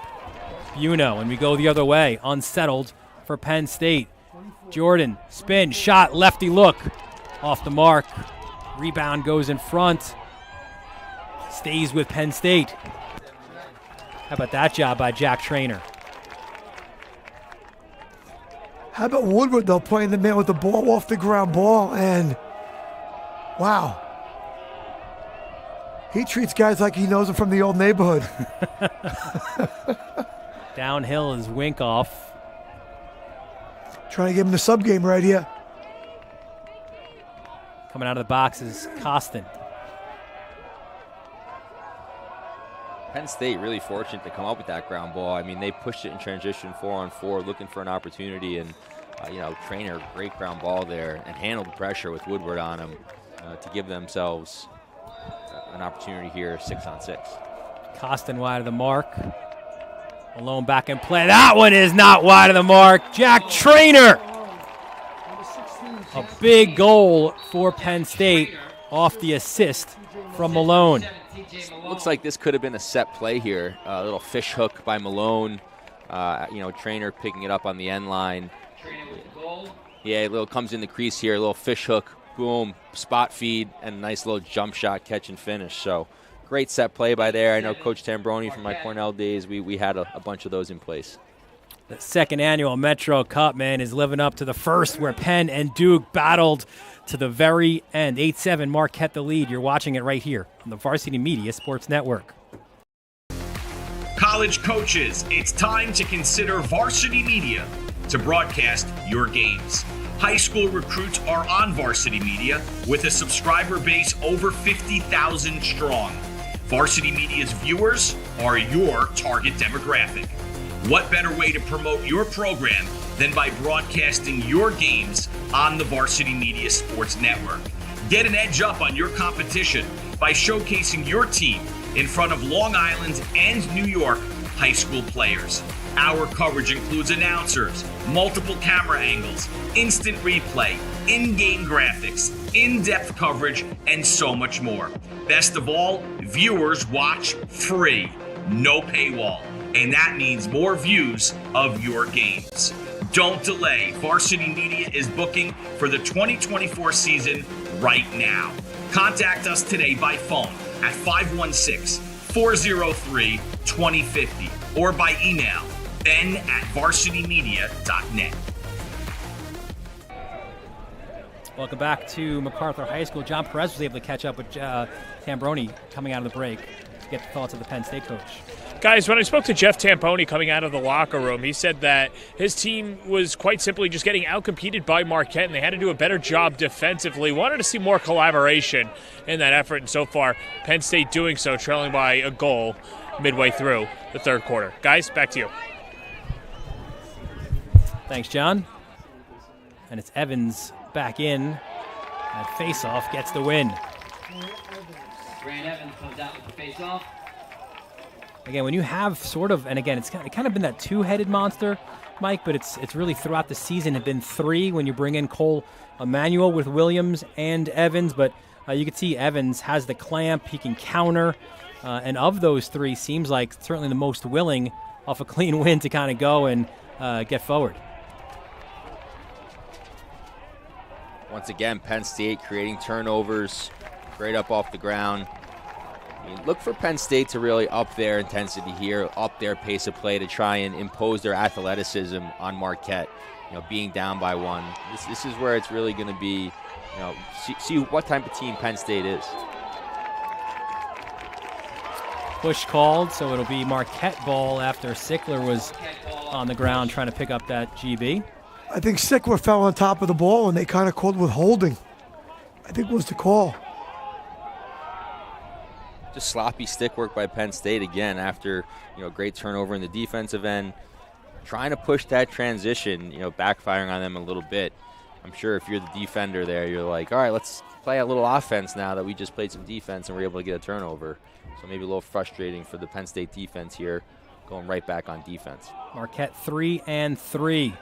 Buno, and we go the other way. Unsettled for Penn State. Jordan, spin, shot, lefty look. Off the mark. Rebound goes in front. Stays with Penn State. How about that job by Jack Trainer? How about Woodward, though, playing the man with the ball off the ground ball, and wow. He treats guys like he knows them from the old neighborhood. Downhill is Winkoff. Trying to give him the sub game right here. Coming out of the box is Costin. Penn State really fortunate to come up with that ground ball. I mean, they pushed it in transition 4-on-4, looking for an opportunity, and Trainer, great ground ball there, and handled the pressure with Woodward on him to give themselves an opportunity here, 6-on-6. Costin wide of the mark. Malone back in play. That one is not wide of the mark. Jack Trainer. A big goal for Penn State off the assist from Malone. Looks like this could have been a set play here. A little fish hook by Malone. Trainer picking it up on the end line. Yeah, comes in the crease here. A little fish hook. Boom, spot feed, and a nice little jump shot catch and finish. So great set play by there. I know Coach Tambroni from my Cornell days, we had a bunch of those in place. The second annual Metro Cup, man, is living up to the first, where Penn and Duke battled to the very end. 8-7, Marquette the lead. You're watching it right here on the Varsity Media Sports Network. College coaches, it's time to consider Varsity Media to broadcast your games. High school recruits are on Varsity Media with a subscriber base over 50,000 strong. Varsity Media's viewers are your target demographic. What better way to promote your program than by broadcasting your games on the Varsity Media Sports Network? Get an edge up on your competition by showcasing your team in front of Long Island and New York high school players. Our coverage includes announcers, multiple camera angles, instant replay, in-game graphics, in-depth coverage, and so much more. Best of all, viewers watch free, no paywall, and that means more views of your games. Don't delay. Varsity Media is booking for the 2024 season right now. Contact us today by phone at 516-403-2050 or by email ben@varsitymedia.net. Welcome back to MacArthur High School. John Perez was able to catch up with Tambroni coming out of the break to get the thoughts of the Penn State coach. Guys, when I spoke to Jeff Tamponi coming out of the locker room, he said that his team was quite simply just getting outcompeted by Marquette, and they had to do a better job defensively. Wanted to see more collaboration in that effort, and so far, Penn State doing so, trailing by a goal midway through the third quarter. Guys, back to you. Thanks, John. And it's Evans back in, and face-off gets the win. Grant Evans comes out with the face-off. Again, when you have sort of, and again, it's kind of been that two-headed monster, Mike, but it's really throughout the season have been three when you bring in Cole Emmanuel with Williams and Evans, but you can see Evans has the clamp, he can counter, and of those three, seems like certainly the most willing off a clean win to kind of go and get forward. Once again, Penn State creating turnovers, great up off the ground. I mean, look for Penn State to really up their intensity here, up their pace of play to try and impose their athleticism on Marquette. Being down by one. This is where it's really going to be, see what type of team Penn State is. Push called, so it'll be Marquette ball after Sickler was on the ground trying to pick up that GB. I think Sickler fell on top of the ball, and they kind of called withholding. I think was the call. Just sloppy stick work by Penn State again after, great turnover in the defensive end. Trying to push that transition, backfiring on them a little bit. I'm sure if you're the defender there, you're like, all right, let's play a little offense now that we just played some defense and we're able to get a turnover. So maybe a little frustrating for the Penn State defense here, going right back on defense. Marquette 3-3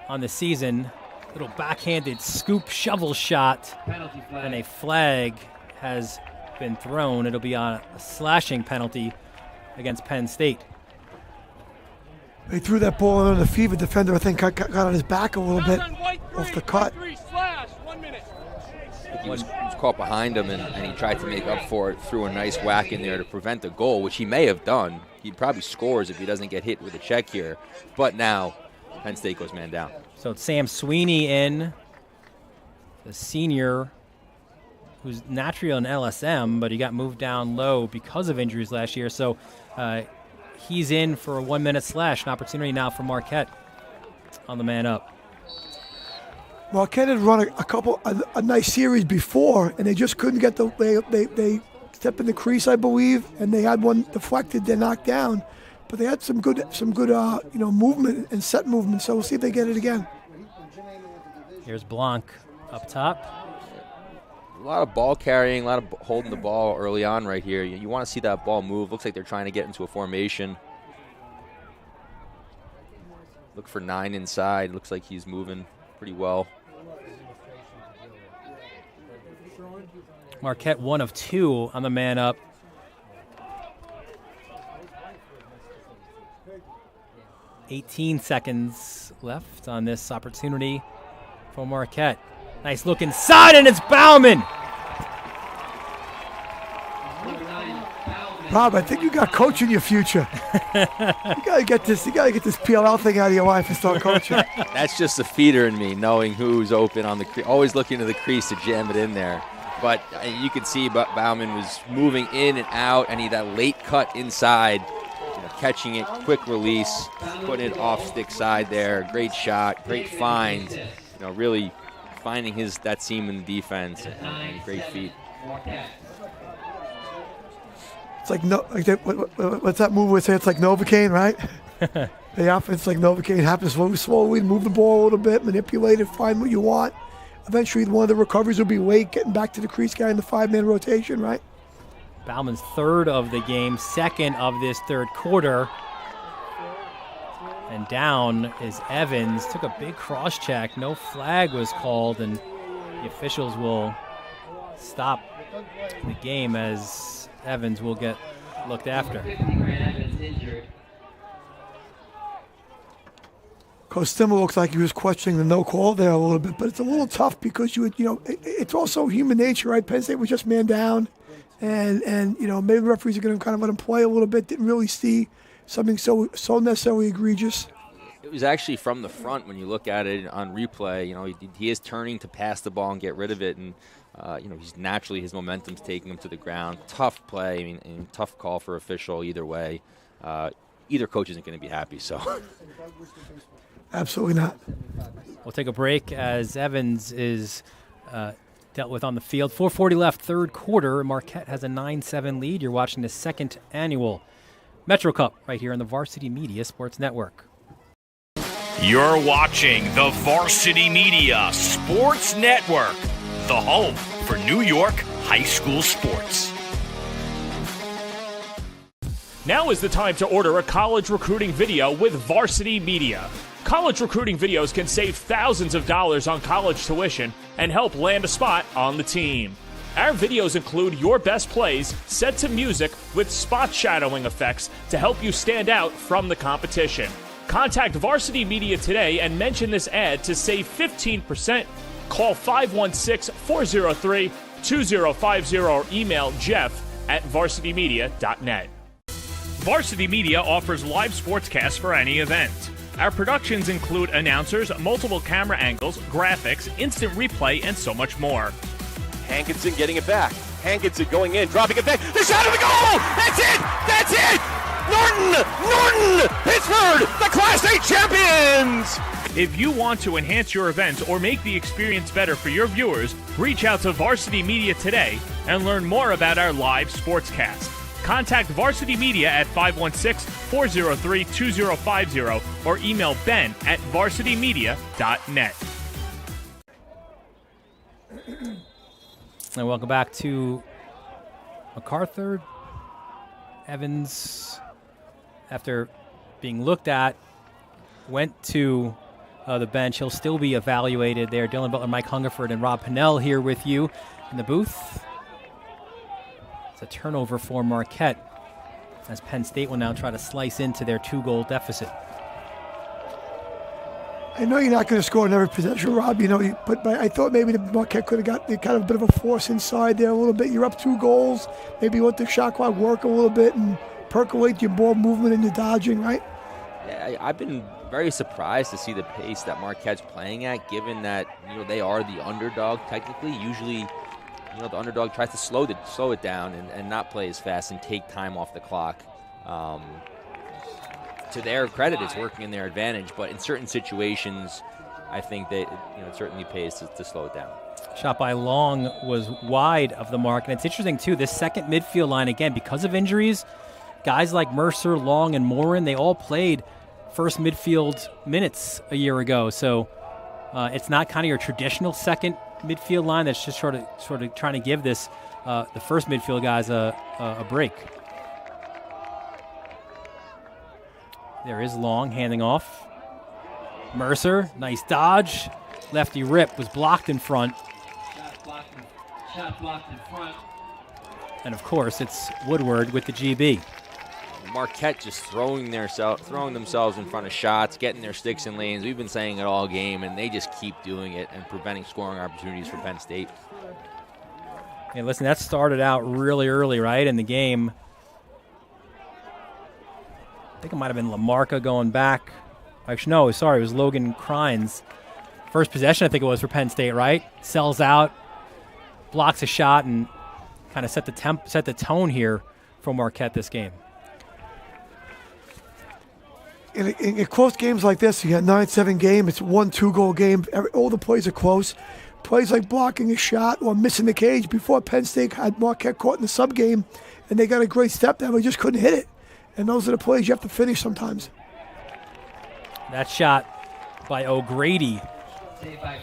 on the season. Little backhanded scoop shovel shot, and a flag has been thrown. It'll be on a slashing penalty against Penn State. They threw that ball on the fever defender. I think got on his back a little bit off the cut. He was caught behind him, and he tried to make up for it, threw a nice whack in there to prevent the goal, which he may have done. He probably scores if he doesn't get hit with a check here. But now Penn State goes man down. So it's Sam Sweeney in, the senior, who's naturally an LSM, but he got moved down low because of injuries last year. So he's in for a 1-minute slash, an opportunity now for Marquette on the man up. Marquette had run a nice series before, and they just couldn't get they stepped in the crease, I believe, and they had one deflected, they knocked down, but they had some good movement and set movement. So we'll see if they get it again. Here's Blanc up top. A lot of ball carrying, a lot of holding the ball early on right here. You want to see that ball move. Looks like they're trying to get into a formation. Look for 9 inside. Looks like he's moving pretty well. Marquette 1 of 2 on the man up. $18 seconds left on this opportunity for Marquette. Nice look inside, and it's Bauman. Rob, I think you got coaching your future. You gotta get this PLL thing out of your life and start coaching. That's just the feeder in me, knowing who's open on the crease, always looking to the crease to jam it in there. But you could see Bauman was moving in and out, and that late cut inside, catching it, quick release, putting it off stick side there. Great shot, great find. Really finding that seam in the defense, and great feet. It's like what's that move where they say it's like Novocaine, right? The offense like Novocaine happens slowly, move the ball a little bit, manipulate it, find what you want. Eventually, one of the recoveries will be late, getting back to the crease guy in the 5-man rotation, right? Bauman's third of the game, second of this third quarter. And down is Evans. Took a big cross check. No flag was called, and the officials will stop the game as Evans will get looked after. Coach Stimmer looks like he was questioning the no call there a little bit, but it's a little tough because it's also human nature, right? Penn State was just man down, and maybe the referees are going to kind of let him play a little bit. Didn't really see something so necessarily egregious. It was actually from the front when you look at it on replay. He is turning to pass the ball and get rid of it, and he's naturally, his momentum's taking him to the ground. Tough play, tough call for official either way. Either coach isn't going to be happy, so. Absolutely not. We'll take a break as Evans is dealt with on the field. 4:40 left, third quarter. Marquette has a 9-7 lead. You're watching the second annual Metro Cup right here on the Varsity Media Sports Network. You're watching the Varsity Media Sports Network, the home for New York high school sports. Now is the time to order a college recruiting video with Varsity Media. College recruiting videos can save thousands of dollars on college tuition and help land a spot on the team. Our videos include your best plays set to music with spot shadowing effects to help you stand out from the competition. Contact Varsity Media today and mention this ad to save 15%. Call 516-403-2050 or email jeff@varsitymedia.net. Varsity Media offers live sportscasts for any event. Our productions include announcers, multiple camera angles, graphics, instant replay, and so much more. Hankinson getting it back. Hankinson going in, dropping it back. The shot of the goal! That's it! That's it! Norton! Pittsburgh, the Class A champions! please? If you want to enhance your event or make the experience better for your viewers, reach out to Varsity Media today and learn more about our live sportscast. Contact Varsity Media at 516-403-2050 or email Ben at varsitymedia.net. And welcome back to MacArthur. Evans, after being looked at, went to the bench. He'll still be evaluated there. Dylan Butler, Mike Hungerford, and Rob Pennell here with you in the booth. It's a turnover for Marquette as Penn State will now try to slice into their 2-goal deficit. I know you're not going to score in every possession, Rob, but I thought maybe the Marquette could have got kind of a bit of a force inside there a little bit. You're up 2 goals. Maybe you let the shot clock work a little bit and percolate your ball movement and your dodging, right? Yeah, I've been very surprised to see the pace that Marquette's playing at, given that they are the underdog technically. Usually, the underdog tries to slow it down and not play as fast and take time off the clock. To their credit, it's working in their advantage, but in certain situations, I think that it certainly pays to slow it down. Shot by Long was wide of the mark, and it's interesting too. This second midfield line again, because of injuries, guys like Mercer, Long, and Morin, they all played first midfield minutes a year ago. So it's not kind of your traditional second midfield line that's just sort of trying to give this the first midfield guys a break. There is Long handing off. Mercer, nice dodge. Lefty rip was blocked in front. Shot blocked in front. And of course, it's Woodward with the GB. Marquette just throwing themselves in front of shots, getting their sticks in lanes. We've been saying it all game, and they just keep doing it and preventing scoring opportunities for Penn State. Hey, listen, that started out really early, right, in the game. I think it might have been Lamarca going back. Actually, no, sorry, it was Logan Crines. First possession, I think it was, for Penn State, right? Sells out, blocks a shot, and kind of set the tone here for Marquette this game. In close games like this, you got 9-7 game. It's 1-2 goal game. All the plays are close. Plays like blocking a shot or missing the cage. Before Penn State had Marquette caught in the sub game, and they got a great step there, but just couldn't hit it. And those are the plays you have to finish sometimes. That shot by O'Grady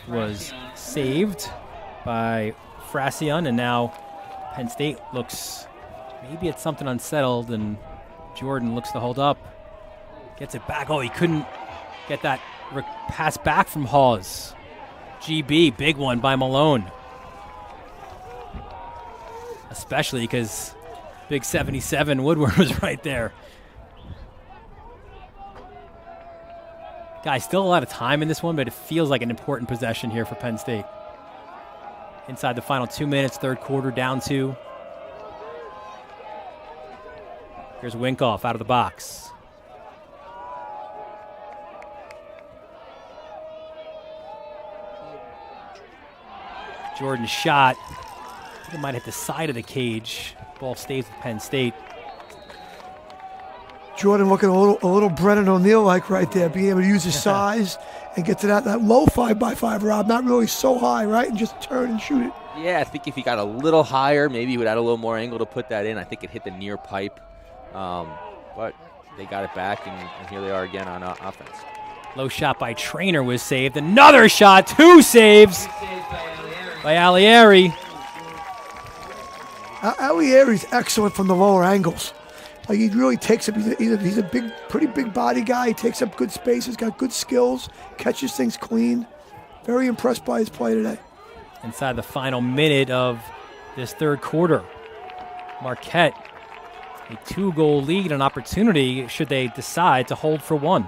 was saved by Frassian, and now Penn State looks maybe it's something unsettled, and Jordan looks to hold up. Gets it back. Oh, he couldn't get that pass back from Hawes. GB, big one by Malone. Especially because big 77 Woodward was right there. Guys, still a lot of time in this one, but it feels like an important possession here for Penn State. Inside the final 2 minutes, third quarter, down 2. Here's Winkoff out of the box. Jordan's shot. I think it might hit the side of the cage. Ball stays with Penn State. Jordan looking a little Brennan O'Neill-like right there, being able to use his size and get to that low 5x5, Rob, not really so high, right, and just turn and shoot it. Yeah, I think if he got a little higher, maybe he would add a little more angle to put that in. I think it hit the near pipe, but they got it back, and here they are again on offense. Low shot by Trainer was saved. Another shot, 2 saves by Alieri. Alieri's excellent from the lower angles. Like, he really takes up. He's a pretty big body guy. He takes up good space. He's got good skills. Catches things clean. Very impressed by his play today. Inside the final minute of this third quarter, Marquette, a 2-goal lead, an opportunity should they decide to hold for 1.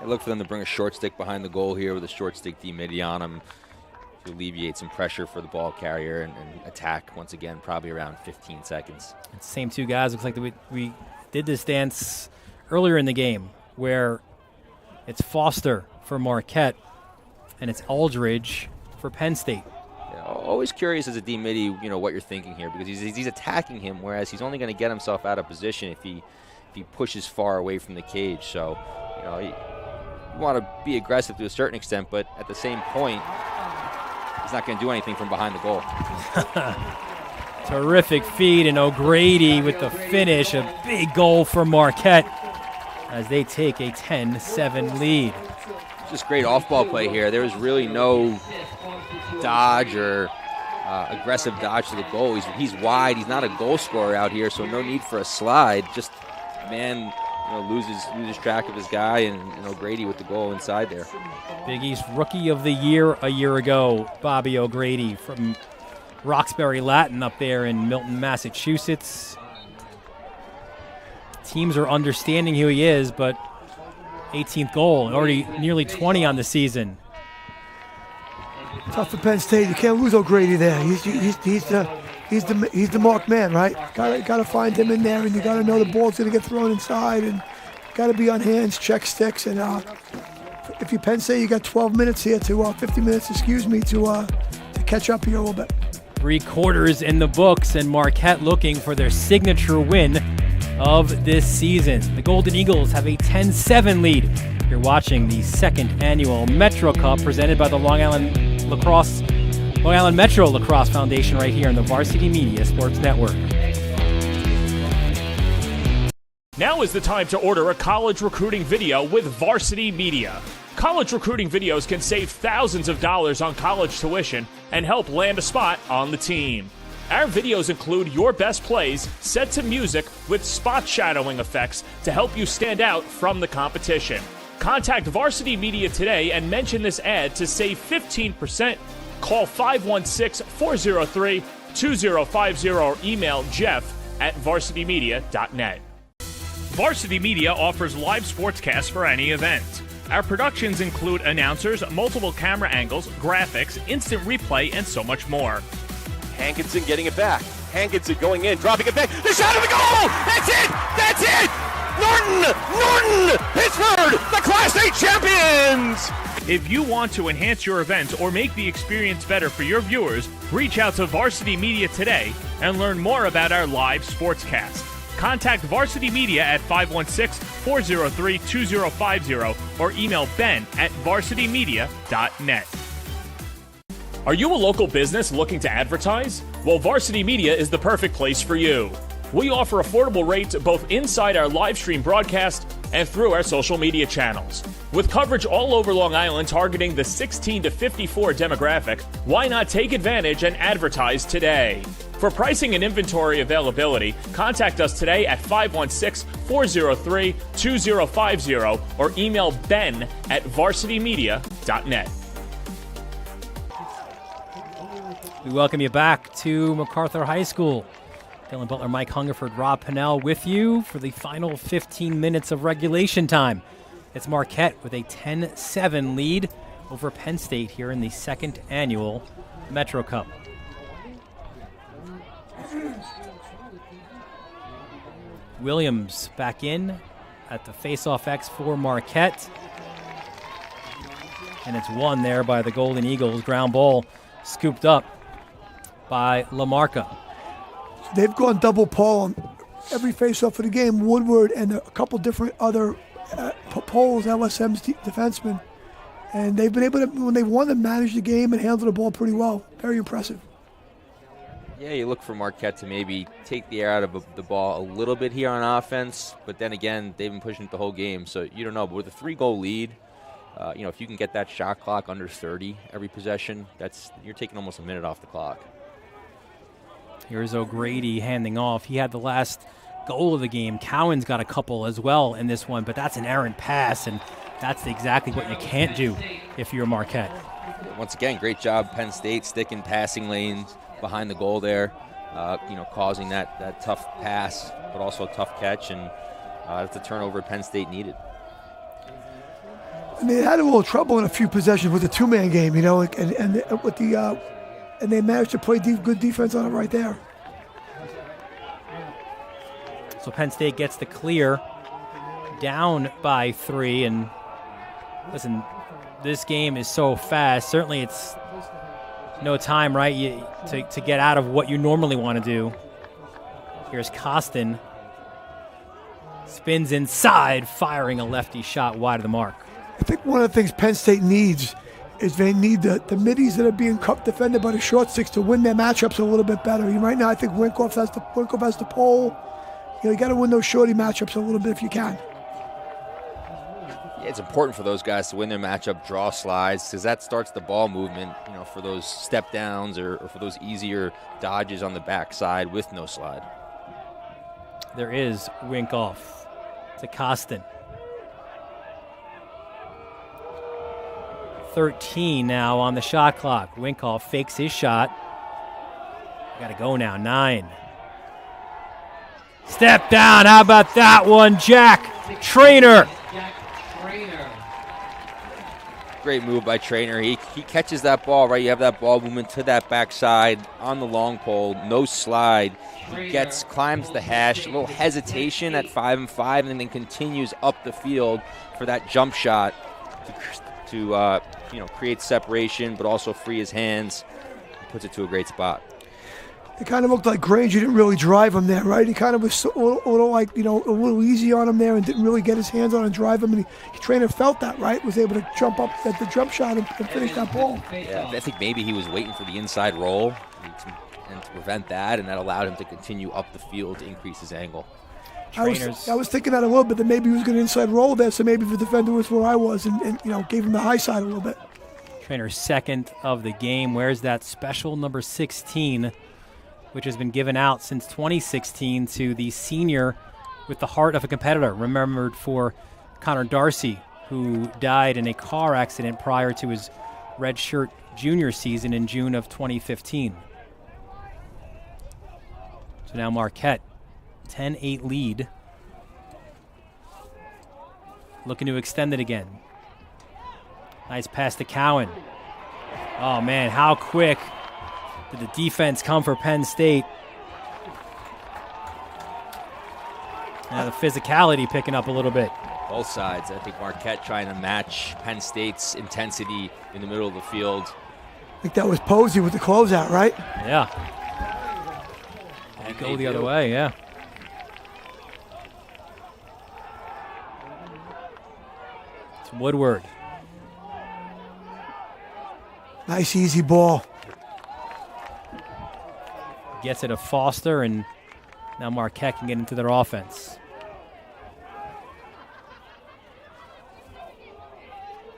I look for them to bring a short stick behind the goal here with a short stick D-midi on them to alleviate some pressure for the ball carrier and attack once again, probably around 15 seconds. Same 2 guys. Looks like we did this dance earlier in the game where it's Foster for Marquette and it's Aldridge for Penn State. Yeah, always curious as a D-midi, what you're thinking here, because he's attacking him, whereas he's only going to get himself out of position if he he pushes far away from the cage. So, you want to be aggressive to a certain extent, but at the same point, he's not going to do anything from behind the goal. Terrific feed, and O'Grady with the finish. A big goal for Marquette as they take a 10-7 lead. Just great off-ball play here. There was really no dodge or aggressive dodge to the goal. He's wide. He's not a goal scorer out here, so no need for a slide. Just man, loses track of his guy, and O'Grady with the goal inside there. Big East Rookie of the Year a year ago, Bobby O'Grady from Roxbury Latin up there in Milton, Massachusetts. Teams are understanding who he is, but 18th goal, already nearly 20 on the season. Tough for Penn State. You can't lose O'Grady there. He's the marked man, right? Got to find him in there, and you got to know the ball's going to get thrown inside, and got to be on hands, check sticks, and if you Penn State, you got 12 minutes here to 50 minutes, to catch up here a little bit. 3 quarters in the books, and Marquette looking for their signature win of this season. The Golden Eagles have a 10-7 lead. You're watching the second annual Metro Cup presented by the Long Island Metro Lacrosse Foundation right here on the Varsity Media Sports Network. Now is the time to order a college recruiting video with Varsity Media. College recruiting videos can save thousands of dollars on college tuition and help land a spot on the team. Our videos include your best plays set to music with spot shadowing effects to help you stand out from the competition. Contact Varsity Media today and mention this ad to save 15%. Call 516-403-2050 or email jeff@varsitymedia.net. Varsity Media offers live sportscasts for any event. Our productions include announcers, multiple camera angles, graphics, instant replay, and so much more. Hankinson getting it back. Hankinson going in, dropping it back. The shot of the goal! That's it! That's it! Norton! Pittsburgh, the Class A champions! If you want to enhance your event or make the experience better for your viewers, reach out to Varsity Media today and learn more about our live sportscast. Contact Varsity Media at 516-403-2050 or email ben@varsitymedia.net. Are you a local business looking to advertise? Well, Varsity Media is the perfect place for you. We offer affordable rates both inside our live stream broadcast and through our social media channels. With coverage all over Long Island targeting the 16 to 54 demographic, why not take advantage and advertise today? For pricing and inventory availability, contact us today at 516-403-2050 or email ben@varsitymedia.net. We welcome you back to MacArthur High School. Dylan Butler, Mike Hungerford, Rob Pennell with you for the final 15 minutes of regulation time. It's Marquette with a 10-7 lead over Penn State here in the second annual Metro Cup. Williams back in at the face-off X for Marquette. And it's won there by the Golden Eagles. Ground ball scooped up by LaMarca. They've gone double Paul on every face-off of the game. Woodward and a couple different other Poles, LSM's defensemen. And they've been able to, when they won, to manage the game and handle the ball pretty well. Very impressive. Yeah, you look for Marquette to maybe take the air out of the ball a little bit here on offense, but then again, they've been pushing it the whole game, so you don't know. But with a 3-goal lead, if you can get that shot clock under 30 every possession, you're taking almost a minute off the clock. Here's O'Grady handing off. He had the last goal of the game. Cowan's got a couple as well in this one, but that's an errant pass, and that's exactly what you can't do if you're Marquette. Once again, great job, Penn State, sticking passing lanes behind the goal there, causing that tough pass, but also a tough catch, and that's the turnover Penn State needed. And they had a little trouble in a few possessions with the two-man game, and they managed to play good defense on it right there. So Penn State gets the clear, down by 3, and listen, this game is so fast. Certainly it's no time, right, to get out of what you normally want to do. Here's Costin Spins inside, firing a lefty shot wide of the mark. I think one of the things Penn State needs is they need the middies that are being defended by the short sticks to win their matchups a little bit better. Right now, I think Winkoff has the pole. You got to win those shorty matchups a little bit if you can. Yeah, it's important for those guys to win their matchup, draw slides, because that starts the ball movement, for those step downs or for those easier dodges on the backside with no slide. There is Winkoff to Costin. 13 now on the shot clock. Winkoff fakes his shot. Got to go now, 9. Step down, how about that one, Jack Trainer. Great move by Trainer. He catches that ball, right? You have that ball movement to that backside on the long pole, no slide. He climbs the hash, a little hesitation at 5-5, and then continues up the field for that jump shot to create separation, but also free his hands. Puts it to a great spot. It kind of looked like Granger didn't really drive him there, right? He kind of was a little easy on him there and didn't really get his hands on and drive him. And Trainer felt that, right? Was able to jump up at the jump shot and finish that ball. Yeah, I think maybe he was waiting for the inside roll and to prevent that, and that allowed him to continue up the field to increase his angle. I was thinking that a little bit, that maybe he was going to inside roll there, so maybe the defender was where I was and gave him the high side a little bit. Trainer's second of the game. Where's that special number 16, which has been given out since 2016 to the senior with the heart of a competitor, remembered for Connor Darcy, who died in a car accident prior to his redshirt junior season in June of 2015. So now Marquette, 10-8 lead. Looking to extend it again. Nice pass to Cowan. Oh, man, how quick did the defense come for Penn State? Now the physicality picking up a little bit. Both sides. I think Marquette trying to match Penn State's intensity in the middle of the field. I think that was Posey with the closeout, right? Yeah. And go the other way, yeah. It's Woodward. Nice, easy ball. Gets it to Foster, and now Marquette can get into their offense.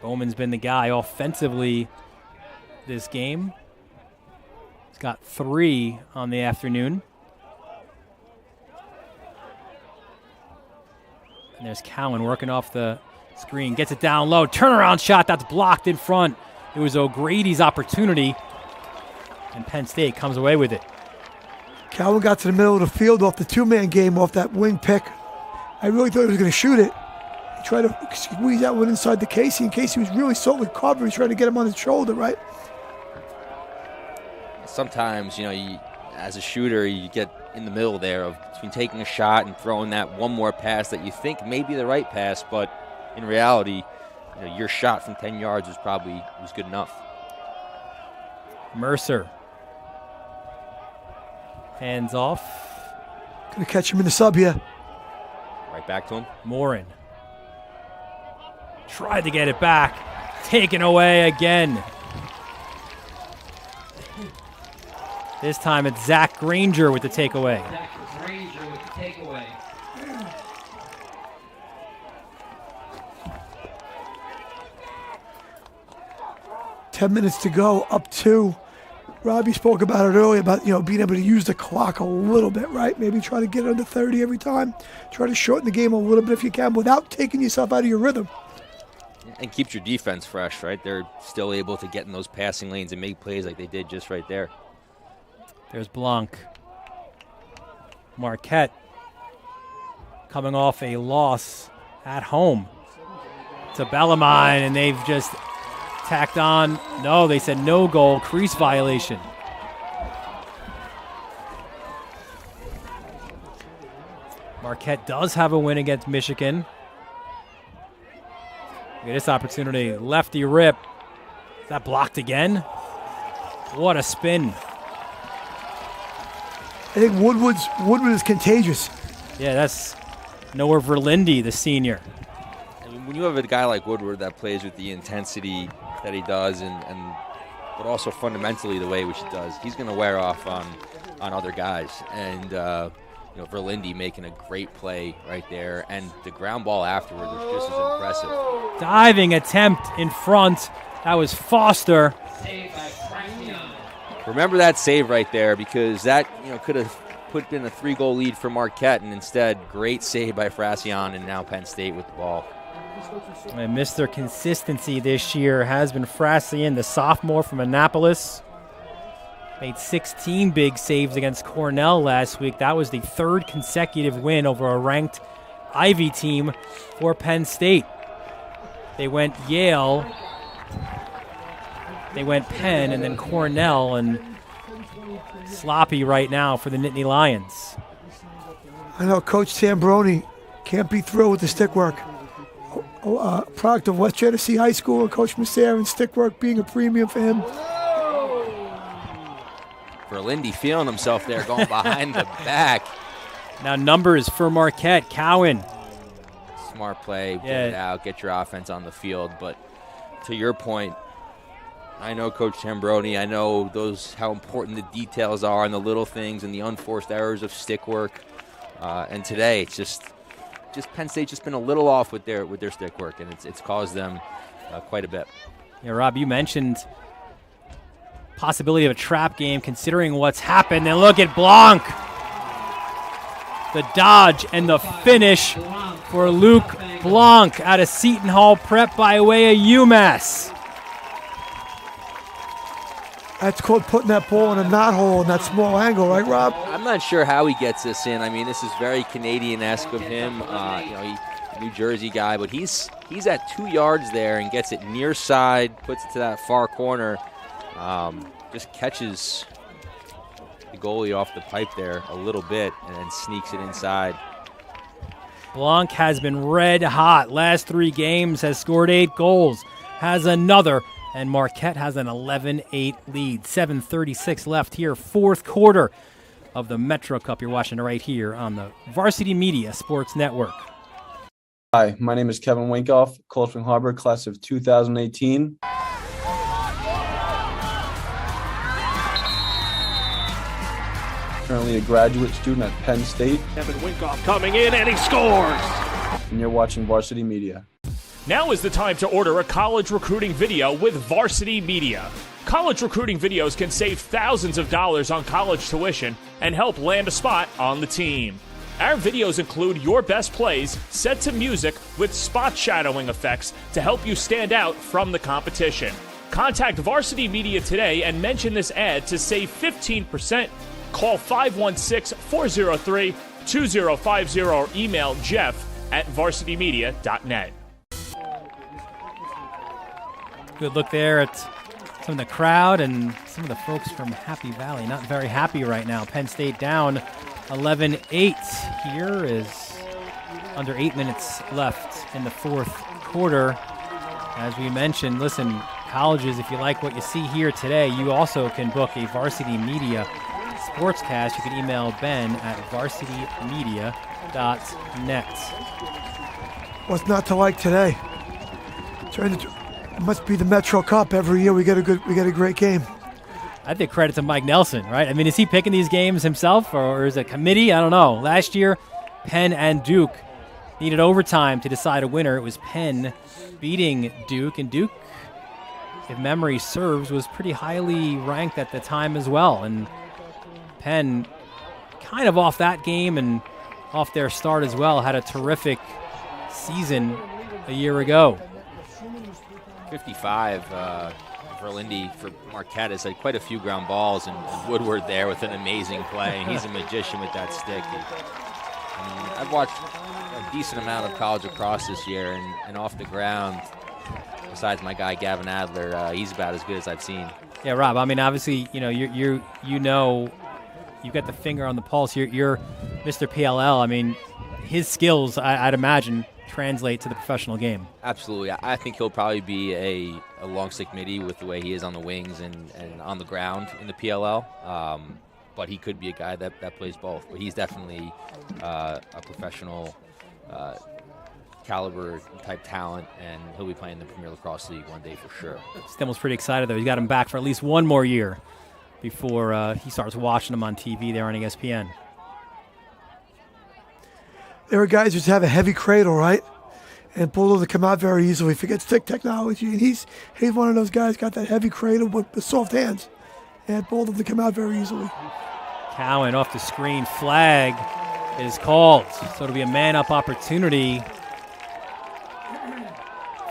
Bowman's been the guy offensively this game. He's got 3 on the afternoon. And there's Cowan working off the screen. Gets it down low. Turnaround shot that's blocked in front. It was O'Grady's opportunity, and Penn State comes away with it. Cowan got to the middle of the field off the two-man game off that wing pick. I really thought he was going to shoot it. He tried to squeeze that one inside the Casey, and Casey was really solidly covered. He tried to get him on his shoulder, right? Sometimes, as a shooter, you get in the middle there of between taking a shot and throwing that one more pass that you think may be the right pass, but in reality, your shot from 10 yards was good enough. Mercer. Hands off. Gonna catch him in the sub here. Right back to him. Morin. Tried to get it back. Taken away again. This time it's Zach Granger with the takeaway. Zach Granger with the takeaway. Ten minutes to go, up 2. Robbie spoke about it earlier, about being able to use the clock a little bit, right? Maybe try to get under 30 every time. Try to shorten the game a little bit if you can without taking yourself out of your rhythm. And keeps your defense fresh, right? They're still able to get in those passing lanes and make plays like they did just right there. There's Blanc. Marquette coming off a loss at home to Bellarmine, and they've just tacked on. No, they said no goal, crease violation. Marquette does have a win against Michigan. Look at this opportunity. Lefty rip. Is that blocked again? What a spin. I think Woodward is contagious. Yeah, that's Noah Verlinde, the senior. I mean, when you have a guy like Woodward that plays with the intensity that he does, but also fundamentally the way which he does, he's going to wear off on other guys. And Verlinde making a great play right there, and the ground ball afterward was just as impressive. Diving attempt in front. That was Foster. Remember that save right there, because that could have put in a 3-goal lead for Marquette, and instead, great save by Frassian, and now Penn State with the ball. And Mr. Consistency this year has been Frassian, the sophomore from Annapolis. Made 16 big saves against Cornell last week. That was the 3rd consecutive win over a ranked Ivy team for Penn State. They went Yale, they went Penn, and then Cornell, and sloppy right now for the Nittany Lions. I know Coach Sambroni can't be thrilled with the stick work. Product of West Genesee High School, and Coach Masser, and stick work being a premium for him. Verlinde feeling himself there, going behind the back. Now numbers for Marquette. Cowan. Smart play, get it out, get your offense on the field. But to your point, I know Coach Tambroni. I know how important the details are and the little things and the unforced errors of stick work. And today, it's just Penn State's just been a little off with their stick work, and it's caused them quite a bit. Yeah, Rob, you mentioned possibility of a trap game considering what's happened. And look at Blanc. The dodge and the finish for Luke Blanc out of Seton Hall Prep by way of UMass. That's called putting that ball in a knot hole in that small angle, right, Rob? I'm not sure how he gets this in. I mean, this is very Canadian-esque of him. He's a New Jersey guy, but he's at 2 yards there and gets it near side, puts it to that far corner. Just catches the goalie off the pipe there a little bit and then sneaks it inside. Blanc has been red hot. Last 3 games, has scored 8 goals, has another, and Marquette has an 11-8 lead. 7:36 left here, 4th quarter of the Metro Cup. You're watching it right here on the Varsity Media Sports Network. Hi, my name is Kevin Winkoff, Cold Spring Harbor, class of 2018. Currently a graduate student at Penn State. Kevin Winkoff coming in, and he scores! And you're watching Varsity Media. Now is the time to order a college recruiting video with Varsity Media. College recruiting videos can save thousands of dollars on college tuition and help land a spot on the team. Our videos include your best plays set to music with spot shadowing effects to help you stand out from the competition. Contact Varsity Media today and mention this ad to save 15%. Call 516-403-2050 or email jeff@varsitymedia.net. Good look there at some of the crowd and some of the folks from Happy Valley. Not very happy right now. Penn State down 11-8. Here is under 8 minutes left in the 4th quarter. As we mentioned, listen, colleges, if you like what you see here today, you also can book a Varsity Media SPORTSCAST. You can email Ben at varsitymedia.net. What's not to like today? It must be the Metro Cup. Every year we get a great game. I think credit to Mike Nelson, right? I mean, is he picking these games himself, or is it a committee? I don't know. Last year, Penn and Duke needed overtime to decide a winner. It was Penn beating Duke, and Duke, if memory serves, was pretty highly ranked at the time as well. And Penn, kind of off that game and off their start as well, had a terrific season a year ago. 55 Verlinde for Marquette has had quite a few ground balls, and Woodward there with an amazing play. And he's a magician with that stick. I've watched a decent amount of college lacrosse this year, and off the ground, besides my guy Gavin Adler, he's about as good as I've seen. Yeah, Rob. I mean, obviously, you've got the finger on the pulse. You're Mr. PLL. I mean, his skills, I'd imagine, translate to the professional game. Absolutely. I think he'll probably be a long stick midi with the way he is on the wings and on the ground in the PLL. But he could be a guy that plays both. But he's definitely a professional caliber type talent, and he'll be playing the Premier Lacrosse League one day for sure. Stemmel's pretty excited, though. He's got him back for at least one more year before he starts watching him on TV there on ESPN. There are guys who just have a heavy cradle, right? And bulldozer come out very easily. Forget stick technology. And he's one of those guys, got that heavy cradle with the soft hands. And bulldozer come out very easily. Cowan off the screen. Flag is called. So it'll be a man-up opportunity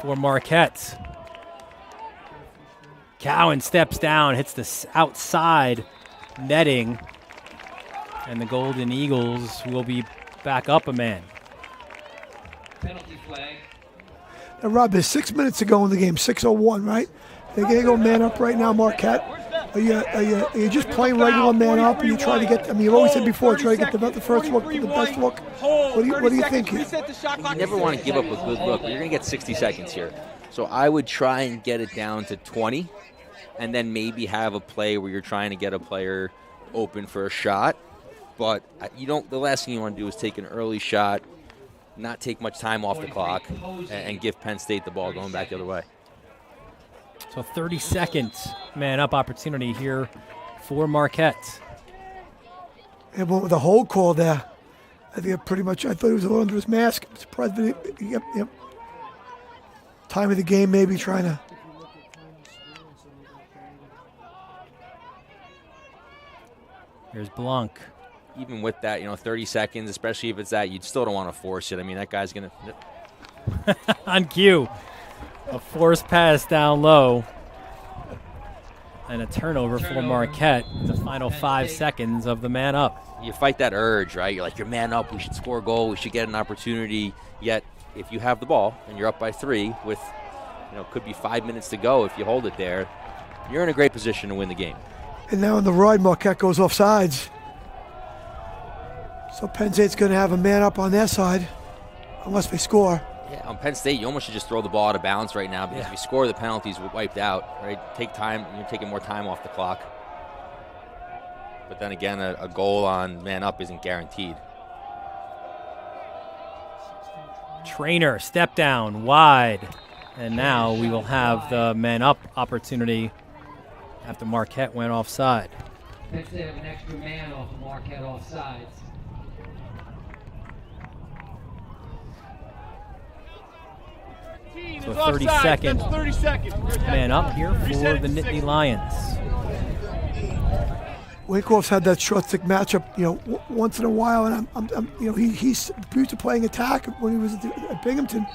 for Marquette. Cowan steps down, hits the outside netting. And the Golden Eagles will be back up a man. Penalty flag. Now, Rob, there's 6 minutes to go in the game, 6:01, right? They're going to go man up right now, Marquette. Are you just playing regular man up, and you try to get, I mean, you've always said before, try to get the first look, the best look. What do you think here? You never want to give up a good look, but you're going to get 60 seconds here. So I would try and get it down to 20, and then maybe have a play where you're trying to get a player open for a shot. But the last thing you want to do is take an early shot, not take much time off the clock, and give Penn State the ball going back the other way. So 30-second man-up opportunity here for Marquette. And with the hold call there, I think pretty much, I thought he was a little under his mask. I'm surprised, but yep. Time of the game, maybe trying to. Here's Blanc. Even with that, 30 seconds, especially if it's that, you still don't want to force it. I mean, that guy's going to. On cue. A forced pass down low. And a turnover for Marquette. The final 5 seconds of the man up. You fight that urge, right? You're like, you're man up, we should score a goal, we should get an opportunity. Yet, if you have the ball and you're up by 3 with, could be 5 minutes to go if you hold it there, you're in a great position to win the game. And now on the ride, Marquette goes off sides. So Penn State's going to have a man up on their side, unless they score. Yeah, on Penn State, you almost should just throw the ball out of bounds right now, because if you score, the penalty's wiped out, right? Take time, you're taking more time off the clock. But then again, a goal on man up isn't guaranteed. Trainer, step down, wide. And now we will have the man up opportunity after Marquette went offside. Penn State have an extra man off of Marquette offsides. So 30-second man up here for the Nittany Lions. Wyckoff's had that short stick matchup, once in a while, and he's used to playing attack when he was at Binghamton.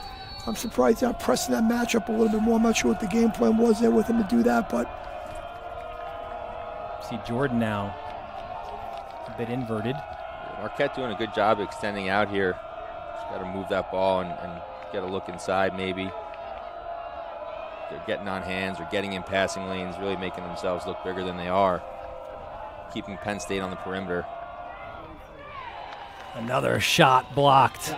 I'm surprised they're pressing that matchup a little bit more. I'm not sure what the game plan was there with him to do that, but. See Jordan now, a bit inverted. Marquette doing a good job extending out here. Just got to move that ball and get a look inside maybe. They're getting on hands or getting in passing lanes, really making themselves look bigger than they are. Keeping Penn State on the perimeter. Another shot blocked.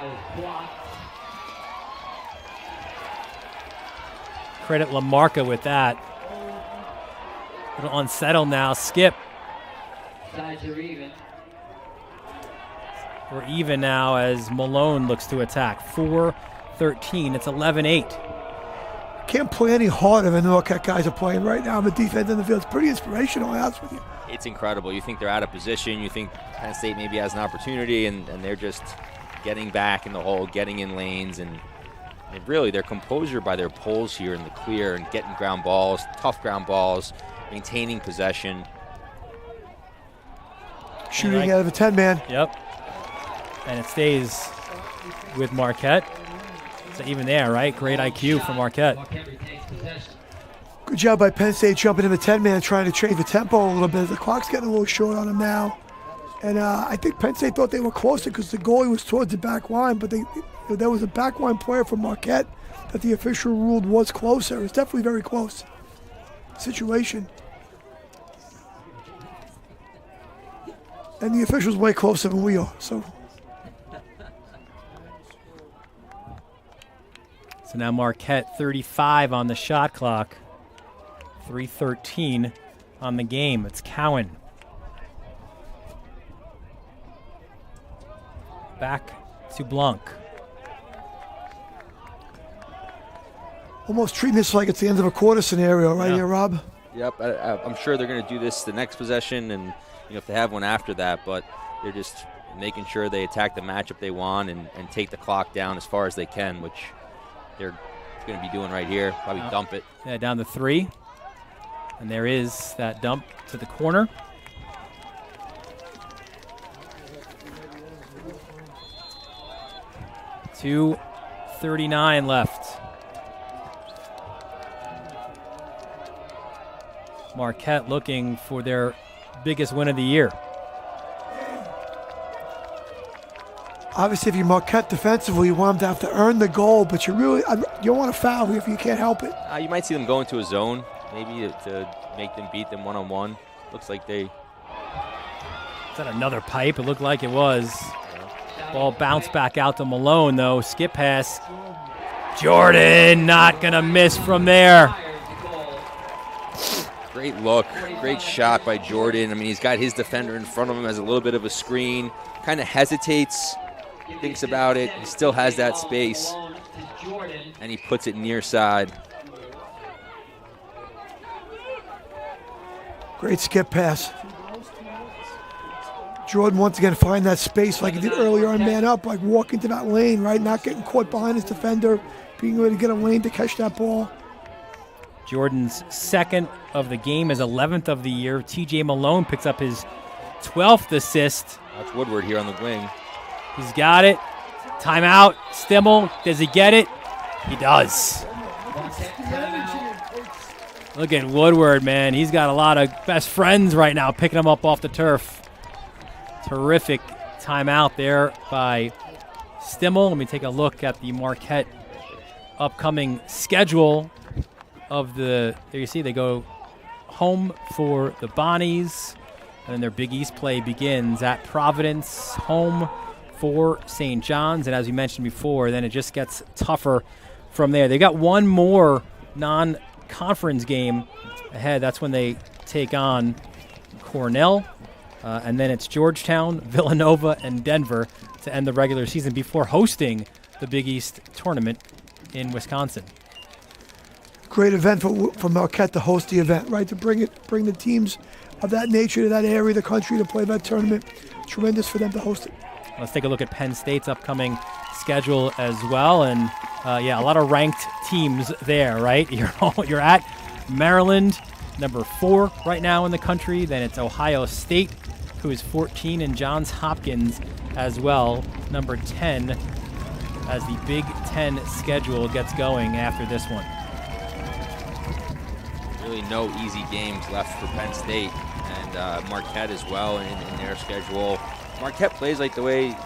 Credit LaMarca with that. A little unsettled now. Skip. Sides are even. We're even now as Malone looks to attack. 4-13. It's 11-8. Can't play any harder than the Marquette guys are playing right now on the defense in the field. It's pretty inspirational, to be honest with you. It's incredible. You think they're out of position. You think Penn State maybe has an opportunity, and they're just getting back in the hole, getting in lanes, and really their composure by their pulls here in the clear and getting ground balls, tough ground balls, maintaining possession. Shooting out of a 10-man. Yep. And it stays with Marquette. So even there, right? Great IQ for Marquette. Good job by Penn State jumping in the 10-man, trying to change the tempo a little bit. The clock's getting a little short on them now. And I think Penn State thought they were closer because the goalie was towards the back line, but there was a back line player from Marquette that the official ruled was closer. It's definitely very close situation. And the official's way closer than we are, so. So now Marquette 35 on the shot clock. 3:13 on the game. It's Cowan. Back to Blanc. Almost treating this like it's the end of a quarter scenario, right here, Rob? Yep, I'm sure they're going to do this the next possession, and if they have one after that, but they're just making sure they attack the matchup they want and take the clock down as far as they can, which they're going to be doing right here. Probably dump it. Yeah, down to 3. And there is that dump to the corner. .239 left. Marquette looking for their biggest win of the year. Obviously, if you're Marquette defensively, you want them to have to earn the goal, but you don't want to foul here if you can't help it. You might see them go into a zone, maybe to make them beat them one-on-one. Looks like they... Is that another pipe? It looked like it was. Ball bounced back out to Malone, though. Skip pass. Jordan not going to miss from there. Great look, great shot by Jordan. I mean, he's got his defender in front of him, has a little bit of a screen, kind of hesitates, thinks about it. He still has that space, and he puts it near side. Great skip pass. Jordan once again find that space like he did earlier on man up, like walk into that lane, right? Not getting caught behind his defender, being able to get a lane to catch that ball. Jordan's 2nd of the game, his 11th of the year. TJ Malone picks up his 12th assist. That's Woodward here on the wing. He's got it. Timeout. Stimmel, does he get it? He does. Look at Woodward, man. He's got a lot of best friends right now picking him up off the turf. Terrific timeout there by Stimmel. Let me take a look at the Marquette upcoming schedule of there you see they go home for the Bonnies, and then their Big East play begins at Providence, home for St. John's, and as we mentioned before, then it just gets tougher from there. They got one more non-conference game ahead. That's when they take on Cornell, and then it's Georgetown, Villanova, and Denver to end the regular season before hosting the Big East tournament in Wisconsin. Great event for Marquette to host the event, right? To bring the teams of that nature to that area of the country to play that tournament. Tremendous for them to host it. Let's take a look at Penn State's upcoming schedule as well, and a lot of ranked teams there, right? You're at Maryland, number 4 right now in the country. Then it's Ohio State, who is 14, and Johns Hopkins as well, number 10, as the Big Ten schedule gets going after this one. Really no easy games left for Penn State, and Marquette as well in their schedule. Marquette plays like the way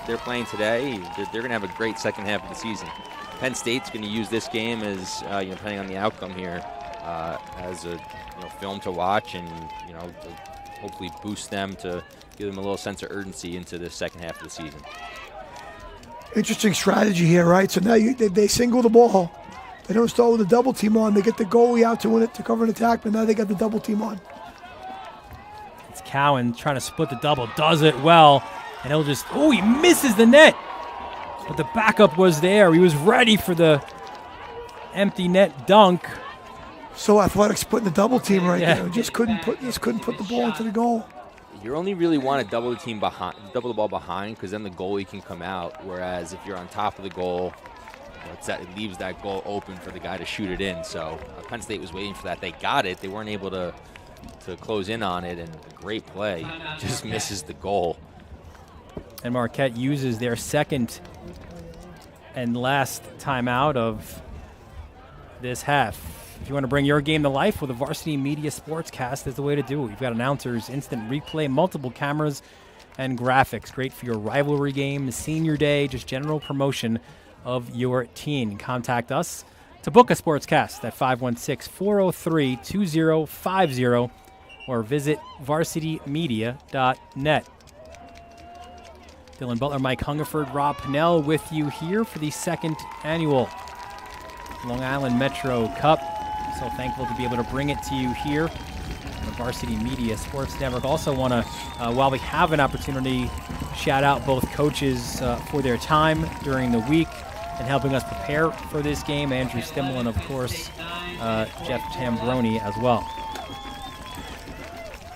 they're playing today. They're going to have a great second half of the season. Penn State's going to use this game as, depending on the outcome here, as a film to watch, and to hopefully boost them, to give them a little sense of urgency into the second half of the season. Interesting strategy here, right? So now they single the ball. They don't start with a double team on. They get the goalie out to win it, to cover an attack, but now they got the double team on. It's Cowan trying to split the double, does it well, and he'll just, he misses the net. But the backup was there. He was ready for the empty net dunk. So athletic splitting the double team right there. Just couldn't put the ball into the goal. You only really want to double the ball behind, because then the goalie can come out. Whereas if you're on top of the goal, it leaves that goal open for the guy to shoot it in. So Penn State was waiting for that. They got it. They weren't able to close in on it, and a great play. Just misses the goal. And Marquette uses their second and last timeout of this half. If you want to bring your game to life with a Varsity Media Sportscast, is the way to do it. You've got announcers, instant replay, multiple cameras, and graphics. Great for your rivalry game, senior day, just general promotion of your team. Contact us to book a Sportscast at 516-403-2050 or visit varsitymedia.net. Dylan Butler, Mike Hungerford, Rob Pennell with you here for the second annual Long Island Metro Cup. So thankful to be able to bring it to you here on the Varsity Media Sports Network. Also want to, while we have an opportunity, shout out both coaches for their time during the week. and helping us prepare for this game. Andrew Stimmel and, of course, Jeff Tambroni as well.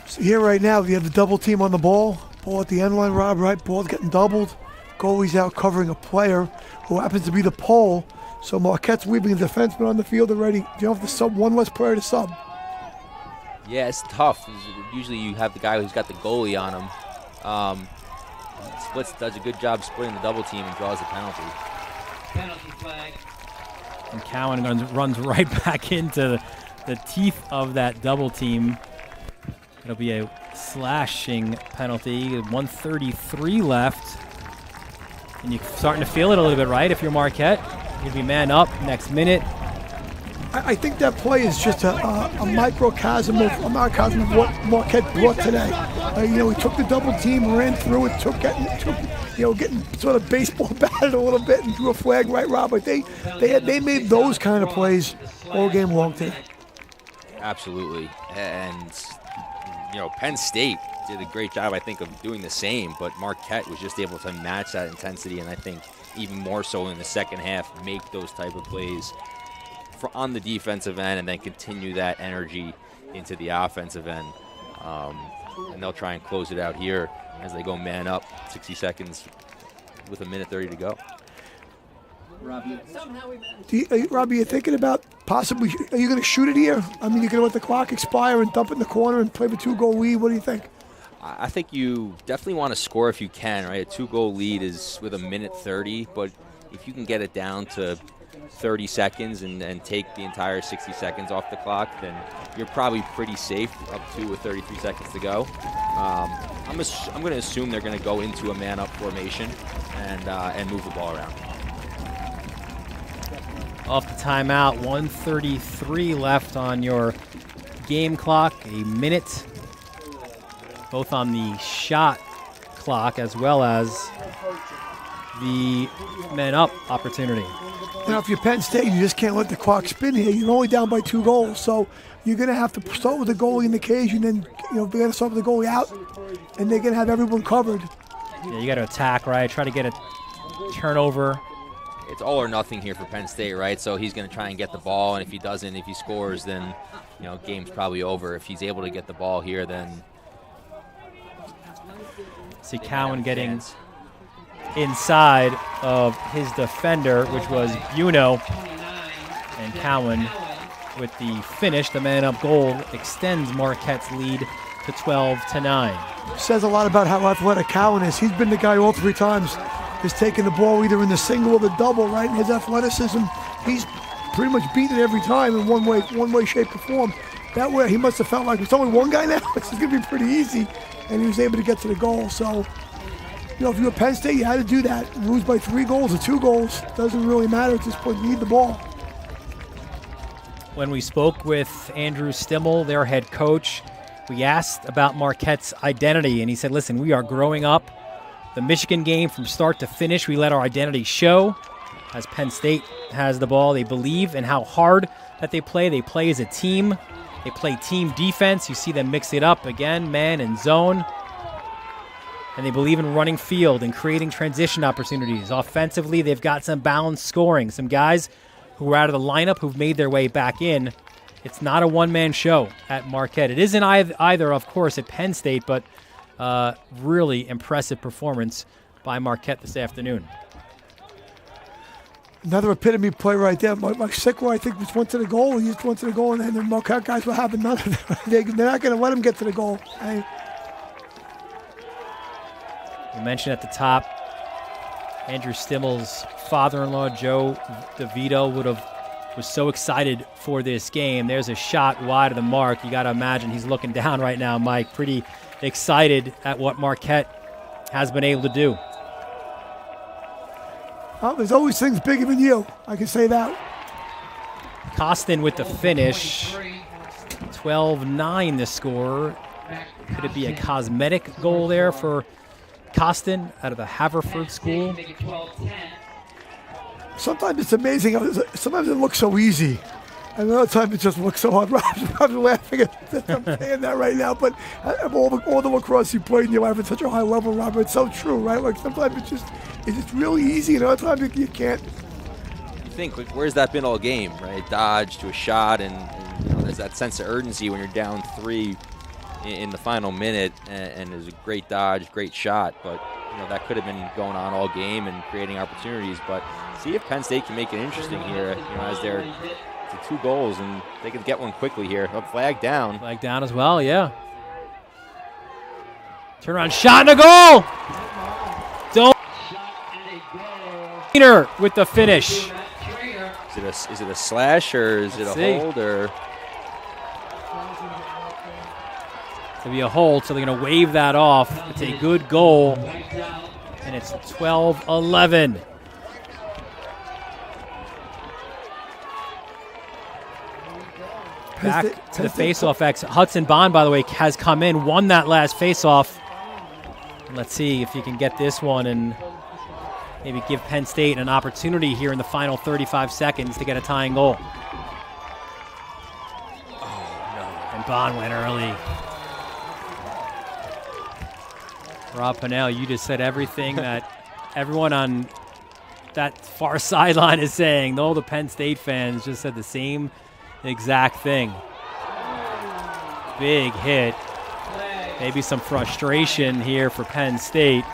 So here right now, you have the double team on the ball. Ball at the end line, Rob, right? Ball's getting doubled. Goalie's out covering a player who happens to be the pole. So Marquette's leaving the defenseman on the field already. You have to sub one less player to sub. Yeah, it's tough. Usually you have the guy who's got the goalie on him. Splits does a good job splitting the double team and draws the penalty. Penalty flag. And Cowan runs right back into the teeth of that double team. It'll be a slashing penalty. 1:33 left. And you're starting to feel it a little bit, right? If you're Marquette, you'll be man up next minute. I think that play is just a microcosm of what Marquette brought today. He took the double team, ran through it, getting sort of baseball batted a little bit and drew a flag, right, Rob? But they made those kind of plays all game long today. Absolutely, and Penn State did a great job, I think, of doing the same. But Marquette was just able to match that intensity, and I think even more so in the second half, make those type of plays on the defensive end, and then continue that energy into the offensive end. And they'll try and close it out here as they go man up, 60 seconds with 1:30 to go. Robbie, you're thinking about possibly, are you going to shoot it here? I mean, you're going to let the clock expire and dump it in the corner and play the 2-goal lead? What do you think? I think you definitely want to score if you can, right? A 2-goal lead is with 1:30, but if you can get it down to 30 seconds and take the entire 60 seconds off the clock, then you're probably pretty safe up to with 33 seconds to go. I'm going to assume they're going to go into a man-up formation and move the ball around. Off the timeout, 1:33 left on your game clock, a minute, both on the shot clock as well as the men-up opportunity. Now, if you're Penn State, you just can't let the clock spin here. You're only down by 2 goals, so you're going to have to start with the goalie in the cage, and then they're going to start with the goalie out, and they're going to have everyone covered. Yeah, you got to attack, right? Try to get a turnover. It's all or nothing here for Penn State, right? So he's going to try and get the ball, and if he doesn't, if he scores, then game's probably over. If he's able to get the ball here, then see Cowan getting inside of his defender, which was Buno, and Cowan with the finish, the man-up goal, extends Marquette's lead to 12-9. Says a lot about how athletic Cowan is. He's been the guy all 3 times. He's taken the ball either in the single or the double, right? And his athleticism, he's pretty much beaten it every time in one way, shape, or form. That way, he must have felt like it's only one guy now. This is going to be pretty easy, and he was able to get to the goal. So, if you're Penn State, you had to do that. Lose by 3 goals or 2 goals, doesn't really matter at this point. You need the ball. When we spoke with Andrew Stimmel, their head coach, we asked about Marquette's identity, and he said, listen, we are growing up. The Michigan game from start to finish, we let our identity show. As Penn State has the ball, they believe in how hard that they play. They play as a team. They play team defense. You see them mix it up again, man and zone. And they believe in running field and creating transition opportunities. Offensively, they've got some balanced scoring. Some guys who are out of the lineup who've made their way back in. It's not a one-man show at Marquette. It isn't either, of course, at Penn State, but really impressive performance by Marquette this afternoon. Another epitome play right there. Mike Sickler, I think, just went to the goal. He just went to the goal, and the Marquette guys will have none of it. They're not going to let him get to the goal. You mentioned at the top, Andrew Stimmel's father-in-law, Joe DeVito, was so excited for this game. There's a shot wide of the mark. You got to imagine he's looking down right now, Mike, pretty excited at what Marquette has been able to do. Well, there's always things bigger than you. I can say that. Costin with the finish. 12-9 the score. Could it be a cosmetic goal there for Costin out of the Haverford School? Sometimes it's amazing. Sometimes it looks so easy. And another time it just looks so hard. Rob's laughing at that. I'm saying that right now. But all the lacrosse you played, and you laugh at such a high level, Robert. It's so true, right? Like sometimes it's just really easy, and other times you can't think, like, where's that been all game, right? Dodge to a shot, and there's that sense of urgency when you're down 3 in the final minute, and there's a great dodge, great shot, but that could have been going on all game and creating opportunities. But see if Penn State can make it interesting here, as they're to 2 goals, and they can get one quickly here. Oh, flag down. Flag down as well, yeah. Turnaround shot and a goal! Don't with the finish. Is it a slash, or is it a hold, or? It'll be a hold, so they're going to wave that off. It's a good goal, and it's 12-11. Back to the face-off X. Hudson Bond, by the way, has come in, won that last face-off. Let's see if you can get this one and maybe give Penn State an opportunity here in the final 35 seconds to get a tying goal. Oh, no. And Bond went early. Rob Pennell, you just said everything that everyone on that far sideline is saying. All the Penn State fans just said the same exact thing. Big hit. Maybe some frustration here for Penn State.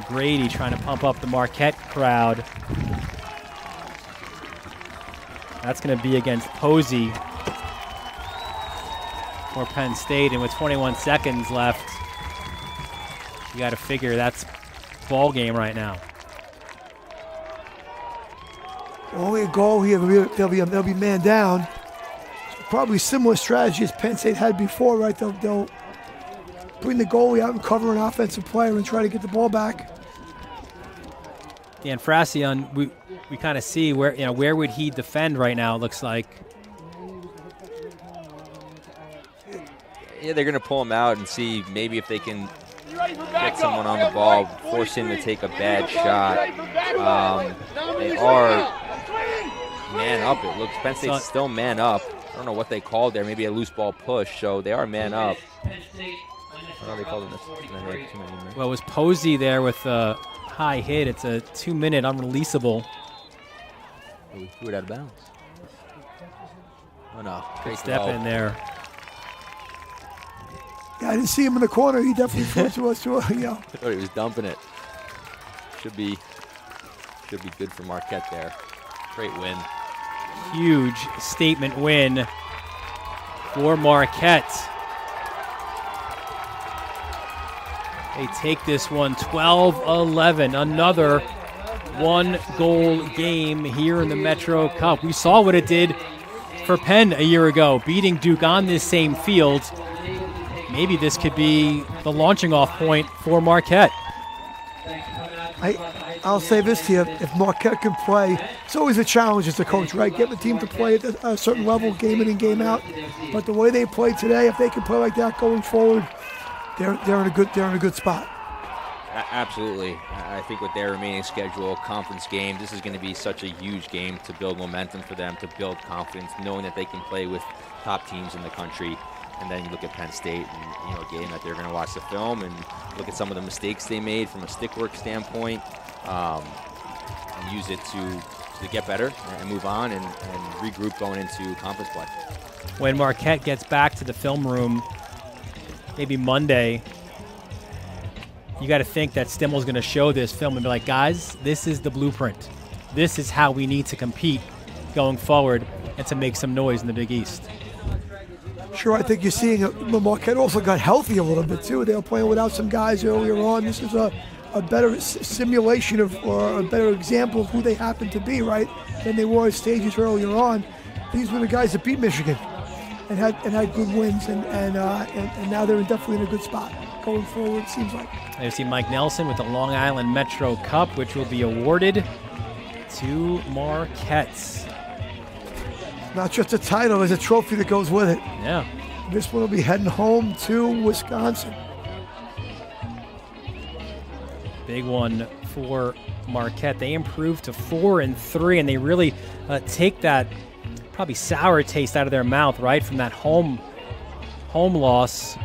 Grady trying to pump up the Marquette crowd. That's going to be against Posey for Penn State. And with 21 seconds left, you got to figure that's ball game right now. Only a goal here. They'll be man down. Probably similar strategy as Penn State had before, right? They'll bring the goalie out and cover an offensive player and try to get the ball back. Dan Frassion, we kind of see where would he defend right now, it looks like. Yeah, they're going to pull him out and see maybe if they can get someone on the ball, force him to take a bad shot. They are man up. It looks Penn State's still man up. I don't know what they called there. Maybe a loose ball push. So they are man up. I don't know they called this. Well, it was Posey there with a high hit. It's a 2-minute unreleasable. We threw it out of bounds. Oh no! Great step in there. Yeah, I didn't see him in the corner. He definitely threw it to us. I thought he was dumping it. Should be good for Marquette there. Great win. Huge statement win for Marquette. They take this one 12-11. Another 1-goal game here in the Metro Cup. We saw what it did for Penn a year ago, beating Duke on this same field. Maybe this could be the launching off point for Marquette. I'll say this to you, if Marquette can play, it's always a challenge as a coach, right? Get the team to play at a certain level, game in and game out. But the way they play today, if they can play like that going forward, they're in a good spot. Absolutely. I think with their remaining schedule, conference game, this is going to be such a huge game to build momentum for them, to build confidence, knowing that they can play with top teams in the country. And then you look at Penn State and a game that they're going to watch the film and look at some of the mistakes they made from a stick work standpoint, and use it to get better and move on and regroup going into conference play. When Marquette gets back to the film room, maybe Monday, you got to think that Stimmel's going to show this film and be like, guys, this is the blueprint. This is how we need to compete going forward and to make some noise in the Big East. Sure, I think you're seeing Marquette also got healthy a little bit too. They were playing without some guys earlier on. This is a better simulation of, or a better example of who they happen to be, right, than they were at stages earlier on. These were the guys that beat Michigan and had good wins, and now they're definitely in a good spot going forward, it seems like. I see Mike Nelson with the Long Island Metro Cup, which will be awarded to Marquette. Not just a title, there's a trophy that goes with it. Yeah. This one will be heading home to Wisconsin. Big one for Marquette. They improved to 4-3, and they really take that probably sour taste out of their mouth, right, from that home loss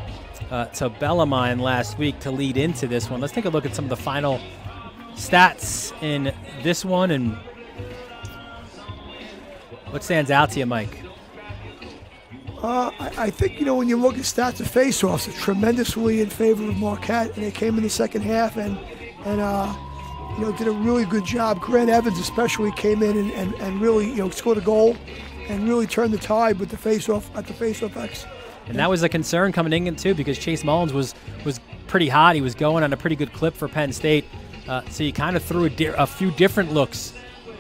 to Bellarmine last week to lead into this one. Let's take a look at some of the final stats in this one, and what stands out to you, Mike? I think, when you look at stats of faceoffs, it's tremendously in favor of Marquette, and they came in the second half and did a really good job. Grant Evans especially came in and really, scored a goal and really turned the tide with the faceoff at the faceoff X. And that was a concern coming in too, because Chase Mullins was pretty hot. He was going on a pretty good clip for Penn State. So you kind of threw a few different looks,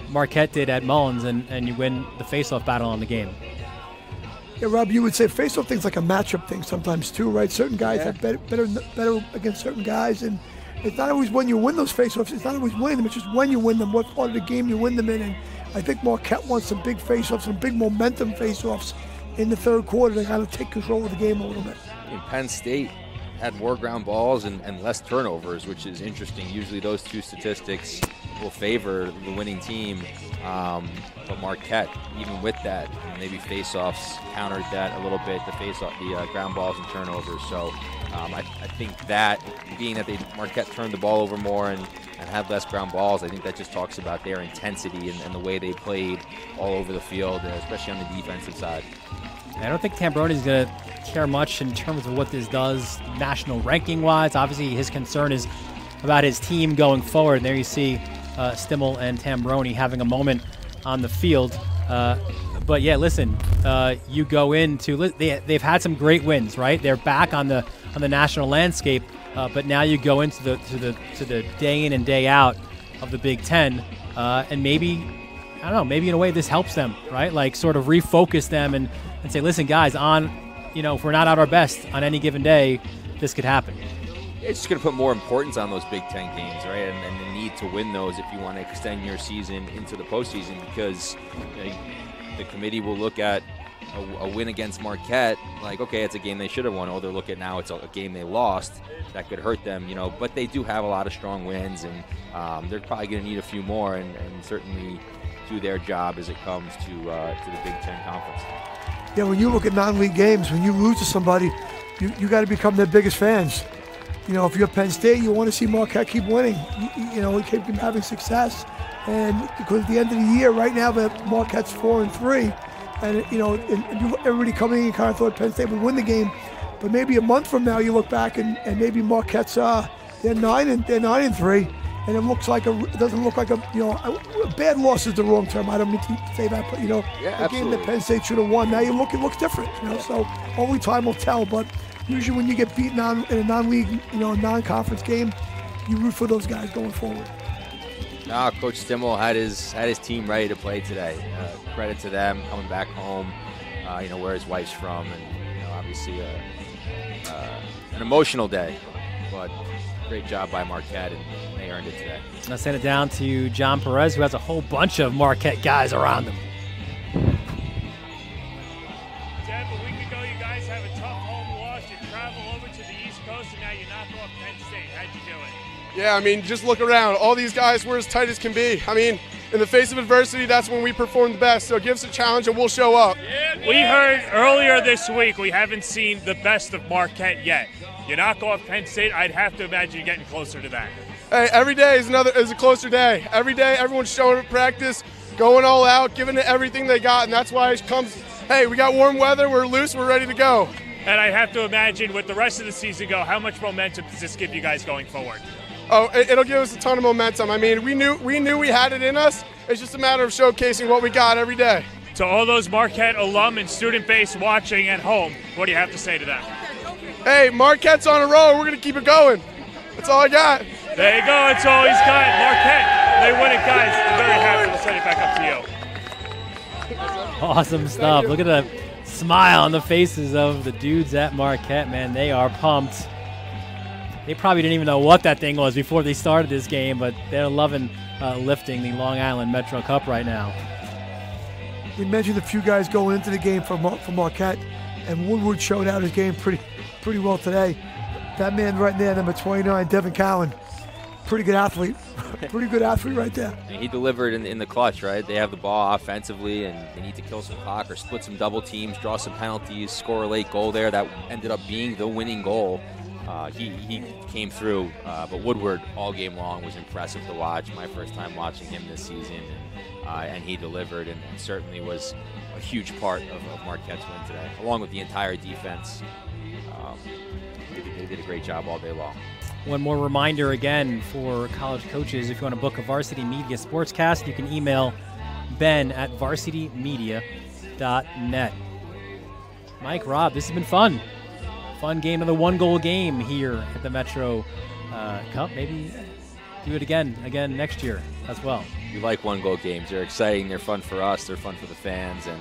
Marquette did, at Mullins, and you win the faceoff battle on the game. Yeah, Rob, you would say faceoff thing's like a matchup thing sometimes too, right? Certain guys have better against certain guys, and it's not always when you win those faceoffs. It's not always winning them. It's just when you win them, what part of the game you win them in. And I think Marquette wants some big faceoffs, some big momentum faceoffs in the third quarter to kind of take control of the game a little bit. Penn State had more ground balls and less turnovers, which is interesting. Usually those two statistics will favor the winning team. But Marquette, even with that, maybe faceoffs countered that a little bit, the ground balls and turnovers. So I think that, being that Marquette turned the ball over more and had less ground balls, I think that just talks about their intensity and the way they played all over the field, especially on the defensive side. I don't think Tambroni's going to care much in terms of what this does national ranking-wise. Obviously, his concern is about his team going forward. And there you see Stimmel and Tambroni having a moment on the field. But yeah, listen, you go into they've had some great wins, right? They're back on the national landscape, but now you go into the day in and day out of the Big Ten, and maybe, I don't know, maybe in a way this helps them, right? Like sort of refocus them and say, listen, guys, if we're not at our best on any given day, this could happen. It's just going to put more importance on those Big Ten games, right? And the need to win those if you want to extend your season into the postseason, because the committee will look at a win against Marquette like, okay, it's a game they should have won. Oh, they'll look at now it's a game they lost. That could hurt them, But they do have a lot of strong wins, and they're probably going to need a few more and certainly do their job as it comes to the Big Ten Conference. Yeah, when you look at non-league games, when you lose to somebody, you got to become their biggest fans. If you're Penn State, you want to see Marquette keep winning. Keep having success, and because at the end of the year, right now, Marquette's 4-3, and everybody coming in kind of thought Penn State would win the game, but maybe a month from now, you look back and maybe Marquette's they're 9-3. And it doesn't look like a bad loss is the wrong term. I don't mean to say that, but a game that Penn State should have won. Now it looks different. So only time will tell. But usually when you get beaten in a non-league, non-conference game, you root for those guys going forward. Coach Stimmel had his team ready to play today. Credit to them coming back home. Where his wife's from, and obviously an emotional day, but great job by Marquette, and they earned it today. I'll send it down to John Perez, who has a whole bunch of Marquette guys around him. Deb, a week ago, you guys have a tough home loss. You travel over to the East Coast, and now you knock off Penn State. How'd you do it? Yeah, just look around. All these guys, we're as tight as can be. In the face of adversity, that's when we perform the best. So give us a challenge, and we'll show up. We heard earlier this week we haven't seen the best of Marquette yet. You knock off Penn State, I'd have to imagine you're getting closer to that. Hey, every day is a closer day. Every day, everyone's showing up at practice, going all out, giving it everything they got, and that's why it comes, hey, we got warm weather, we're loose, we're ready to go. And I have to imagine with the rest of the season how much momentum does this give you guys going forward? Oh, it'll give us a ton of momentum. We knew we had it in us. It's just a matter of showcasing what we got every day. To all those Marquette alum and student base watching at home, what do you have to say to them? Hey, Marquette's on a roll. We're going to keep it going. That's all I got. There you go. That's all he's got. Marquette, they win it, guys. I'm very happy to send it back up to you. Awesome stuff. Look at the smile on the faces of the dudes at Marquette, man. They are pumped. They probably didn't even know what that thing was before they started this game, but they're loving lifting the Long Island Metro Cup right now. We mentioned a few guys going into the game for Marquette, and Woodward showed out his game pretty well today. That man right there, number 29, Devin Cowan, pretty good athlete. Pretty good athlete right there. He delivered in the clutch, right? They have the ball offensively, and they need to kill some clock or split some double teams, draw some penalties, score a late goal there. That ended up being the winning goal. he came through. But Woodward all game long was impressive to watch. My first time watching him this season, and he delivered, and certainly was a huge part of Marquette's win today, along with the entire defense. They did a great job all day long. One more reminder again for college coaches: if you want to book a Varsity Media Sportscast, you can email Ben at varsitymedia.net. Mike, Rob, this has been fun. Fun game of the one-goal game here at the Metro Cup. Maybe do it again next year as well. We like one-goal games. They're exciting. They're fun for us. They're fun for the fans, and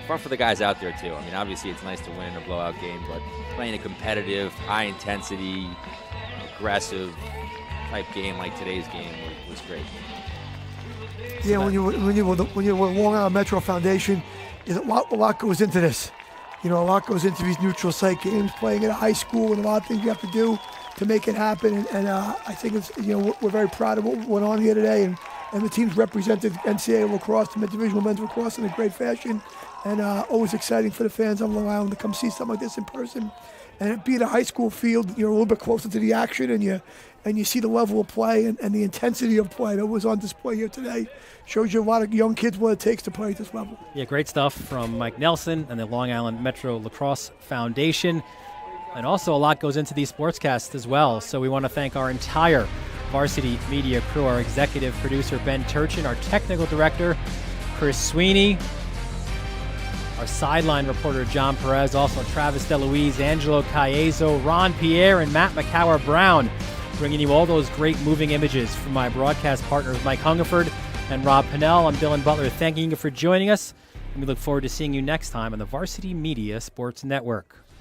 fun for the guys out there too. I mean, obviously it's nice to win in a blowout game, but playing a competitive, high-intensity, aggressive type game like today's game was great. Yeah, when you're with Long Island Metro Foundation, a lot goes into this. A lot goes into these neutral site games, playing at a high school, and a lot of things you have to do to make it happen. And I think it's we're very proud of what went on here today, and the teams represented NCAA lacrosse, the Division men's lacrosse in a great fashion, and always exciting for the fans on Long Island to come see something like this in person. And being a high school field, you're a little bit closer to the action, and you see the level of play and the intensity of play that was on display here today. Shows you a lot of young kids what it takes to play at this level. Yeah, great stuff from Mike Nelson and the Long Island Metro Lacrosse Foundation. And also a lot goes into these sportscasts as well. So we want to thank our entire Varsity Media crew, our executive producer, Ben Turchin, our technical director, Chris Sweeney, our sideline reporter, John Perez, also Travis DeLuise, Angelo Caiezo, Ron Pierre, and Matt McCower-Brown, bringing you all those great moving images from my broadcast partners, Mike Hungerford and Rob Pinnell. I'm Dylan Butler, thanking you for joining us, and we look forward to seeing you next time on the Varsity Media Sports Network.